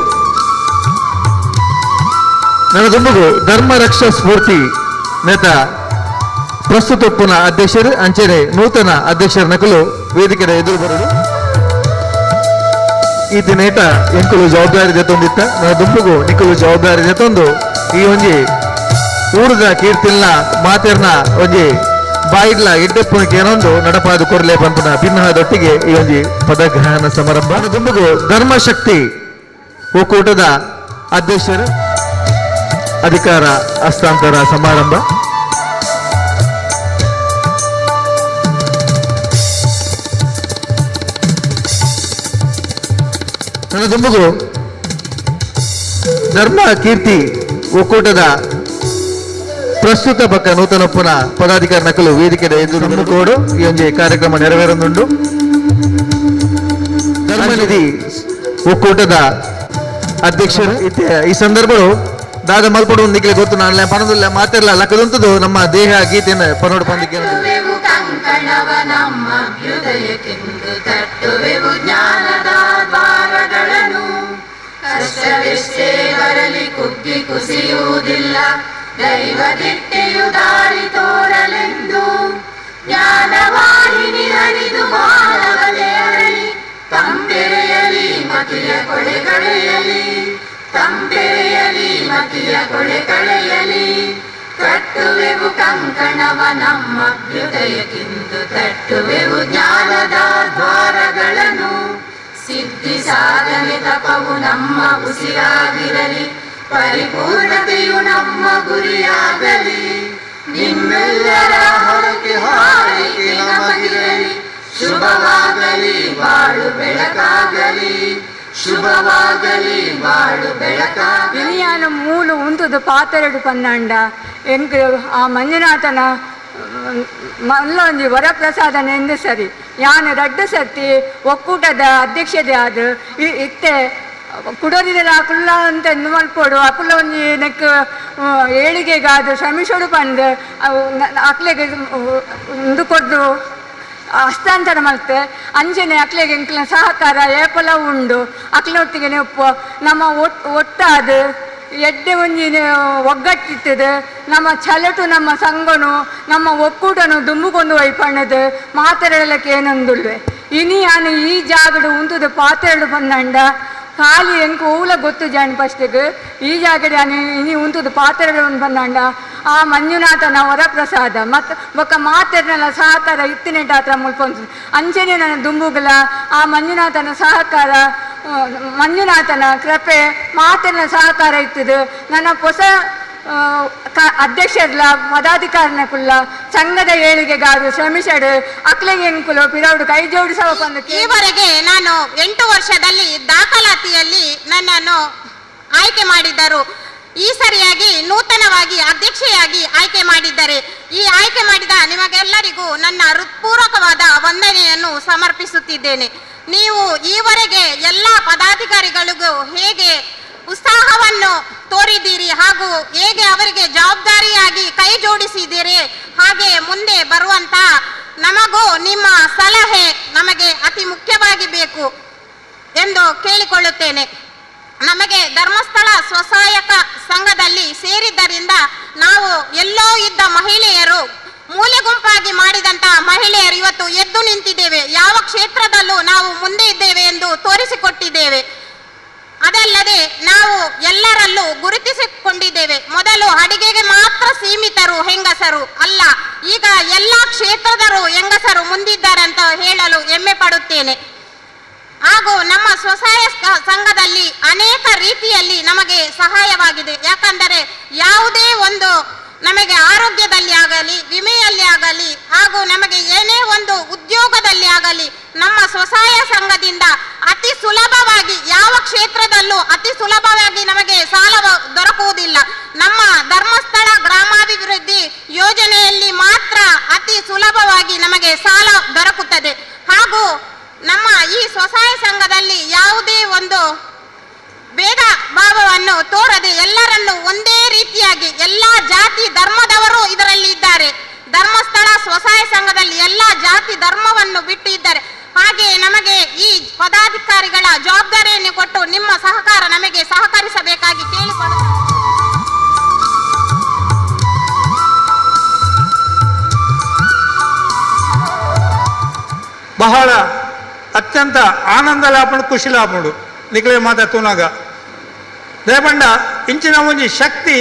ನನ್ನ ದುಂಬುಗು ಧರ್ಮ ರಕ್ಷಾ ಸ್ಫೂರ್ತಿ ನೇತ ಪ್ರಸ್ತುತ ಉಪ್ಪುನ ಅಧ್ಯಕ್ಷರು ಅಂಚೆನೆ ನೂತನ ಅಧ್ಯಕ್ಷರ ನಕಲು ವೇದಿಕೆಯ ಎದುರು ಬರುವುದು. ಈ ದಿನೇಟ ಎಂಕುಲು ಜವಾಬ್ದಾರಿ ಜೊತೊಂದಿತ್ತ ನನ್ನ ದುಂಬುಗು ನಿಕಲು ಜವಾಬ್ದಾರಿ ಜೊತೊಂದು ಈ ಒಂಜಿ ಊರದ ಕೀರ್ತಿಲ್ನ ಮಾತೆರ್ನ ಒಂಜಿ ಬಾಯಿಡ್ಲ ಎಡ್ಡೆಪ್ಪುಣಿಕೆ ಏನೊಂದು ನಡಪಾದು ಕೊರಲೆ ಪಂಪನ ಭಿನ್ನದೊಟ್ಟಿಗೆ ಈ ಒಂಜಿ ಪದಗ್ರಹಣ ಸಮಾರಂಭ. ನನ್ನ ದುಂಬುಗು ಧರ್ಮಶಕ್ತಿ ಒಕ್ಕೂಟದ ಅಧ್ಯಕ್ಷರು ಅಧಿಕಾರ ಹಸ್ತಾಂತರ ಸಮಾರಂಭ. ನನ್ನ ದುಂಬುಗು ಧರ್ಮ ಕೀರ್ತಿ ಒಕ್ಕೂಟದ ಪ್ರಸ್ತುತ ಪಕ್ಕ ನೂತನೊಪ್ಪನ ಪದಾಧಿಕಾರಿ ನಕಲು ವೇದಿಕೆಯ ಎದುರು ನಂಬಿಕೋಡು ಈ ಒಂದು ಕಾರ್ಯಕ್ರಮ ನೆರವೇರನುಂಡು. ಧರ್ಮನಿಧಿ ಒಕ್ಕೂಟದ ಅಧ್ಯಕ್ಷರು ಈ ಸಂದರ್ಭಗಳು ದಾದ ಮಲ್ಪಡು ನಿಕ್ಲೆ ಗೊತ್ತು ನಾನು ಪಣದಿಲ್ಲ ಮಾತಿರಲ್ಲ ಲಕ್ಕದಂತದ್ದು ನಮ್ಮ ದೇಹ ಗೀತೆಯನ್ನು ಪನೋಡು ಪಂದಿಕೆ ಕಂಕಣವ ನಮ್ಮ ಹೃದಯಕ್ಕೆಂದು ತಟ್ಟುವೆವು ಜ್ಞಾನದ ದ್ವಾರಗಳನ್ನು. ಕಷ್ಟವೆಷ್ಟೇ ಬರಲಿ ಕುಗ್ಗಿ ಕುಸಿಯುವುದಿಲ್ಲ, ದೈವದಿಟ್ಟೆಯು ದಾರಿ ತೋರಲೆಂದು. ಜ್ಞಾನವಾಹಿನಿ ಹರಿದು ಮಾನವತೆ ಅರಳಿ, ತಂಪೆರೆಯಲಿ ಮತಿಯ ಕೊಳೆ ಕಳೆಯಲಿ, ತಂಪೆರೆಯಲಿ ಮತಿಯ ಕೊಳೆ ಕಳೆಯಲಿ. ಕಟ್ಟುವೆವು ಕಂಕಣವ ನಮ್ಮ ಹೃದಯಕ್ಕೆಂದು ತಟ್ಟುವೆವು ಜ್ಞಾನದ ದ್ವಾರಗಳನ್ನು. ಸಿದ್ಧಿ ಸಾಧನೆ ತಪವು ನಮ್ಮ ಉಸಿರಾಗಿರಲಿ, ಪರಿಪೂರ್ಣತೆಯು ನಮ್ಮ ಗುರಿಯಾಗಲಿ. ನಿಮ್ಮೆಲ್ಲರ ಹೊರಕೆ ಹಾರೈಕೆ ನಮಗಿರಲಿ, ಶುಭವಾಗಲಿ ಬಾಳು ಬೆಳಕಾಗಲಿ, ಶುಭವಾಗಲಿ ಬಾಳು ಬೆಳಕಾಗಲಿ. ಇನಿಯಾನ ಮೂಲು ಉಂತುದು ಪಾತೆರಡು ಪನ್ನಂಡ ಎಂಕ್ ಆ ಮಂಜುನಾಥನ ಮಲ್ಲ ಒಂಜಿ ವರಪ್ರಸಾದನ ಎಂದು ಸರಿ ಯಾನು ರಡ್ಡು ಸರ್ತಿ ಒಕ್ಕೂಟದ ಅಧ್ಯಕ್ಷತೆ ಆದ ಇತ್ತೆ ಕುಡೋದಿಲ್ಲ ಅಕುಲ್ಲ ಅಂತ ಎಂದು ಮಲ್ಪೋಡು ಅಕುಲ್ಲ ಒಂಜಿ ನೆಕ್ ಏಳಿಗೆಗಾದ ಶ್ರಮಿಸೋಡು ಪಂದು ಅಕ್ಲೆಗೆ ಇಂದು ಕೊದ್ದು ಹಸ್ತಾಂತರ ಮಲ್ತೆ ಅಂಜನೆ ಅಕ್ಲೆಗೆ ಎಂಕ್ಲ ಸಹಕಾರ ಏಪಲ ಉಂಡು ಅಕ್ಲೊಟ್ಟಿಗೆ ನೆಪ್ಪು ನಮ್ಮ ಒಟ್ಟಾದ ಎಡ್ಡೆ ಒಂಜಿ ಒಗ್ಗಟ್ಟಿತ್ತದು ನಮ್ಮ ಛಲಟು ನಮ್ಮ ಸಂಘನು ನಮ್ಮ ಒಕ್ಕೂಟನು ದುಂಬುಕೊಂಡು ಒಯ್ಪಣ್ಣದು ಮಾತಾಡಲಿಕ್ಕೆ ಏನೊಂದುಳ್ವೆ ಇನಿ ನಾನು ಈ ಜಾಗಡು ಉಂತುದು ಪಾತ್ರೆಡು ಬಂದಂಡ ಖಾಲಿ ಎಂಕು ಊಲ ಗೊತ್ತು ಜಾಣ್ ಫಸ್ಟಿಗೆ ಈ ಜಾಗಡೆ ಇನಿ ಉಂತುದು ಪಾತ್ರೆಡು ಬಂದಂಡ ಆ ಮಂಜುನಾಥನ ವರಪ್ರಸಾದ ಮತ್ತು ಬೊಕ್ಕ ಮಾತೆರ್ನೆಲ್ಲ ಸಹಕಾರ ಇತ್ತಿನೆಟ ಹತ್ರ ಮುಲ್ಪೊಂದು ಅಂಚನೆ ನನ್ನ ದುಂಬುಗಲ ಆ ಮಂಜುನಾಥನ ಸಹಕಾರ ಮಂಜುನಾಥನ ಕೃಪೆ ಮಾತೆರ್ನ ಸಹಕಾರ ಇತ್ತದು ನನ್ನ ಹೊಸ ಅಧ್ಯಕ್ಷರ್ಲ ಪದಾಧಿಕಾರಿನಕುಲ್ಲ ಸಂಘದ ಏಳಿಗೆಗಾರು ಶ್ರಮಿಸಡು ಅಕ್ಲೆಗೆ ಎಂಕುಲು ಪಿರೌಡು ಕೈ ಜೋಡಿಸವ ಬಂದು ಈವರೆಗೆ ನಾನು 8 ವರ್ಷದಲ್ಲಿ ದಾಖಲಾತಿಯಲ್ಲಿ ನನ್ನನ್ನು ಆಯ್ಕೆ ಮಾಡಿದ್ದರು. ಈ ಸರಿಯಾಗಿ ನೂತನವಾಗಿ ಅಧ್ಯಕ್ಷೆಯಾಗಿ ಆಯ್ಕೆ ಮಾಡಿದ್ದಾರೆ. ಈ ಆಯ್ಕೆ ಮಾಡಿದ ನಿಮಗೆಲ್ಲರಿಗೂ ನನ್ನ ಹೃತ್ಪೂರ್ವಕವಾದ ವಂದನೆಯನ್ನು ಸಮರ್ಪಿಸುತ್ತಿದ್ದೇನೆ. ನೀವು ಈವರೆಗೆ ಎಲ್ಲ ಪದಾಧಿಕಾರಿಗಳಿಗೂ ಹೇಗೆ ಉತ್ಸಾಹವನ್ನು ತೋರಿದ್ದೀರಿ ಹಾಗೂ ಹೇಗೆ ಅವರಿಗೆ ಜವಾಬ್ದಾರಿಯಾಗಿ ಕೈ ಜೋಡಿಸಿದ್ದೀರಿ, ಹಾಗೆ ಮುಂದೆ ಬರುವಂತ ನಮಗೂ ನಿಮ್ಮ ಸಲಹೆ ನಮಗೆ ಅತಿ ಮುಖ್ಯವಾಗಿ ಬೇಕು ಎಂದು ಕೇಳಿಕೊಳ್ಳುತ್ತೇನೆ. ನಮಗೆ ಧರ್ಮಸ್ಥಳ ಸ್ವಸಹಾಯಕ ಸಂಘದಲ್ಲಿ ಸೇರಿದ್ದರಿಂದ ನಾವು ಎಲ್ಲೋ ಇದ್ದ ಮಹಿಳೆಯರು, ಮೂಲೆ ಗುಂಪಾಗಿ ಮಾಡಿದಂತಹ ಮಹಿಳೆಯರು ಇವತ್ತು ಎದ್ದು ನಿಂತಿದ್ದೇವೆ. ಯಾವ ಕ್ಷೇತ್ರದಲ್ಲೂ ನಾವು ಮುಂದೆ ಇದ್ದೇವೆ ಎಂದು ತೋರಿಸಿಕೊಟ್ಟಿದ್ದೇವೆ. ಅದಲ್ಲದೆ ನಾವು ಎಲ್ಲರಲ್ಲೂ ಗುರುತಿಸಿಕೊಂಡಿದ್ದೇವೆ. ಮೊದಲು ಅಡಿಗೆಗೆ ಮಾತ್ರ ಸೀಮಿತರು ಹೆಂಗಸರು ಅಲ್ಲ, ಈಗ ಎಲ್ಲ ಕ್ಷೇತ್ರದರು ಹೆಂಗಸರು ಮುಂದಿದ್ದಾರೆ ಅಂತ ಹೇಳಲು ಹೆಮ್ಮೆ ಪಡುತ್ತೇನೆ. ಹಾಗೂ ನಮ್ಮ ಸ್ವಸಹಾಯ ಸಂಘದಲ್ಲಿ ಅನೇಕ ರೀತಿಯಲ್ಲಿ ನಮಗೆ ಸಹಾಯವಾಗಿದೆ. ಯಾಕಂದರೆ ಯಾವುದೇ ಒಂದು ನಮಗೆ ಆರೋಗ್ಯದಲ್ಲಿ ಆಗಲಿ, ವಿಮೆಯಲ್ಲಿ ಆಗಲಿ, ಹಾಗೂ ನಮಗೆ ಏನೇ ಒಂದು ಉದ್ಯೋಗದಲ್ಲಿ ಆಗಲಿ ನಮ್ಮ ಸ್ವಸಹಾಯ ಸಂಘದಿಂದ ಅತಿ ಸುಲಭವಾಗಿ, ಯಾವ ಕ್ಷೇತ್ರದಲ್ಲೂ ಅತಿ ಸುಲಭವಾಗಿ ನಮಗೆ ಸಾಲ ದೊರಕುವುದಿಲ್ಲ. ನಮ್ಮ ಧರ್ಮಸ್ಥಳ ಗ್ರಾಮಾಭಿವೃದ್ಧಿ ಯೋಜನೆಯಲ್ಲಿ ಮಾತ್ರ ಅತಿ ಸುಲಭವಾಗಿ ನಮಗೆ ಸಾಲ ದೊರಕುತ್ತದೆ. ಹಾಗೂ ನಮ್ಮ ಈ ಸ್ವಸಹಾಯ ಸಂಘದಲ್ಲಿ ಯಾವುದೇ ಒಂದು ಭೇದ ಭಾವವನ್ನು ತೋರದೆ ಎಲ್ಲರನ್ನು ಒಂದೇ ರೀತಿಯಾಗಿ ಎಲ್ಲ ಜಾತಿ ಧರ್ಮದವರು ಇದರಲ್ಲಿ ಇದ್ದಾರೆ. ಧರ್ಮಸ್ಥಳ ಸ್ವಸಹಾಯ ಸಂಘದಲ್ಲಿ ಎಲ್ಲ ಜಾತಿ ಧರ್ಮವನ್ನು ಬಿಟ್ಟು ಇದ್ದಾರೆ. ಹಾಗೆ ನಮಗೆ ಈ ಪದಾಧಿಕಾರಿಗಳ ಜವಾಬ್ದಾರಿಯನ್ನು ಕೊಟ್ಟು ನಿಮ್ಮ ಸಹಕಾರ ನಮಗೆ ಸಹಕರಿಸಬೇಕಾಗಿ ಕೇಳಿಕೊಳ್ಳುತ್ತೇನೆ. ಬಹಳ ಅತ್ಯಂತ ಆನಂದ ಲಾಪಡು ಖುಷಿ ಲಾಪಡು ನಿಖಲೆ ಮಾತಾಡ್ತುನಾಗ ದಯಪಂಡ ಇಂಚಿನ ಒಂಜಿ ಶಕ್ತಿ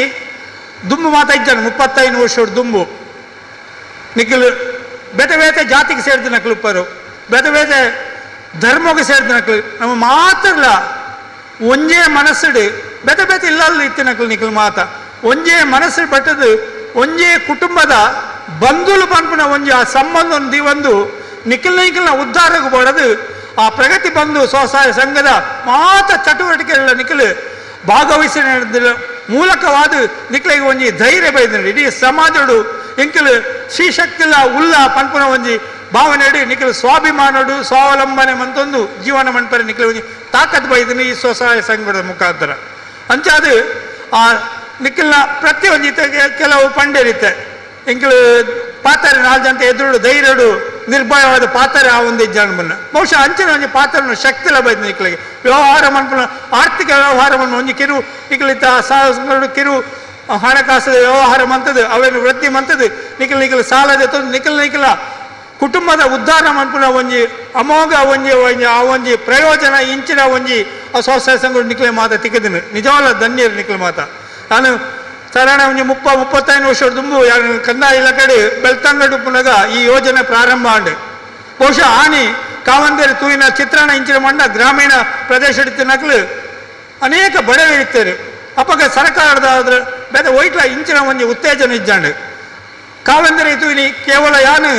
ದುಂಬು ಮಾತಾಡ್ತಾನೆ 35 ವರ್ಷದ ದುಂಬು ನಿಖಲು ಬೇತೆ ಬೇತೆ ಜಾತಿಗೆ ಸೇರಿದ ನಕಲು ಉಪ್ಪರು, ಬೇತೆ ಬೇತೆ ಧರ್ಮಕ್ಕೆ ಸೇರಿದ ನಕಲು ನಮ್ಮ ಮಾತ್ರಲ್ಲ ಒಂಜೇ ಮನಸ್ಸುಡು ಬೇತೆ ಬೇತೆ ಇಲ್ಲಲ್ಲ ಇತ್ತು ನಕಲು ನಿಖಲು ಮಾತ ಒಂಜೇ ಮನಸ್ಸು ಬಟ್ಟದು ಒಂಜೇ ಕುಟುಂಬದ ಬಂಧುಲು ಪಂಪುನ ಒಂಜಿ ಆ ಸಂಬಂಧ ಒಂದು ನಿಖಿಲ್ನ ಉದ್ಧಾರಕ್ಕೆ ಬಡದು ಆ ಪ್ರಗತಿ ಬಂಧು ಸ್ವಸಹಾಯ ಸಂಘದ ಮಾತ ಚಟುವಟಿಕೆಗಳ ನಿಖಲು ಭಾಗವಹಿಸಿ ಮೂಲಕವಾದ ನಿಖಲಿಗೆ ಒಂಜಿ ಧೈರ್ಯ ಬೈದ ಇಡೀ ಸಮಾಜಡು ಎಂಕಲು ಶ್ರೀಶಕ್ತಿಲ ಉಲ್ಲ ಪಂಪುನ ಒಂಜಿ ಭಾವನೆ ನಿಖಲು ಸ್ವಾಭಿಮಾನಡು ಸ್ವಾವಲಂಬನೆ ಮಂತೊಂದು ಜೀವನ ಮನ್ಪರೆ ನಿಖಲು ಒಂಜಿ ತಾಕತ್ ಬೈದನು ಈ ಸ್ವಸಹಾಯ ಸಂಘದ ಮುಖಾಂತರ ಅಂಚಾದ ಆ ನಿಖಲ್ನ ಪ್ರತಿಯೊಂದು ಕೆಲವು ಪಂಡೇರಿತ್ತೆ ಎಂಕಲು ಪಾತ್ರೆ 4 ಜನ ಎದುರು ಧೈರ್ಯಡು ನಿರ್ಭಯವಾದ ಪಾತ್ರೆ ಆ ಒಂದು ಜನ್ಮನ್ನ ಬಹುಶಃ ಅಂಚಿನ ಒಂಜಿ ಪಾತ್ರವನ್ನು ಶಕ್ತಿಲ ಬೈದ ನಿಖಲಿಗೆ ವ್ಯವಹಾರ ಮನ್ಪುನ ಆರ್ಥಿಕ ವ್ಯವಹಾರವನ್ನು ಒಂಜಿ ಕಿರು ನಿಖಲಿತ ಕಿರು ಹಣಕಾಸು ವ್ಯವಹಾರ ಮಂತದ್ದು ಅವೇನು ವೃತ್ತಿ ಮಂತದ್ದು ನಿಖಲ್ ಸಾಲದ ನಿಖಲ ಕುಟುಂಬದ ಉದ್ಧಾರ ಮನ್ಪುನ ಒಂಜಿ ಅಮೋಘ ಒಂಜಿ ಆ ಒಂಜಿ ಪ್ರಯೋಜನ ಇಂಚಿನ ಒಂಜಿ ಆ ಸ್ವಸಹಾಯ ಸಂಘ ನಿಖಲೆ ಮಾತ ತಿಕ್ಕದನು ನಿಜವಾದ ಧನ್ಯರು ನಿಖಲ ಮಾತ. ನಾನು ಸಾಧಾರಣ ಒಂಜಿ 35 ವರ್ಷದ ದುಂಬು ಕಂದಾಯ ಇಲಾಖೆ ಬೆಳ್ತಂಗಡು ಪುನಗ ಈ ಯೋಜನೆ ಪ್ರಾರಂಭ ಆಂಡು ಬಹುಶಃ ಆನಿ ಕಾವಂದೇರಿ ತೂಯಿನ ಚಿತ್ರಣ ಇಂಚಿನ ಮಂಡ ಗ್ರಾಮೀಣ ಪ್ರದೇಶ ನಕಲು ಅನೇಕ ಬಡವೆ ಇರ್ತಾರೆ ಅಪ್ಪಗ ಸರ್ಕಾರದ ಬೇದ ಒಯ್ಟ್ಲ ಇಂಚಿನ ಒಂಜಿ ಉತ್ತೇಜನ ಇಜ್ಜಾಂಡು ಕಾವಂದೇರಿ ತೂಯಿನಿ ಕೇವಲ ಯಾನು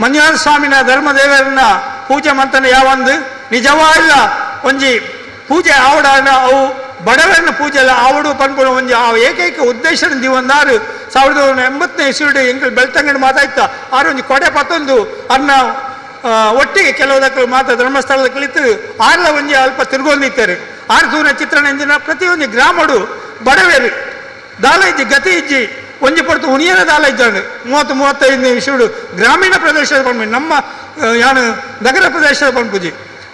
ಮಂಜುನಾಥ ಸ್ವಾಮಿನ ಧರ್ಮದೇವರನ್ನ ಪೂಜೆ ಮಂತನ ಯಾವಂದು ನಿಜವಾದ ಒಂಜಿ ಪೂಜೆ ಆವಡ ಅವು ಬಡವರನ್ನ ಪೂಜೆ ಎಲ್ಲ ಆವಡು ಪನ್ಪುನ ಒಂಜಿ ಆ ಏಕೈಕ ಉದ್ದೇಶ ದಿವಂದಾರು 1980ನೇ ಇಸ್ವಿಡು ಎಂಕಲ್ ಬೆಳ್ತಂಗಡು ಮಾತಾಯ್ತ ಆರು ಒಂಜಿ ಕೊಡೆ ಪತ್ತೊಂದು ಅನ್ನ ಒಟ್ಟಿಗೆ ಕೆಲವುದಕ್ಕೆ ಮಾತ್ರ ಧರ್ಮಸ್ಥಳದ ಕಲಿತು ಆರ್ಲ ಒಂಜಿ ಅಲ್ಪ ತಿರುಗೊಂದಿತ್ತಾರೆ ಆರು ದೂರ ಚಿತ್ರಣ ಎಂಜಿನ ಪ್ರತಿಯೊಂದು ಗ್ರಾಮಡು ಬಡವೇರು ದಾಲ ಇಜ್ಜಿ ಗತಿ ಇಜ್ಜಿ ಒಂಜಿ ಪಡ್ತು ಉಣಿಯನ ದಾಲ ಇದ್ದಾಂಡು 30-35 ಇಸ್ವಿಡು ಗ್ರಾಮೀಣ ಪ್ರದೇಶದ ಪನ್ಪು ನಮ್ಮ ಯಾನು ನಗರ ಪ್ರದೇಶದ ಪನ್ಪುಜಿ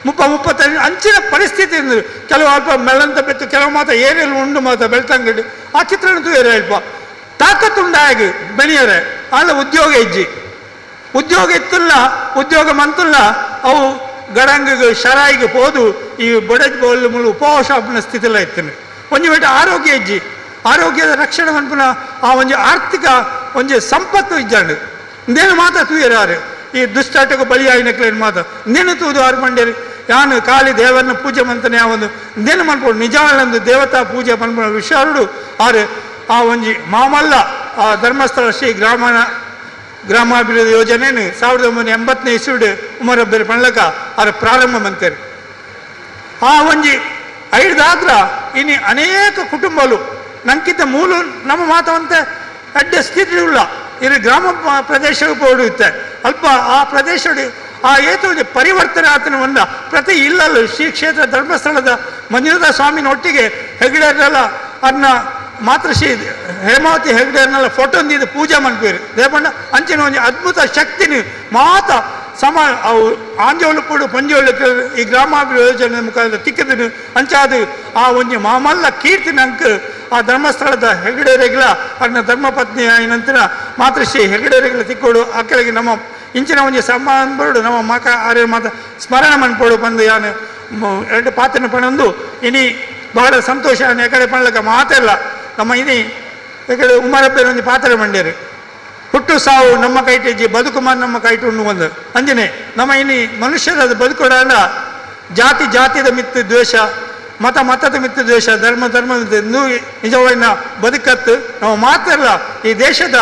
35 ಅಂಚಿನ ಪರಿಸ್ಥಿತಿ ಅಂದ್ರೆ ಕೆಲವು ಅಲ್ಪ ಮೆಲ್ಲಂತ ಬೆತ್ತು ಕೆಲವು ಮಾತ್ರ ಏನೆಲ್ಲ ಉಂಡು ಮಾತ್ರ ಬೆಳ್ತಂಗಡು ಆ ಚಿತ್ರಣ ತೂಯರೆ ಅಲ್ಪ ತಾಕತ್ತುಂಡಾಗಿ ಬೆಣಿಯರೆ ಆಲ ಉದ್ಯೋಗ ಇಜ್ಜಿ ಉದ್ಯೋಗ ಇತ್ತಿಲ್ಲ ಉದ್ಯೋಗ ಮಂತಲ್ಲ ಅವು ಗಡಂಗಿಗೆ ಶರಾಯಿಗೆ ಹೋದು ಈ ಬಡಜ್ ಬೋಲ್ ಮುಳು ಉಪವಾಸ ಅಪ್ಪನ ಸ್ಥಿತಿಲ್ಲ ಇತ್ತನೆ ಒಂಜಿ ಬೇಟ ಆರೋಗ್ಯ ಇಜ್ಜಿ ಆರೋಗ್ಯದ ರಕ್ಷಣೆ ಅನ್ಪುನ ಆ ಒಂಜಿ ಆರ್ಥಿಕ ಒಂಜಿ ಸಂಪತ್ತು ಇಜ್ಜಾಂಡು ಇಂದೇನು ಮಾತ್ರ ತೂಯರಾರು ಈ ದುಶ್ಚಟಕ್ಕೆ ಬಲಿಯಾಗಿನಕ್ಲೇನು ಮಾತ್ರ ಇಂದೇನು ತೂದು ಆರು ಮಂಡ್ಯರು ಯಾನು ಕಾಲಿ ದೇವರನ್ನ ಪೂಜೆ ಮಂತನೆ ಆ ಒಂದು ಇಂದೇನು ಮನ್ಪಡು ನಿಜವಾನಂದು ದೇವತಾ ಪೂಜೆ ಮನ್ಪಡ ವಿಷಯರು ಆರು ಆ ಒಂಜಿ ಮಾಮಲ್ಲ ಆ ಧರ್ಮಸ್ಥಳ ಶ್ರೀ ಗ್ರಾಮಾಭಿವೃದ್ಧಿ ಯೋಜನೆಯನ್ನು 1980ನೇ ಇಸ್ವಿಡು ಉಮರಬ್ಬರಿ ಪಣ್ಲಕ ಆರು ಪ್ರಾರಂಭ ಮಂತಾರೆ ಆ ಒಂಜಿ 5 ದಾತ್ರ ಇನ್ನು ಅನೇಕ ಕುಟುಂಬಗಳು ನಂಕಿಂತ ಮೂಲ ನಮ್ಮ ಮಾತವಂತ ಅಡ್ಡ ಸ್ಥಿತಿ ಇಲ್ಲ ಇಲ್ಲಿ ಗ್ರಾಮ ಪ್ರದೇಶಕ್ಕೆ ಪೋಡುತ್ತೆ ಅಲ್ಪ ಆ ಪ್ರದೇಶ ಆ ಏತು ಪರಿವರ್ತನೆ ಆತನ ಒಂದ ಪ್ರತಿ ಇಲ್ಲಲ್ಲೂ ಶ್ರೀ ಕ್ಷೇತ್ರ ಧರ್ಮಸ್ಥಳದ ಮಂಜುನಾಥ ಸ್ವಾಮಿನ ಒಟ್ಟಿಗೆ ಹೆಗ್ಡೆಯರೆಲ್ಲ ಅದನ್ನ ಮಾತೃಶ್ರೀ ಹೇಮಾವತಿ ಹೆಗ್ಡೆಯರ್ನೆಲ್ಲ ಫೋಟೋ ಹೊಂದಿದ್ದು ಪೂಜೆ ಮಾಡ್ತೀರಿ ದೇಪಣ್ಣ ಅಂಚಿನ ಒಂದು ಅದ್ಭುತ ಶಕ್ತಿನಿ ಮಾತ ಸಮ ಅವು ಆಂಜೋಳು ಪೂಡು ಪಂಜೋಳು ಈ ಗ್ರಾಮಾಭಿವೃದ್ಧಿ ಯೋಜನೆ ಮುಖಾಂತರ ತಿಕ್ಕದನು ಅಂಚಾದು ಆ ಒಂದು ಮಾಮಲ್ಲ ಕೀರ್ತಿನ ಅಂಕ ಆ ಧರ್ಮಸ್ಥಳದ ಹೆಗ್ಡೆಯರೆಗಳ ಅದನ್ನ ಧರ್ಮಪತ್ನಿ ಆದ ನಂತರ ಮಾತೃಶ್ರೀ ಹೆಗ್ಡೆಯರೆಗಳ ತಿಕ್ಕೋಡು ಆ ಕೆಳಗೆ ನಮ್ಮ ಇಂಚಿನ ಒಂದು ಸಂಬಂಧ ನಮ್ಮ ಮಕ ಆರ್ಯ ಮಾತ ಸ್ಮರಣೆ ಮನ್ಪೋಡು ಬಂದು ಯಾನು ಎರಡು ಪಾತ್ರನ ಪಣಂದು ಇನಿ ಬಹಳ ಸಂತೋಷ ಎಕಡೆ ಪಣಲಕ್ಕ ಮಾತೆಲ್ಲ ನಮ್ಮ ಇನಿ ಎಕಡೆ ಉಮರಪ್ಪನ ಒಂದು ಪಾತ್ರ ಮಂಡ್ಯರು ಹುಟ್ಟು ಸಾವು ನಮ್ಮ ಕೈಟೆಜ್ಜಿ ಬದುಕುಮಾರ್ ನಮ್ಮ ಕೈಟು ಒಂದು ಅಂಜನೆ ನಮ್ಮ ಇನಿ ಮನುಷ್ಯರ ಬದುಕೋಡ ಜಾತಿ ಜಾತಿದ ಮಿತ್ತು ದ್ವೇಷ ಮತ ಮತದ ಮಿತ್ತು ದ್ವೇಷ ಧರ್ಮ ಧರ್ಮದ ನಿಜವಾದ ಬದುಕತ್ತು ನಾವು ಮಾತೆಲ್ಲ ಈ ದೇಶದ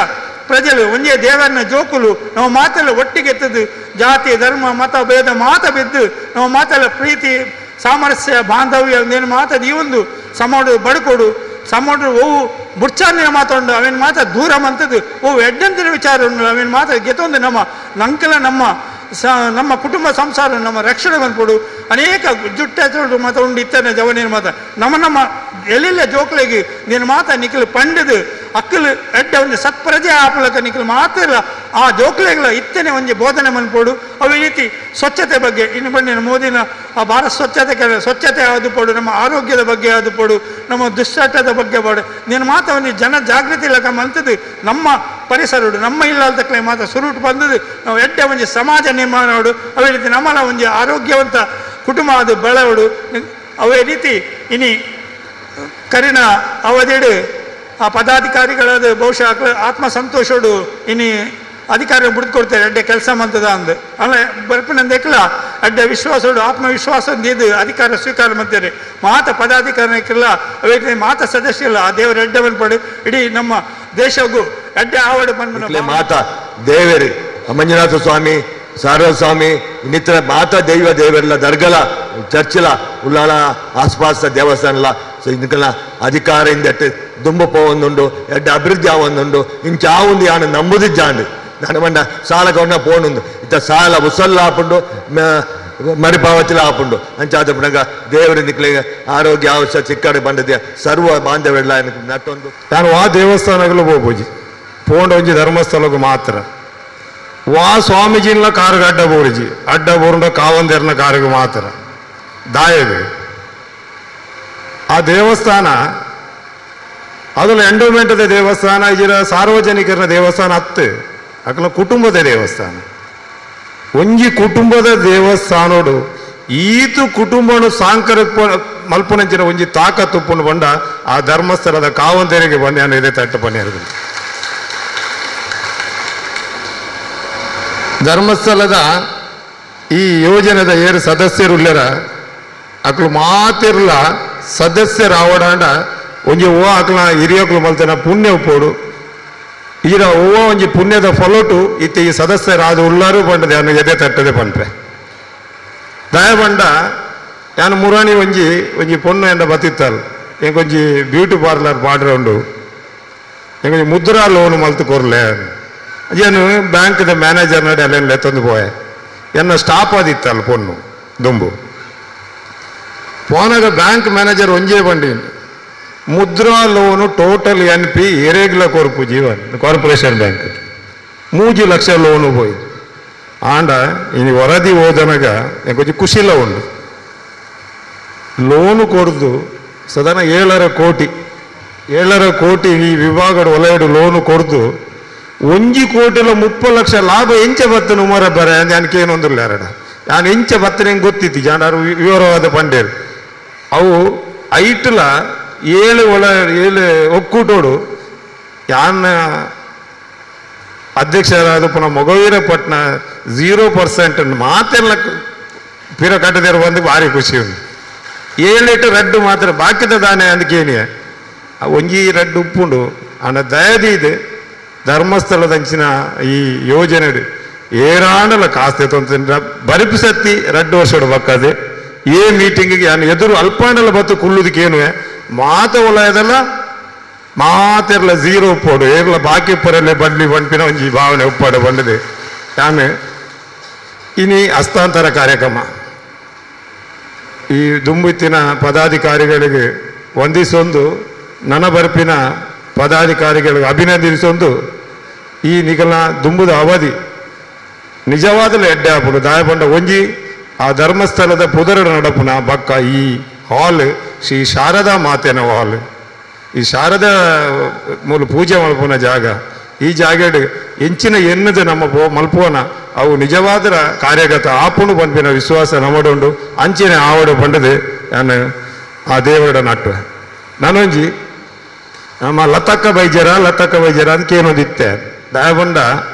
ಪ್ರಜಲು ಒಂದೇ ದೇವರನ್ನ ಜೋಕುಲು ನಾವು ಮಾತೆಲ್ಲ ಒಟ್ಟಿಗೆ ಎತ್ತದು ಜಾತಿ ಧರ್ಮ ಮತ ಭೇದ ಮಾತ ಬಿದ್ದು ನಾವು ಮಾತೆಲ್ಲ ಪ್ರೀತಿ ಸಾಮರಸ್ಯ ಬಾಂಧವ್ಯ ನೇನು ಮಾತದು ಈ ಒಂದು ಸಮೋಡು ಬಡ್ಕೊಡು ಸಮೋಡು ಓವು ಬುಡ್ಚಾಂದಿನ ಮಾತಾಡು ಅವೇನು ಮಾತ ದೂರ ಮಂತದ್ದು ಓವು ಎಡ್ಡಂತಿನ ವಿಚಾರ ಉಂಡು ಅವೇನು ಮಾತ ಗೆತ್ತೊಂದು ನಮ್ಮ ನಂಕಲ ನಮ್ಮ ಕುಟುಂಬ ಸಂಸಾರ ನಮ್ಮ ರಕ್ಷಣೆ ಬಂದ್ಕೊಡು ಅನೇಕ ಜುಟ್ಟು ಮಾತ ಉಂಡು ಇತ್ತನೆ ಜವನೇನು ಮಾತ ನಮ್ಮ ಎಲ್ಲೆಲ್ಲ ಜೋಕ್ಳಿಗೆ ನೀನು ಮಾತ ನಿಖಲು ಪಂಡದು ಅಕ್ಕಲು ಎಡ್ಡ ಒಂದು ಸತ್ಪ್ರಜೆ ಆಪಲಕ ನಿಖಲು ಮಾತಿಲ್ಲ ಆ ಜೋಕ್ಳೆಗಳ ಇತ್ತನೆ ಒಂದು ಬೋಧನೆ ಮನ್ಪೋಡು ಅವು ಈ ರೀತಿ ಸ್ವಚ್ಛತೆ ಬಗ್ಗೆ ಇನ್ನು ಬಂದಿನ ಮೋದಿನ ಆ ಭಾರತ ಸ್ವಚ್ಛತೆ ಯಾವುದು ಪಡು ನಮ್ಮ ಆರೋಗ್ಯದ ಬಗ್ಗೆ ಯಾವುದು ಪಡು ನಮ್ಮ ದುಶ್ಚಟದ ಬಗ್ಗೆ ಪಡು ನೀನು ಮಾತ ಒಂದು ಜನ ಜಾಗೃತಿ ಇಲ್ಲಕ ಮಂತದ್ದು ನಮ್ಮ ಪರಿಸರ ನಮ್ಮ ಇಲ್ಲದಕ್ಕಲೆ ಮಾತ್ರ ಸುರುಟು ಬಂದದ್ದು ನಾವು ಎಡ್ಡ ಒಂದು ಸಮಾಜ ನಿರ್ಮಾಣ ಮಾಡು ಅವೇ ರೀತಿ ನಮ್ಮನ್ನ ಒಂದು ಆರೋಗ್ಯವಂತ ಕುಟುಂಬ ಅದು ಬೆಳವಡು ಅವೇ ರೀತಿ ಇನಿ ಕರಿನ ಅವಧಿಡು ಆ ಪದಾಧಿಕಾರಿಗಳದು ಬಹುಶಃ ಆತ್ಮ ಸಂತೋಷಡು ಇನಿ ಅಧಿಕಾರ ಬಿಡ್ಕೊಡ್ತಾರೆ ಅಡ್ಡೆ ಕೆಲಸ ಮಂತದ ಅಂದು ಅಲ್ಲ ಬರ್ಪಿನಂದೇಕಲ ಅಡ್ಡೆ ವಿಶ್ವಾಸಡು ಆತ್ಮವಿಶ್ವಾಸ ಇದು ಅಧಿಕಾರ ಸ್ವೀಕಾರ ಮಾಡ್ತಾರೆ ಮಾತ ಪದಾಧಿಕಾರಿಕಲ್ಲ ಅವೇ ಮಾತ ಸದಸ್ಯಲ್ಲ ಆ ದೇವರ ಅಡ್ಡೆ ಬಂದ್ಪಡು ಇಡೀ ನಮ್ಮ ದೇಶಗೂ ಅಡ್ಡೆ ಆವಡು ಬಂದ್ಬಿಟ್ಟು ಮಾತಾ ದೇವರಿ ಮಂಜುನಾಥ ಸ್ವಾಮಿ ಸಾರಸ್ವಾಮಿ ಇನ್ನಿತರ ಮಾತಾ ದೈವ ದೇವರೆಲ್ಲ ದರ್ಗಲ ಚರ್ಚಿಲ ಉಳ್ಳಾಳ ಆಸ್ಪಾಸ ದೇವಸ್ಥಾನಲ ಸೊ ಇದಕ್ಕೆಲ್ಲ ಅಧಿಕಾರದಿಂದ ದುಂಬ ಪೋವೊಂದುಂಡು ಎಡ್ಡ ಅಭಿವೃದ್ಧಿ ಆವೊಂದುಂಡು ಇಂಚ ಆವುಂದು ಯಾನು ನಂಬುದು ಜಾಂಡು ನಾನು ಮಂಡ ಸಾಲ ಕೊಂಡ ಪೋನುಂದು ಇತ್ತ ಸಾಲ ಉಸಲ್ಲ ಆಪುಂಡು ಮರಿಪಾವತಿಲ ಆಪುಂಡು ಅಂಚಾದ ಪುನಗ ದೇವರ ನಿಕ್ಲಿಗೆ ಆರೋಗ್ಯ ಅವಶ್ಯ ಚಿಕ್ಕಡೆ ಬಂಡದೆ ಸರ್ವ ಬಾಂಧವ್ಯಲ್ಲ ನಟ್ಟೊಂದು ನಾನು ಆ ದೇವಸ್ಥಾನಗಳು ಹೋಗ್ಬೋಜಿ ಪೋಂಡ ಒಂಜಿ ಧರ್ಮಸ್ಥಳಗೂ ಮಾತ್ರ ವಾ ಸ್ವಾಮೀಜಿನ ಕಾರಿಗೆ ಅಡ್ಡ ಬೋರಿಜಿ ಅಡ್ಡ ಬೋರುಂಡ ಕಾವಂದೇರ್ನ ಕಾರಿಗೆ ಮಾತ್ರ ದಾಯದು ಆ ದೇವಸ್ಥಾನ ಅದಲ್ಲ ಎಂಡೋಮೆಂಟದ ದೇವಸ್ಥಾನ ಇದರ ಸಾರ್ವಜನಿಕರ ದೇವಸ್ಥಾನ ಹತ್ತು ಅಕಲ ಕುಟುಂಬದ ದೇವಸ್ಥಾನ ಒಂಜಿ ಕುಟುಂಬದ ದೇವಸ್ಥಾನೋಡು ಈತು ಕುಟುಂಬನು ಸಾಂಕರ ಮಲ್ಪುನಂಚಿನ ಒಂಜಿ ತಾಕತ್ತುಪ್ಪುನು ಬಂಡ ಆ ಧರ್ಮಸ್ಥಳದ ಕಾವಂತೇರಿಗೆ ಬಂದು ಇದೆ ತಟ್ಟ ಪನ್ಯಾರ ಧರ್ಮಸ್ಥಳದ ಈ ಯೋಜನೆದ ಏರು ಸದಸ್ಯರುಳ್ಳರ ಅಕ್ಲು ಮಾತಿರ್ಲ ಸದಸ್ಯರಾವಡಾಂಡ ಒಂಜಿ ಓ ಅಕ್ಲ ಹಿರಿಯಕ್ಲು ಮಲ್ತನ ಪುಣ್ಯ ಉಪ್ಪೋಡು ಈರ ಓ ಒಂಜಿ ಪುಣ್ಯದ ಫಲೋಟು ಇತ್ತೆ ಈ ಸದಸ್ಯರಾದ ಉಳ್ಳಾರು ಬಂಡದೆ ಅನ್ನು ಎದೆ ತಟ್ಟದೆ ಪಂಟ್ರೆ ದಯ ಬಂಡ ಯಾನು ಮುರಾಣಿ ಒಂಜಿ ಪೊಣ್ಣು ಎಂಡ ಬತ್ತಿತ್ತಲ್ ಎಂಕೊಂಜಿ ಬ್ಯೂಟಿ ಪಾರ್ಲರ್ ಪಾಡ್ರೆ ಉಂಡು ಎಂಕೊಂಜಿ ಮುದ್ರಾ ಲೋನ್ ಮಲ್ತು ಕೊರ್ಲೆ ಏನು ಬ್ಯಾಂಕ್ದ ಮ್ಯಾನೇಜರ್ ನಡೆ ಅಲ್ಲೆಲ್ಲ ತಂದು ಪೋಯೆ ಎನ್ನ ಸ್ಟಾಪ್ ಆದಿತ್ತಲ್ಲ ಪೊಣ್ಣು ದುಂಬು ಪೋನಾಗ ಬ್ಯಾಂಕ್ ಮ್ಯಾನೇಜರ್ ಒಂಜೇ ಬಂಡಿ ಮುದ್ರಾ ಲೋನು ಟೋಟಲ್ NP ಎರೆಗ್ಲ ಕೊರ್ಪು Jeevan corporation bank 3 lakh loan ಹೋಯ್ ಆಂಡ ಇನಿ ವರದಿ ಓದನಗ ಕೊಂಚ ಖುಷಿಲ ಉಂಡು ಲೋನು ಕೊಡ್ದು ಸಾಧಾರಣ 7 ಕೋಟಿ ಈ ವಿಭಾಗದ ಒಲೆಯಡು ಲೋನು ಕೊಡ್ದು 1 ಕೋಟಿಲ 30 ಲಕ್ಷ ಲಾಭ ಎಂಚೆ ಬತ್ತನು ಉಮರ ಬರ ಏನೊಂದಿಲ್ಲ ಎರಡ ನಾನು ಎಂಚೆ ಬತ್ತನೆ ಗೊತ್ತಿತ್ತು ಜಾನಾರು ವಿವರವಾದ ಪಂಡೇರು ಅವು ಐಟ್ಲ 7 ಒಕ್ಕೂಟೋಡು ಯಾನ ಅಧ್ಯಕ್ಷರಾದ ಪುನಃ ಮೊಗವೀರಪಟ್ನ 0% ಮಾತೆಲ್ಲ ಪಿರ ಕಟ್ಟದಿರು ಬಂದು ಭಾರಿ ಖುಷಿ ಉಂಟು 7 ರಡ್ಡು ಮಾತ್ರ ಬಾಕಿದ ದಾನೆ ಅಂದಕೇನಿಯ ಒಂಜಿ ರಡ್ಡು ಉಪ್ಪುಂಡು ಅನ್ನ ದಯದಿ ಇದೆ ಧರ್ಮಸ್ಥಳದಂಚಿನ ಈ ಯೋಜನೆ ಏರಾಂಡಲ ಕಾಸ್ತೆ ತೊಂದ್ರೆ ಬರಿಪು ಸತ್ತಿ 2 ವರ್ಷದ ಬಕ್ಕದೆ ಏ ಮೀಟಿಂಗಿಗೆ ನಾನು ಎದುರು ಅಲ್ಪಾಂಡಲ ಬತ್ತು ಕುಲ್ಲುದಕ್ಕೇನು ಮಾತ ವಲಯದಲ್ಲ ಮಾತೆರ್ಲ ಝೀರೋ ಉಪ್ಪೋಡು ಏರ್ಲ ಬಾಕಿ ಪರಲ್ಲೇ ಬಡ್ಲಿ ಬಂಪಿನ ಒಂಜಿ ಭಾವನೆ ಉಪ್ಪಾಡು ಬಂದಿದೆ ನಾನು ಇನಿ ಹಸ್ತಾಂತರ ಕಾರ್ಯಕ್ರಮ ಈ ದುಂಬುತ್ತಿನ ಪದಾಧಿಕಾರಿಗಳಿಗೆ ವಂದಿಸೊಂದು ನನ್ನ ಬರ್ಪಿನ ಪದಾಧಿಕಾರಿಗಳಿಗೆ ಅಭಿನಂದಿಸೊಂದು ಈ ನಿಗಲ ದುಂಬುದ ಅವಧಿ ನಿಜವಾದಲೇ ಎಡ್ಡೆ ಹಾಪುಡು ದಾಯಪಂಡ ಒಂಜಿ ಆ ಧರ್ಮಸ್ಥಳದ ಪುದರಡ ನಡಪುನ ಬಕ್ಕ ಈ ಹಾಲ್ ಶ್ರೀ ಶಾರದಾ ಮಾತೆನ ಹಾಲ್ ಈ ಶಾರದಾ ಮೂಲ ಪೂಜೆ ಮಲ್ಪುನ ಜಾಗ ಈ ಜಾಗಡ್ ಎಂಚಿನ ಎನ್ನದ ನಮ್ಮ ಮಲ್ಪೋನ ಅವು ನಿಜವಾದ ಕಾರ್ಯಗತ ಆಪುಣು ಬಂಪಿನ ವಿಶ್ವಾಸ ನಮ್ಮಡುಂಡು ಅಂಚಿನ ಆವಡು ಬಂಡದೆ ನಾನು ಆ ದೇವರ ನಟ್ಟು ನಾನೊಂಜಿ ನಮ್ಮ ಲತಕ್ಕ ಬೈಜರ ಅದಕ್ಕೆ ಏನೋದಿತ್ತೆ ದಯಬಂಡ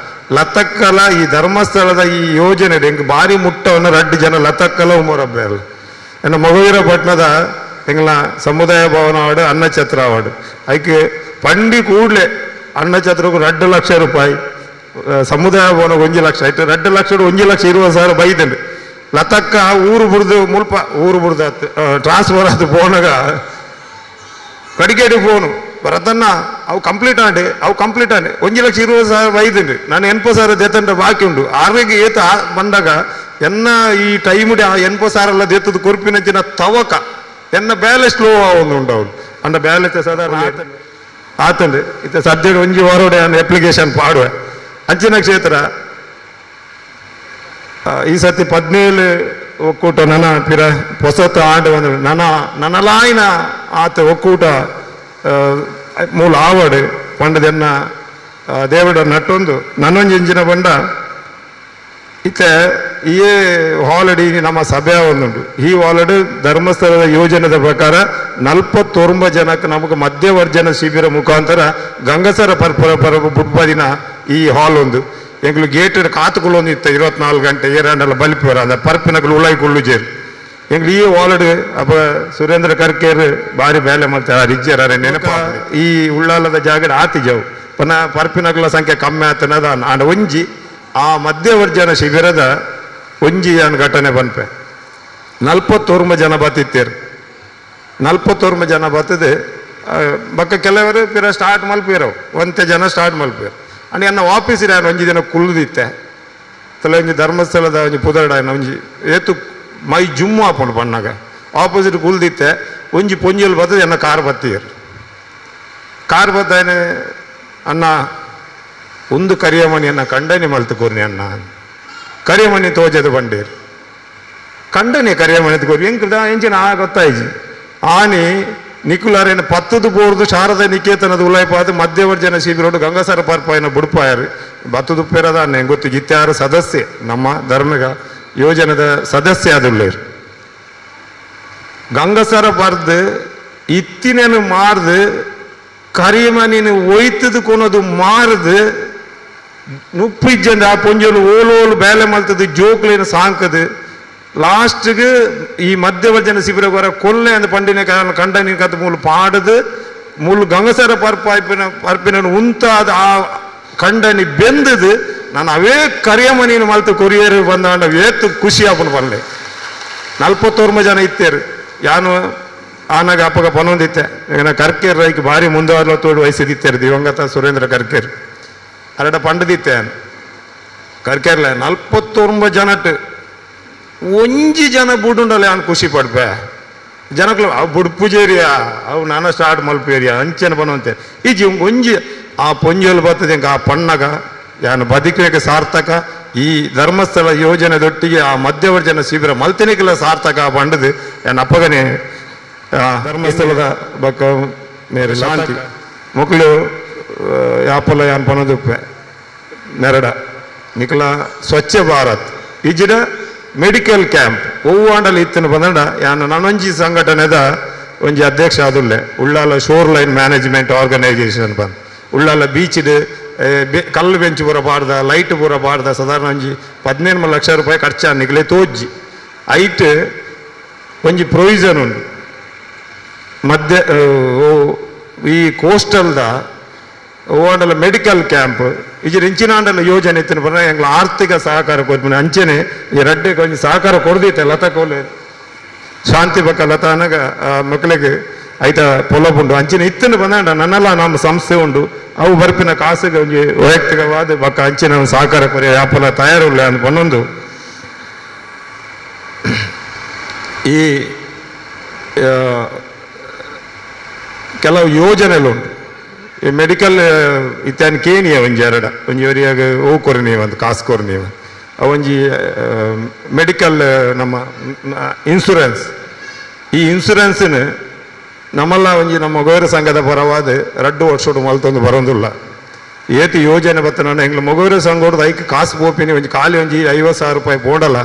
ಲತಕ್ಕಲ ಈ ಧರ್ಮಸ್ಥಳದ ಈ ಯೋಜನೆ ಹೆಂಗೆ ಭಾರಿ ಮುಟ್ಟವನ್ನು 2 ಜನ ಲತಕ್ಕಲ ಉಮರಬ್ಬೆ ಅಲ್ಲ ಎನ್ನ ಮಗುವೀರ ಪಟ್ಟಣದ ಎಂಗ್ಲ ಸಮುದಾಯ ಭವನ ಅವಾರ್ಡ್ ಅನ್ನಛತ್ರ ಅವಾರ್ಡ್ ಅದಕ್ಕೆ ಪಂಡಿ ಕೂಡಲೇ ಅನ್ನಛತ್ರಕ್ಕೂ 2 ಲಕ್ಷ ರೂಪಾಯಿ ಸಮುದಾಯ ಭವನ 1 ಲಕ್ಷ ಆಯ್ತು 2 ಲಕ್ಷ 1,20,000 ಬೈದಂಡು ಲತಕ್ಕ ಊರು ಬುಡ್ದು ಮುಲ್ಪ ಊರು ಬುಡ್ದು ಟ್ರಾನ್ಸ್ಫರ್ ಆದ ಫೋನಾಗ ಕಡಿಗೇಡಿ ಫೋನು ಬರತನ್ನ ಅವು ಕಂಪ್ಲೀಟ್ ಆಂಡೆ 1,20,000 ಬೈದಂಡು ನಾನು 80,000 ದೇತಂಡ ಬಾಕಿ ಉಂಡು ಆರೋಗ್ಯ ಏತ ಬಂದಾಗ ಎನ್ನ ಈ ಟೈಮಿಡಿ ಆ 80,000 ದೇತದ ಕೊರ್ಪಿನಂಚಿನ ತವಕ ಎನ್ನ ಬ್ಯಾಲೆನ್ಸ್ ಲೋ ಉಂಡು ಅವನು ಅಂಡ ಬ್ಯಾಲೆನ್ಸ್ ಸಾಧಾರಣ ಆತಂಡು ಇತ್ತ ಸದ್ಯ ಒಂಜಿ ವಾರೋಡೆ ಅಪ್ಲಿಕೇಶನ್ ಪಾಡುವೆ ಅಂಚಿನ ಕ್ಷೇತ್ರ ಈ ಸತಿ 17 ಒಕ್ಕೂಟ ನನ್ನ ಪಿರ ಹೊಸತ ಆಂಡು ಬಂದ ನನ್ನಲಾಯಿನ ಆತ ಒಕ್ಕೂಟ ಮೂಲ ಆವಡ್ ಪಂಡದನ್ನ ದೇವಡ ನಟ್ಟೊಂದು ನನ್ನೊಂದು ಇಂಜಿನ ಬಂಡ ಇತ್ತೆ ಈ ಹಾಲಡಿ ನಮ್ಮ ಸಭೆ ಒಂದುಂಟು ಈ ಹಾಲಡ್ ಧರ್ಮಸ್ಥಳದ ಯೋಜನೆದ ಪ್ರಕಾರ 49 ಜನಕ್ಕೆ ನಮಗೆ ಮಧ್ಯವರ್ಜನ ಶಿಬಿರ ಮುಖಾಂತರ ಗಂಗಸರ ಬುಡ್ಬದಿನ ಈ ಹಾಲ್ ಒಂದು ಎಂಗ್ಲು ಗೇಟ್ ಕಾತುಕೊಳ್ಳೊಂದು ಇತ್ತ 24 ಗಂಟೆ ಏರೆಂಡೆಲ್ಲ ಬಲ್ಪಿವರ ಅಂದ್ರೆ ಪರ್ಪಿನಗಳು ಉಳ್ಳಾಯ್ಕೊಳ್ಳು ಜೇರು ಎಂಗ್ಲು ಈ ವಾಲಡ್ ಅಪ್ಪ ಸುರೇಂದ್ರ ಕರ್ಕೇರ್ ಬಾರಿ ಬೇಲೆ ಮಾಡ್ತಾರೆ ರಿಜ್ಜರ ನೆನಪ ಈ ಉಳ್ಳಾಲದ ಜಾಗದ ಆತಿಜವು ಪುನಃ ಪರ್ಪಿನಗಳ ಸಂಖ್ಯೆ ಕಮ್ಮಿ ಆತನದ ಆಂಡ ಒಂಜಿ ಆ ಮಧ್ಯವರ್ಜನ ಶಿಬಿರದ ಒಂಜಿ ಘಟನೆ ಬಂಪೆ 41 ಜನ ಬತ್ತಿತ್ತೇರು 41 ಜನ ಬತ್ತದೆ ಬಕ್ಕ ಕೆಲವರು ಪಿರ ಸ್ಟಾರ್ಟ್ ಮಲ್ಪಿರವು 1 ಜನ ಸ್ಟಾರ್ಟ್ ಮಲ್ಪಿರು ಅಂಡ್ ಎನ್ನ ವಾಪಸ್ ನಾನು ಒಂಜಿ ದಿನ ಕುಳ್ದಿತ್ತೆ ತಲೆ ಒಂಜಿ ಧರ್ಮಸ್ಥಳದ ಒಂಜಿ ಪುದರಡ ಒಂಜಿ ಏತು ಮೈ ಜುಮ್ಮು ಹಾಕೊಂಡು ಬಣ್ಣಾಗ ಆಪೋಸಿಟ್ ಕುಳ್ದಿತ್ತೆ ಒಂಜಿ ಪೊಂಜಲ್ ಬರ್ತದೆ ಎನ್ನ ಕಾರ್ ಬತ್ತೀರು ಕಾರ್ ಬತ್ತಾನೆ ಅನ್ನ ಒಂದು ಕರಿಯಮಣಿ ಅನ್ನ ಕಂಡನಿ ಮಲ್ತುಕೋರ್ನಿ ಅನ್ನ ಕರಿಯಮಣಿ ತೋಜದ ಬಂಡೀರು ಕಂಡನಿ ಕರಿಯಮಣಿ ತಗೋರಿ ಹೆಂಗ್ದ ಎಂಚಿನ ಗೊತ್ತಾಯ್ಜಿ ಆನಿ ನಿಖುಲಾರೇನು 10 ಬೋರ್ದು ಶಾರದಾ ನಿಕೇತನದ ಉಲಾಯ್ಪಾದ ಮಧ್ಯವರ್ಜನ ಶಿಬಿರೋಡು ಗಂಗಸರ ಪರ್ಪಾಯನ ಬುಡ್ಪಾಯರು 10 ದುಪ್ಪೇರದ ಅನ್ನ ಗೊತ್ತು ಜಿತ್ಯಾರು ಸದಸ್ಯೆ ನಮ್ಮ ಧರ್ಮಗ ಯೋಜನೆದ ಸದಸ್ಯ ಆದುಳ್ಳೇರು ಗಂಗಸರ ಬರ್ದು ಇತ್ತಿನೇನು ಮಾರ್ದು ಕರಿಯಮನಿನ ಒಯ್ತದು ಕೊನೋದು ಮಾರ್ದು ನುಪ್ಪಿಜ್ಜಂದು ಆ ಪೊಂಜಲು ಓಲೋಲು ಬೇಲೆ ಮಲ್ತದು ಜೋಕ್ಲೇನು ಸಾಂಕದು ಲಾಸ್ಟ್ಗೆ ಈ ಮಧ್ಯವರ್ಜನ ಶಿಬಿರ ಬರ ಕೊಲ್ಲೆ ಅಂದ ಪಂಡಿನ ಕಂಡನಿ ಕತ್ತು ಮೂಲು ಪಾಡದು ಮೂಲು ಗಂಗಸರ ಪರ್ಪಿನ ಉಂತಾದ ಆ ಕಂಡನಿ ಬೆಂದದು ನಾನು ಅವೇ ಕರಿಯಮನಿನ ಮಲ್ತು ಕೊರಿಯರು ಬಂದಾಂಡ ಏತು ಖುಷಿ ಆಪನು ಬರಲೆ 41 ಜನ ಇತ್ತೇರು ಯಾನು ಆನಾಗ ಅಪ್ಪಗ ಪನೊಂದಿತ್ತೆ ಕರ್ಕೇರ್ ರೈಕ್ ಭಾರಿ ಮುಂದುವರ್ಲತ್ತೋಡು ವಯಸ್ಸಿದಿತ್ತೇರು ದಿವಂಗತ ಸುರೇಂದ್ರ ಕರ್ಕೇರ್ ಅರಡ ಪಂಡದಿತ್ತೆ ಕರ್ಕೇರ್ಲ 41 ಜನಟ್ಟು ಒಂಜಿ ಜನ ಬುಡುಂಡಲ್ಲ ನಾನು ಖುಷಿ ಪಡ್ಪೆ ಜನಕ್ಲು ಅವು ಬುಡ್ ಪೂಜೇರಿಯಾ ಅವು ನಾನು ಸ್ಟಾರ್ಟ್ ಮಲ್ಪೇರಿಯಾ ಅಂಚೆನ ಬನ್ನುವಂತೆ ಈಜಿ ಒಂಜಿ ಆ ಪೊಂಜಲು ಬರ್ತದೆ ಆ ಪಣ್ಣಗ ಯಾನು ಬದುಕಲಿಕ್ಕೆ ಸಾರ್ಥಕ ಈ ಧರ್ಮಸ್ಥಳ ಯೋಜನೆದೊಟ್ಟಿಗೆ ಆ ಮಧ್ಯವರ್ಜನ ಶಿಬಿರ ಮಲ್ತಿನಿಗೆಲ್ಲ ಸಾರ್ಥಕ ಬಂಡದು ಯಾನು ಅಪ್ಪಗನೆ ಧರ್ಮಸ್ಥಳದ ಬಕ್ಕ ಮೇರೆ ಶಾಂತಿ ಮಕ್ಕಳು ಯಾಪಲ ಯಾನ್ ಪನದುಪ್ಪೆ ನೆರಡ ನಿಖಲ ಸ್ವಚ್ಛ ಭಾರತ್ ಇಜಿಡ ಮೆಡಿಕಲ್ ಕ್ಯಾಂಪ್ ಒವ್ವಾಂಡಲ್ಲಿ ಇತ್ತನ ಬಂದ ಯಾನು ನಾನೊಂಜಿ ಸಂಘಟನೆದ ಒಂಜಿ ಅಧ್ಯಕ್ಷ ಆದುಲ್ಲೆ Ullal shoreline management organisation ಬಂದು ಉಳ್ಳಾಲ ಬೀಚ್ಡ್ ಕಲ್ಲು ಬೆಂಚ್ ಪೂರ ಪಾಡ್ದ ಲೈಟ್ ಪೂರ ಪಾಡ್ದ ಸಾಧಾರಣ ಒಂಜಿ 17 ಲಕ್ಷ ರೂಪಾಯಿ ಖರ್ಚು ನಿಗಲೆ ತೋಜ್ಜಿ ಐಟ್ ಒಂಜಿ ಪ್ರೊವಿಷನ್ ಉಂಡು ಮಧ್ಯ ಈ ಕೋಸ್ಟಲ್ದ ಓಂಡಲ ಮೆಡಿಕಲ್ ಕ್ಯಾಂಪ್ ಇಜಿ ಇಂಚಿನಾಂಡಲ ಯೋಜನೆ ಇತ್ತಿನ ಬರ ಎಂಗ್ಲ ಆರ್ಥಿಕ ಸಹಕಾರ ಕೊಡ್ತೀನಿ ಅಂಚೆನೆ ಈ ರಡ್ಡೆ ಕೊಂಚ ಸಹಕಾರ ಕೊಡ್ದಿತ್ತೆ ಲತಾ ಕೋಲೆ ಶಾಂತಿ ಬಕ್ಕ ಲತಾನಾಗ ಮಕ್ಕಳಿಗೆ ಐತ ಪೊಲಪುಂಡು ಅಂಚಿನ ಇತ್ತನ್ನು ಬಂದಾಂಡ ನನ್ನೆಲ್ಲ ನಮ್ಮ ಸಂಸ್ಥೆ ಉಂಡು ಅವು ಬರ್ಪಿನ ಕಾಸಿಗೆ ಒಂಜಿ ವೈಯಕ್ತಿಕವಾದ ಬಕ್ಕ ಅಂಚಿನ ಸಹಕಾರ ಕೊರೆ ಯಾಪಲ ತಯಾರುಲ್ಲ ಅಂತ ಬಂದೊಂದು ಈ ಕೆಲವು ಯೋಜನೆಗಳುಂಟು ಈ ಮೆಡಿಕಲ್ ಇತ್ಯಾನ್ ಕೇನಿಯ ಒಂಜಿ ಎರಡ ಒಂಜಿ ಅವರಿಗೆ ಹೂ ಕೊರನೀವ ಅಂತ ಕಾಸು ಕೊರನೀವ ಒಂಜಿ ಮೆಡಿಕಲ್ ನಮ್ಮ ಇನ್ಶೂರೆನ್ಸ್ ಈ ಇನ್ಶೂರೆನ್ಸಿನ ನಮ್ಮಲ್ಲ ಒಂಜಿ ನಮ್ಮ ಮೊಗವೀರ ಸಂಘದ ಪರವಾದ 2 ವರ್ಷೋಡು ಮಲ್ತೊಂದು ಬರೋದಿಲ್ಲ ಏತಿ ಯೋಜನೆ ಬತ್ತ ಎಂಗ್ಲ ಮೊಗವೀರ ಸಂಘೋಡು ಐಕ್ ಕಾಸು ಪೋಪಿನಿ ಒಂಜಿ ಖಾಲಿ ಒಂಜಿ 50,000 ರೂಪಾಯಿ ಬೋಡಲ್ಲ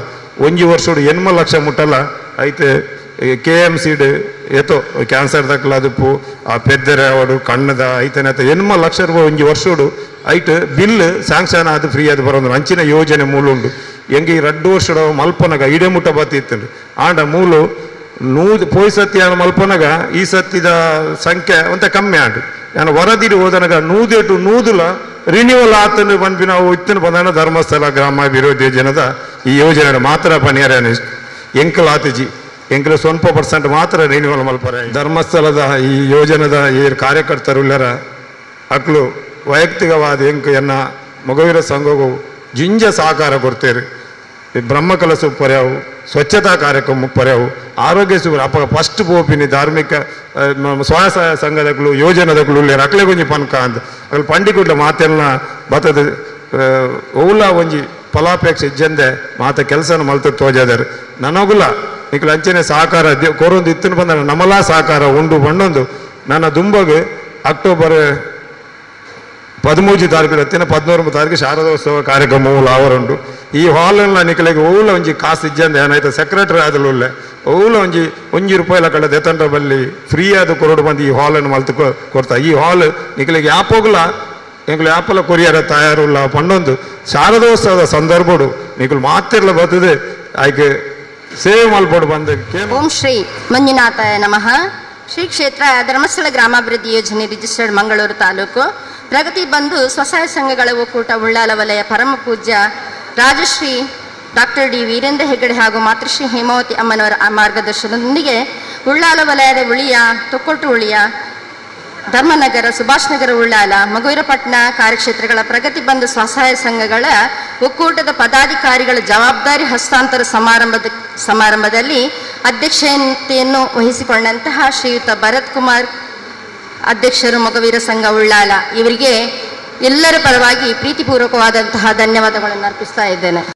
ಒಂಜಿ ವರ್ಷೋಡು 8 ಲಕ್ಷ ಮುಟ್ಟಲ್ಲ ಐತೆ KMC ಏತೋ ಕ್ಯಾನ್ಸರ್ ದಕ್ಕಲ ಅದಪ್ಪು ಆ ಪೆದ್ದರೆ ಅವಡು ಕಣ್ಣದ ಐತನ 8 ಲಕ್ಷ ರೂಪಾಯಿ ಒಂಜಿ ವರ್ಷೋಡು ಐಟ್ ಬಿಲ್ ಸ್ಯಾಂಕ್ಷನ್ ಆದ ಫ್ರೀ ಅದು ಬರೋದು ಅಂಚಿನ ಯೋಜನೆ ಮೂಲುಂಡು ಎಂಗೆ ಈ 2 ವರ್ಷದ ಮಲ್ಪನಗ ಇಡೆ ಮುಟ್ಟ ಬತ್ತಿತ್ತು ಆಂಡ ಮೂಲು ಪೋಯ್ ಸತ್ತಿ ಮಲ್ಪನಗ ಈ ಸತ್ತಿದ ಸಂಖ್ಯೆ ಒಂತ ಕಮ್ಮಿ ಆಂಡು ನಾನು ವರದಿಡಿ ಹೋದನಗ 100 ರಿನ್ಯೂವಲ್ ಆತನು ಬಂದ್ವಿ ನಾವು ಇತ್ತನ್ನು ಬಂದಾನ ಧರ್ಮಸ್ಥಳ ಗ್ರಾಮಾಭಿವೃದ್ಧಿ ಯೋಜನೆದ ಈ ಯೋಜನೆ ಮಾತ್ರ ಪನಿಯಾರ ಎಂಕಲ್ ಆತಜಿ ಎಂಕಲ ಸ್ವಲ್ಪ % ಮಾತ್ರ ರಿನ್ಯೂವಲ್ ಮಲ್ಪರೆ ಧರ್ಮಸ್ಥಳದ ಈ ಯೋಜನೆದ ಈ ಕಾರ್ಯಕರ್ತರು ಇಲ್ಲರ ಅಕ್ಲು ವೈಯಕ್ತಿಕವಾದ ಎಂಕ್ ಎನ್ನ ಮೊಗವೀರ ಸಂಘವು ಜಿಂಜ ಸಹಕಾರ ಕೊಡ್ತೇವೆ ಬ್ರಹ್ಮಕಲಸು ಪರ್ಯಾವು ಸ್ವಚ್ಛತಾ ಕಾರ್ಯಕ್ರಮ ಪರ್ಯಾವು ಆರೋಗ್ಯ ಸುರ ಅಪ್ಪ ಫಸ್ಟ್ ಪೋಪಿನಿ ಧಾರ್ಮಿಕ ಸ್ವಯಂ ಸಹಾಯ ಸಂಘದಗಳು ಯೋಜನೆದಗಳು ಇಲ್ಲ ಅಕ್ಲೆ ಗೊಂಜಿ ಪನ್ಕ ಅಂತ ಅಕ್ಲು ಪಂಡಿಗುಡ್ಲ ಮಾತೆಲ್ಲ ಬತ್ತದ ಓಲ ಒಂಜಿ ಫಲಾಪೇಕ್ಷೆ ಇಜ್ಜಂದೆ ಮಾತ ಕೆಲಸನ ಮಲ್ತ ತೋಜಾದರು ನನಗುಲ ನಿಕ್ಲು ಅಂಚನೆ ಸಹಕಾರ ಕೊರೊಂದು ಇತ್ತನ್ನು ಬಂದ ನಮ್ಮಲ್ಲ ಸಹಕಾರ ಉಂಡು ಬಂಡೊಂದು ನನ್ನ ದುಂಬಗೆ ಅಕ್ಟೋಬರ್ 13 ತಾರೀಕು 14 ತಾರೀಕು ಶಾರದೋತ್ಸವ ಕಾರ್ಯಕ್ರಮ ಅವರುಂಡು ಈ ಹಾಲನ್ನ ನಿಕಲಿಗೆ ಓಲ ಒಂಜಿ ಕಾಸು ಇಜ್ಜಂದೆ ಏನಾಯ್ತು ಸೆಕ್ರೆಟರಿ ಆದಲು ಓಲ ಒಂಜಿ ರೂಪಾಯಿಲ ಕಡೆ ದೆತಂಡ್ರ ಬಲ್ಲಿ ಫ್ರೀ ಆದ ಕೊರಡು ಬಂದು ಈ ಹಾಲನ್ನು ಮಲ್ತು ಕೊಡ್ತಾ ಈ ಹಾಲ್ ನಿಕಲಿಗೆ ಯಾಪೋಗ್ಲ ಎಂಗ್ಳು ಯಾಪಲ ಕೊರಿಯರ ತಯಾರುಲ್ಲ ಪಂಡೊಂದು ಶಾರದೋತ್ಸವದ ಸಂದರ್ಭಡು ನಿಕಲು ಮಾತಿರ್ಲ ಬರ್ತದೆ ಆಯ್ಕೆ ಸೇವೆ ಮಲ್ಪಡು ಬಂದ ಓಂ ಶ್ರೀ ಮಂಜುನಾಥಾಯ ನಮಃ. ಶ್ರೀ ಕ್ಷೇತ್ರ ಧರ್ಮಸ್ಥಳ ಗ್ರಾಮಾಭಿವೃದ್ಧಿ ಯೋಜನೆ ರಿಜಿಸ್ಟರ್ಡ್ ಮಂಗಳೂರು ತಾಲೂಕು ಪ್ರಗತಿ ಬಂಧು ಸ್ವಸಹಾಯ ಸಂಘಗಳ ಒಕ್ಕೂಟ ಉಳ್ಳಾಲ ವಲಯ ಪರಮ ಪೂಜ್ಯ ರಾಜಶ್ರೀ ಡಾಕ್ಟರ್ ಡಿ ವೀರೇಂದ್ರ ಹೆಗಡೆ ಹಾಗೂ ಮಾತೃಶ್ರೀ ಹೇಮಾವತಿ ಅಮ್ಮನವರ ಮಾರ್ಗದರ್ಶನದೊಂದಿಗೆ ಉಳ್ಳಾಲ ವಲಯದ ಉಳಿಯ ತೊಕ್ಕೊಟ್ಟು ಉಳಿಯ ಧರ್ಮನಗರ ಸುಭಾಷ್ ನಗರ ಉಳ್ಳಾಲ ಮಗುವೀರಪಟ್ಟಣ ಕಾರ್ಯಕ್ಷೇತ್ರಗಳ ಪ್ರಗತಿ ಬಂಧು ಸ್ವಸಹಾಯ ಸಂಘಗಳ ಒಕ್ಕೂಟದ ಪದಾಧಿಕಾರಿಗಳ ಜವಾಬ್ದಾರಿ ಹಸ್ತಾಂತರ ಸಮಾರಂಭದಲ್ಲಿ ಅಧ್ಯಕ್ಷತೆಯನ್ನು ವಹಿಸಿಕೊಂಡಂತಹ ಶ್ರೀಯುತ ಭರತ್ ಕುಮಾರ್ ಅಧ್ಯಕ್ಷರು ಮೊಗವೀರ ಸಂಘ ಉಳ್ಳಾಲ ಇವರಿಗೆ ಎಲ್ಲರ ಪರವಾಗಿ ಪ್ರೀತಿಪೂರ್ವಕವಾದಂತಹ ಧನ್ಯವಾದಗಳನ್ನು ಅರ್ಪಿಸ್ತಾ ಇದ್ದೇನೆ.